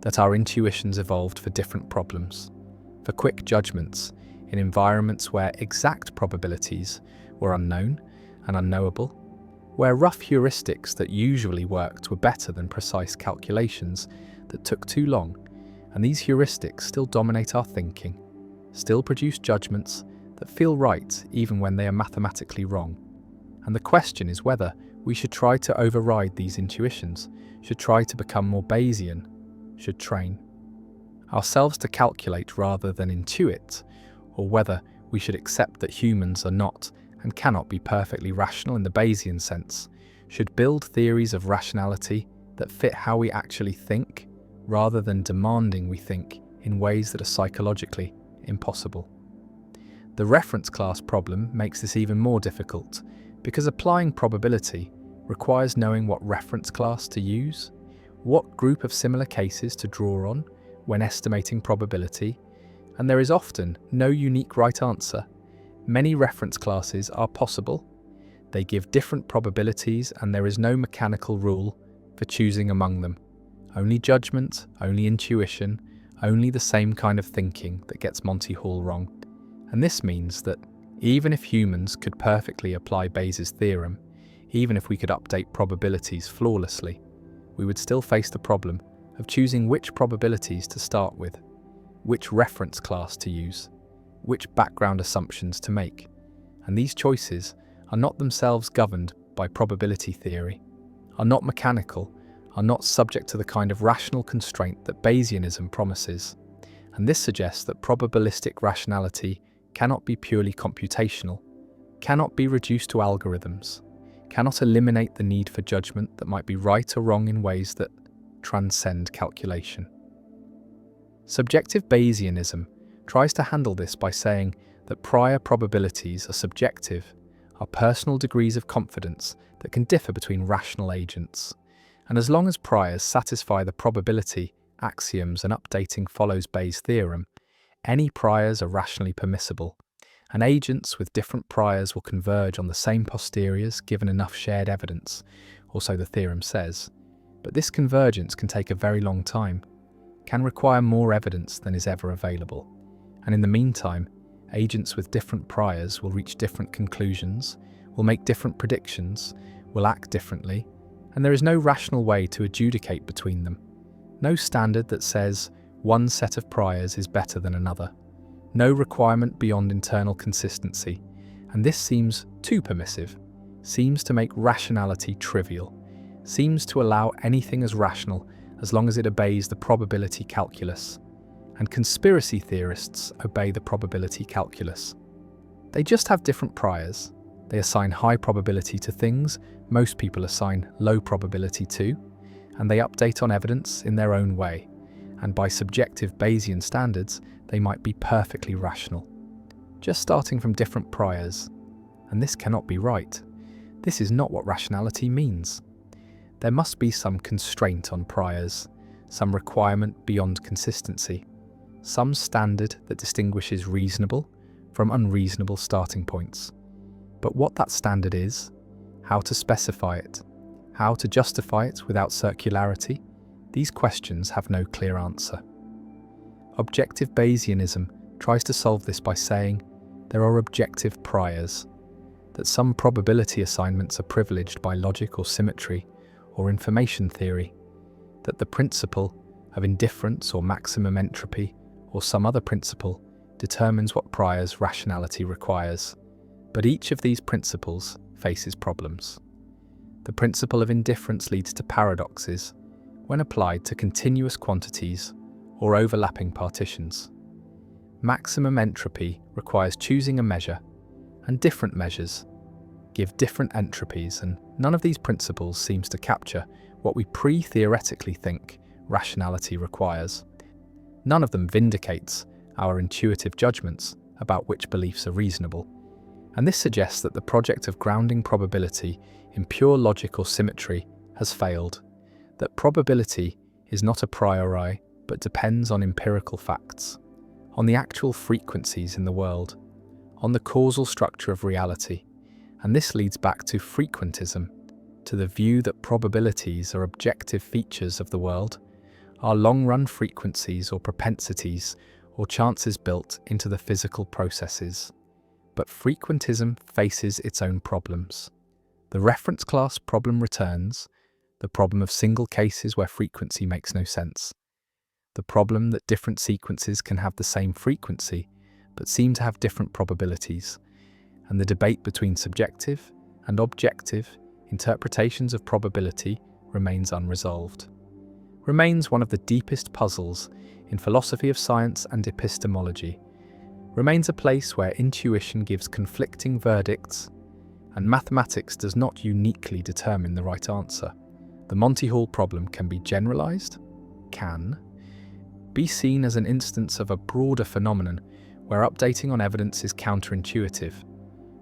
that our intuitions evolved for different problems, for quick judgments in environments where exact probabilities were unknown and unknowable, where rough heuristics that usually worked were better than precise calculations that took too long, and these heuristics still dominate our thinking, still produce judgments that feel right even when they are mathematically wrong. And the question is whether we should try to override these intuitions, should try to become more Bayesian, should train ourselves to calculate rather than intuit, or whether we should accept that humans are not and cannot be perfectly rational in the Bayesian sense, should build theories of rationality that fit how we actually think, rather than demanding we think in ways that are psychologically impossible. The reference class problem makes this even more difficult, because applying probability requires knowing what reference class to use, what group of similar cases to draw on when estimating probability, and there is often no unique right answer. Many reference classes are possible. They give different probabilities and there is no mechanical rule for choosing among them. only judgment, only intuition, only the same kind of thinking that gets Monty Hall wrong. And this means that even if humans could perfectly apply Bayes' theorem, even if we could update probabilities flawlessly, we would still face the problem of choosing which probabilities to start with, which reference class to use, which background assumptions to make. And these choices are not themselves governed by probability theory, are not mechanical, are not subject to the kind of rational constraint that Bayesianism promises. And this suggests that probabilistic rationality cannot be purely computational, cannot be reduced to algorithms, cannot eliminate the need for judgment that might be right or wrong in ways that transcend calculation. Subjective Bayesianism tries to handle this by saying that prior probabilities are subjective, are personal degrees of confidence that can differ between rational agents. And as long as priors satisfy the probability, axioms, and updating follows Bayes' theorem, any priors are rationally permissible, and agents with different priors will converge on the same posteriors given enough shared evidence, or so the theorem says. But this convergence can take a very long time, can require more evidence than is ever available. And in the meantime, agents with different priors will reach different conclusions, will make different predictions, will act differently, and there is no rational way to adjudicate between them. No standard that says one set of priors is better than another. No requirement beyond internal consistency, and this seems too permissive, seems to make rationality trivial, seems to allow anything as rational as long as it obeys the probability calculus. And conspiracy theorists obey the probability calculus. They just have different priors. They assign high probability to things most people assign low probability to, and they update on evidence in their own way. And by subjective Bayesian standards, they might be perfectly rational, just starting from different priors. And this cannot be right. This is not what rationality means. There must be some constraint on priors, some requirement beyond consistency, some standard that distinguishes reasonable from unreasonable starting points. But what that standard is, how to specify it, how to justify it without circularity, these questions have no clear answer. Objective Bayesianism tries to solve this by saying there are objective priors, that some probability assignments are privileged by logic or symmetry or information theory, that the principle of indifference or maximum entropy or some other principle determines what priors rationality requires. But each of these principles faces problems. The principle of indifference leads to paradoxes when applied to continuous quantities or overlapping partitions. Maximum entropy requires choosing a measure, and different measures give different entropies, and none of these principles seems to capture what we pre-theoretically think rationality requires. None of them vindicates our intuitive judgments about which beliefs are reasonable. And this suggests that the project of grounding probability in pure logic or symmetry has failed, that probability is not a priori but depends on empirical facts, on the actual frequencies in the world, on the causal structure of reality. And this leads back to frequentism, to the view that probabilities are objective features of the world, are long-run frequencies or propensities or chances built into the physical processes. But frequentism faces its own problems. The reference class problem returns, the problem of single cases where frequency makes no sense, the problem that different sequences can have the same frequency but seem to have different probabilities, and the debate between subjective and objective interpretations of probability remains unresolved. Remains one of the deepest puzzles in philosophy of science and epistemology, remains a place where intuition gives conflicting verdicts, and mathematics does not uniquely determine the right answer. The Monty Hall problem can be generalized, can be seen as an instance of a broader phenomenon where updating on evidence is counterintuitive,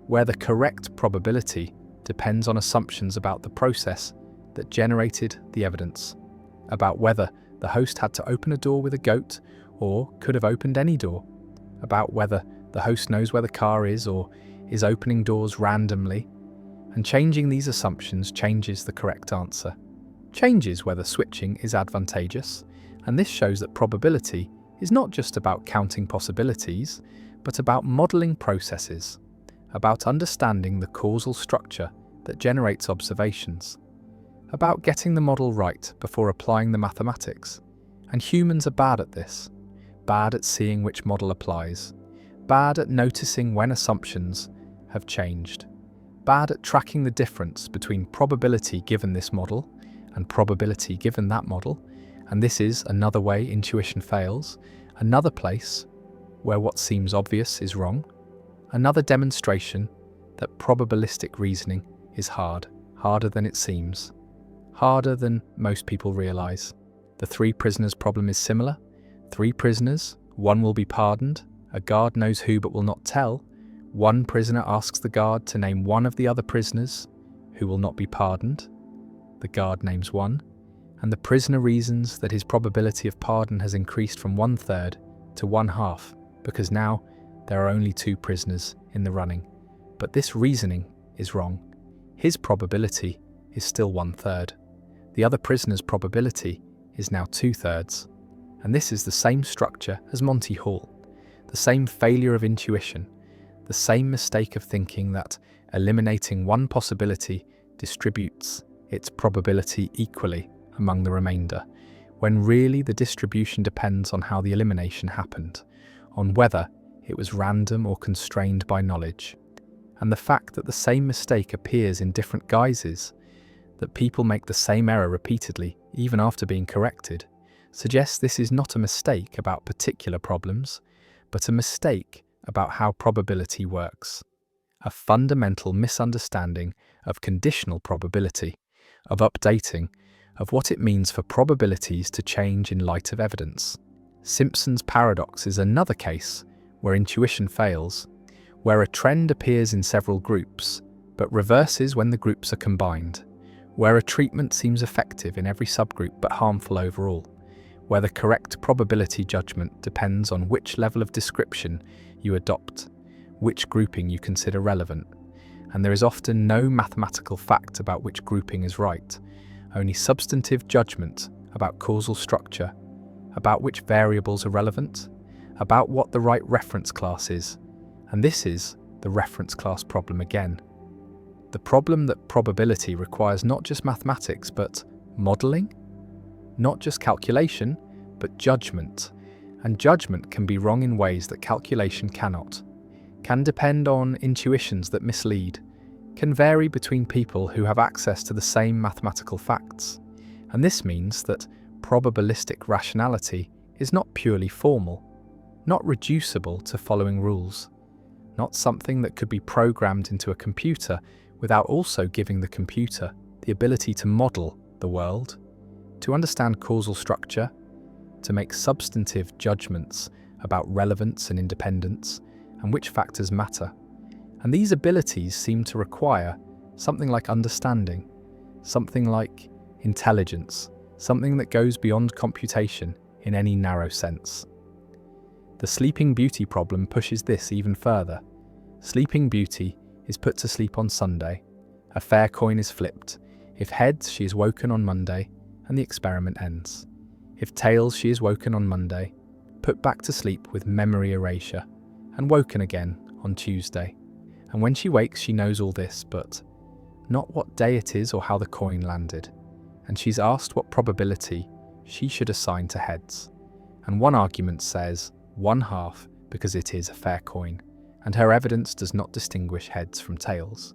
where the correct probability depends on assumptions about the process that generated the evidence, about whether the host had to open a door with a goat or could have opened any door, about whether the host knows where the car is or is opening doors randomly, and changing these assumptions changes the correct answer, changes whether switching is advantageous, and this shows that probability is not just about counting possibilities, but about modelling processes, about understanding the causal structure that generates observations, about getting the model right before applying the mathematics. And humans are bad at this, bad at seeing which model applies, bad at noticing when assumptions have changed, bad at tracking the difference between probability given this model and probability given that model. And this is another way intuition fails, another place where what seems obvious is wrong, another demonstration that probabilistic reasoning is harder than it seems, harder than most people realize. The three prisoners problem is similar. Three prisoners, one will be pardoned, a guard knows who but will not tell. One prisoner asks the guard to name one of the other prisoners who will not be pardoned. The guard names one, and the prisoner reasons that his probability of pardon has increased from 1/3 to 1/2, because now there are only two prisoners in the running. But this reasoning is wrong. His probability is still 1/3. The other prisoner's probability is now 2/3. And this is the same structure as Monty Hall, the same failure of intuition, the same mistake of thinking that eliminating one possibility distributes its probability equally among the remainder, when really the distribution depends on how the elimination happened, on whether it was random or constrained by knowledge. And the fact that the same mistake appears in different guises, that people make the same error repeatedly, even after being corrected, suggests this is not a mistake about particular problems, but a mistake about how probability works. A fundamental misunderstanding of conditional probability, of updating, of what it means for probabilities to change in light of evidence. Simpson's paradox is another case where intuition fails, where a trend appears in several groups, but reverses when the groups are combined, where a treatment seems effective in every subgroup but harmful overall, where the correct probability judgment depends on which level of description you adopt, which grouping you consider relevant, and there is often no mathematical fact about which grouping is right, only substantive judgment about causal structure, about which variables are relevant, about what the right reference class is, and this is the reference class problem again. The problem that probability requires not just mathematics but modelling, not just calculation, but judgment. And judgment can be wrong in ways that calculation cannot, can depend on intuitions that mislead, can vary between people who have access to the same mathematical facts. And this means that probabilistic rationality is not purely formal, not reducible to following rules, not something that could be programmed into a computer without also giving the computer the ability to model the world, to understand causal structure, to make substantive judgments about relevance and independence, and which factors matter. And these abilities seem to require something like understanding, something like intelligence, something that goes beyond computation in any narrow sense. The Sleeping Beauty problem pushes this even further. Sleeping Beauty is put to sleep on Sunday. A fair coin is flipped. If heads, she is woken on Monday, and the experiment ends. If tails, she is woken on Monday, put back to sleep with memory erasure, and woken again on Tuesday. And when she wakes, she knows all this, but not what day it is or how the coin landed. And she's asked what probability she should assign to heads. And one argument says 1/2 because it is a fair coin, and her evidence does not distinguish heads from tails.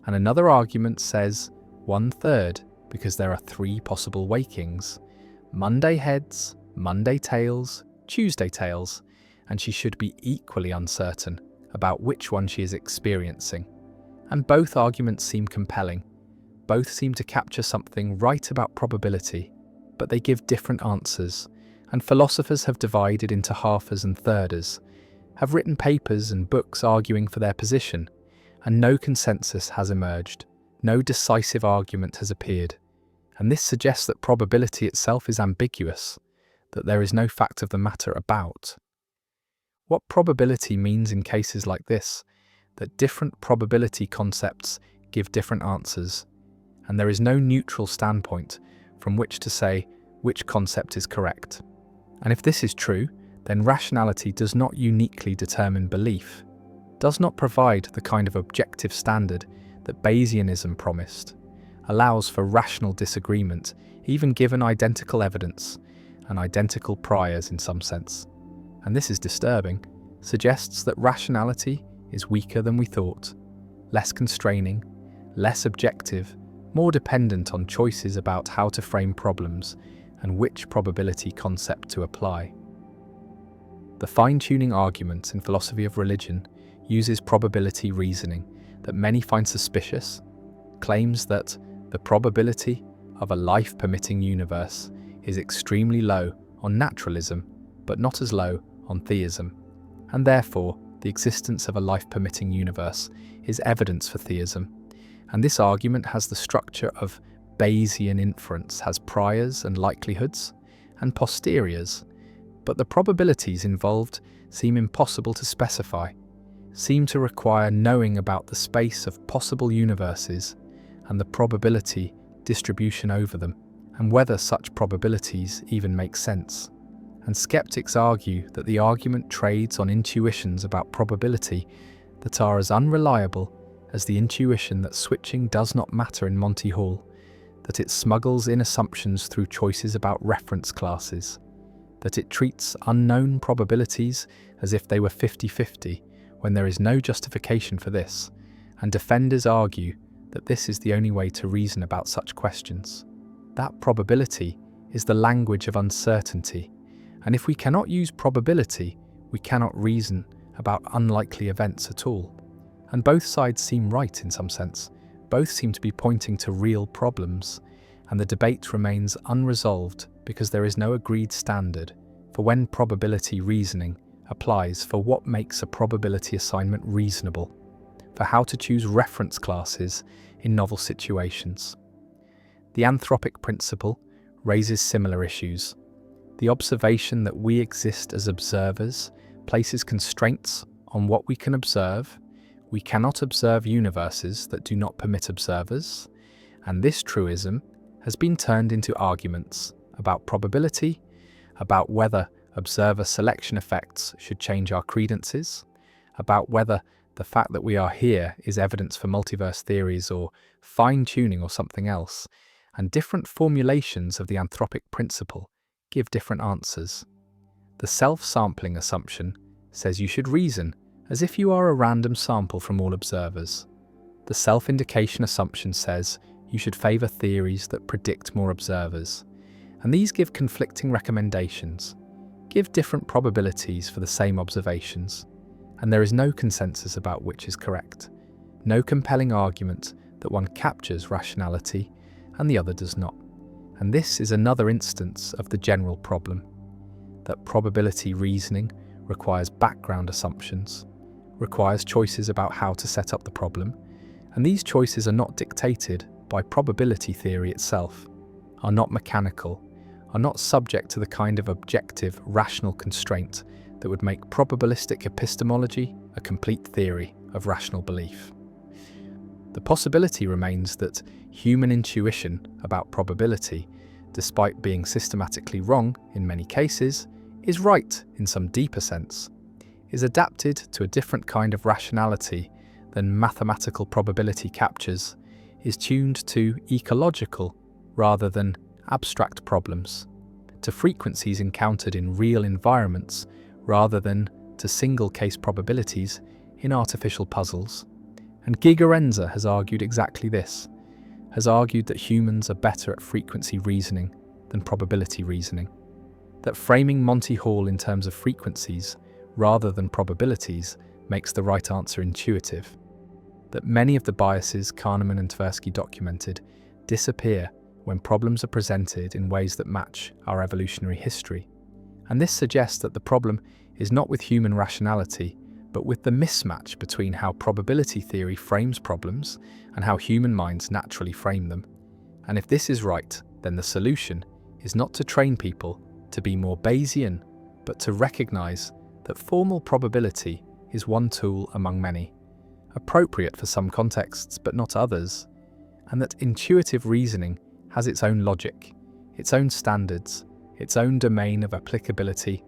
And another argument says 1/3 because there are 3 possible wakings: Monday heads, Monday tails, Tuesday tails, and she should be equally uncertain about which one she is experiencing. And both arguments seem compelling. Both seem to capture something right about probability, but they give different answers, and philosophers have divided into halfers and thirders, have written papers and books arguing for their position, and no consensus has emerged, no decisive argument has appeared. And this suggests that probability itself is ambiguous, that there is no fact of the matter about. What probability means in cases like this, that different probability concepts give different answers, and there is no neutral standpoint from which to say which concept is correct. And if this is true, then rationality does not uniquely determine belief, does not provide the kind of objective standard that Bayesianism promised, allows for rational disagreement even given identical evidence and identical priors in some sense. And this is disturbing, suggests that rationality is weaker than we thought, less constraining, less objective, more dependent on choices about how to frame problems and which probability concept to apply. The fine-tuning argument in philosophy of religion uses probability reasoning that many find suspicious, claims that the probability of a life-permitting universe is extremely low on naturalism, but not as low on theism, and therefore the existence of a life-permitting universe is evidence for theism. And this argument has the structure of Bayesian inference, has priors and likelihoods, and posteriors, but the probabilities involved seem impossible to specify, seem to require knowing about the space of possible universes and the probability distribution over them, and whether such probabilities even make sense. And skeptics argue that the argument trades on intuitions about probability that are as unreliable as the intuition that switching does not matter in Monty Hall, that it smuggles in assumptions through choices about reference classes, that it treats unknown probabilities as if they were 50-50 when there is no justification for this, and defenders argue that this is the only way to reason about such questions. That probability is the language of uncertainty, and if we cannot use probability, we cannot reason about unlikely events at all. And both sides seem right in some sense. Both seem to be pointing to real problems, and the debate remains unresolved because there is no agreed standard for when probability reasoning applies, for what makes a probability assignment reasonable, for how to choose reference classes in novel situations. The anthropic principle raises similar issues. The observation that we exist as observers places constraints on what we can observe. We cannot observe universes that do not permit observers, and this truism has been turned into arguments about probability, about whether observer selection effects should change our credences, about whether the fact that we are here is evidence for multiverse theories or fine-tuning or something else, and different formulations of the anthropic principle give different answers. The self-sampling assumption says you should reason as if you are a random sample from all observers. The self-indication assumption says you should favour theories that predict more observers. And these give conflicting recommendations, give different probabilities for the same observations, and there is no consensus about which is correct, no compelling argument that one captures rationality and the other does not. And this is another instance of the general problem, that probability reasoning requires background assumptions, requires choices about how to set up the problem, and these choices are not dictated by probability theory itself, are not mechanical, are not subject to the kind of objective, rational constraint that would make probabilistic epistemology a complete theory of rational belief. The possibility remains that human intuition about probability, despite being systematically wrong in many cases, is right in some deeper sense, is adapted to a different kind of rationality than mathematical probability captures, is tuned to ecological rather than abstract problems, to frequencies encountered in real environments rather than to single-case probabilities in artificial puzzles. And Gigerenzer has argued exactly this, has argued that humans are better at frequency reasoning than probability reasoning, that framing Monty Hall in terms of frequencies rather than probabilities makes the right answer intuitive, that many of the biases Kahneman and Tversky documented disappear when problems are presented in ways that match our evolutionary history. And this suggests that the problem is not with human rationality, but with the mismatch between how probability theory frames problems and how human minds naturally frame them. And if this is right, then the solution is not to train people to be more Bayesian, but to recognize that formal probability is one tool among many, appropriate for some contexts but not others, and that intuitive reasoning has its own logic, its own standards, its own domain of applicability,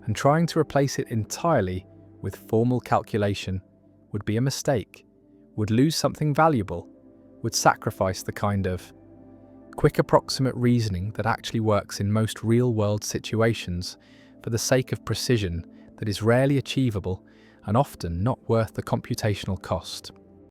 and trying to replace it entirely with formal calculation would be a mistake, would lose something valuable, would sacrifice the kind of quick approximate reasoning that actually works in most real-world situations for the sake of precision that is rarely achievable and often not worth the computational cost.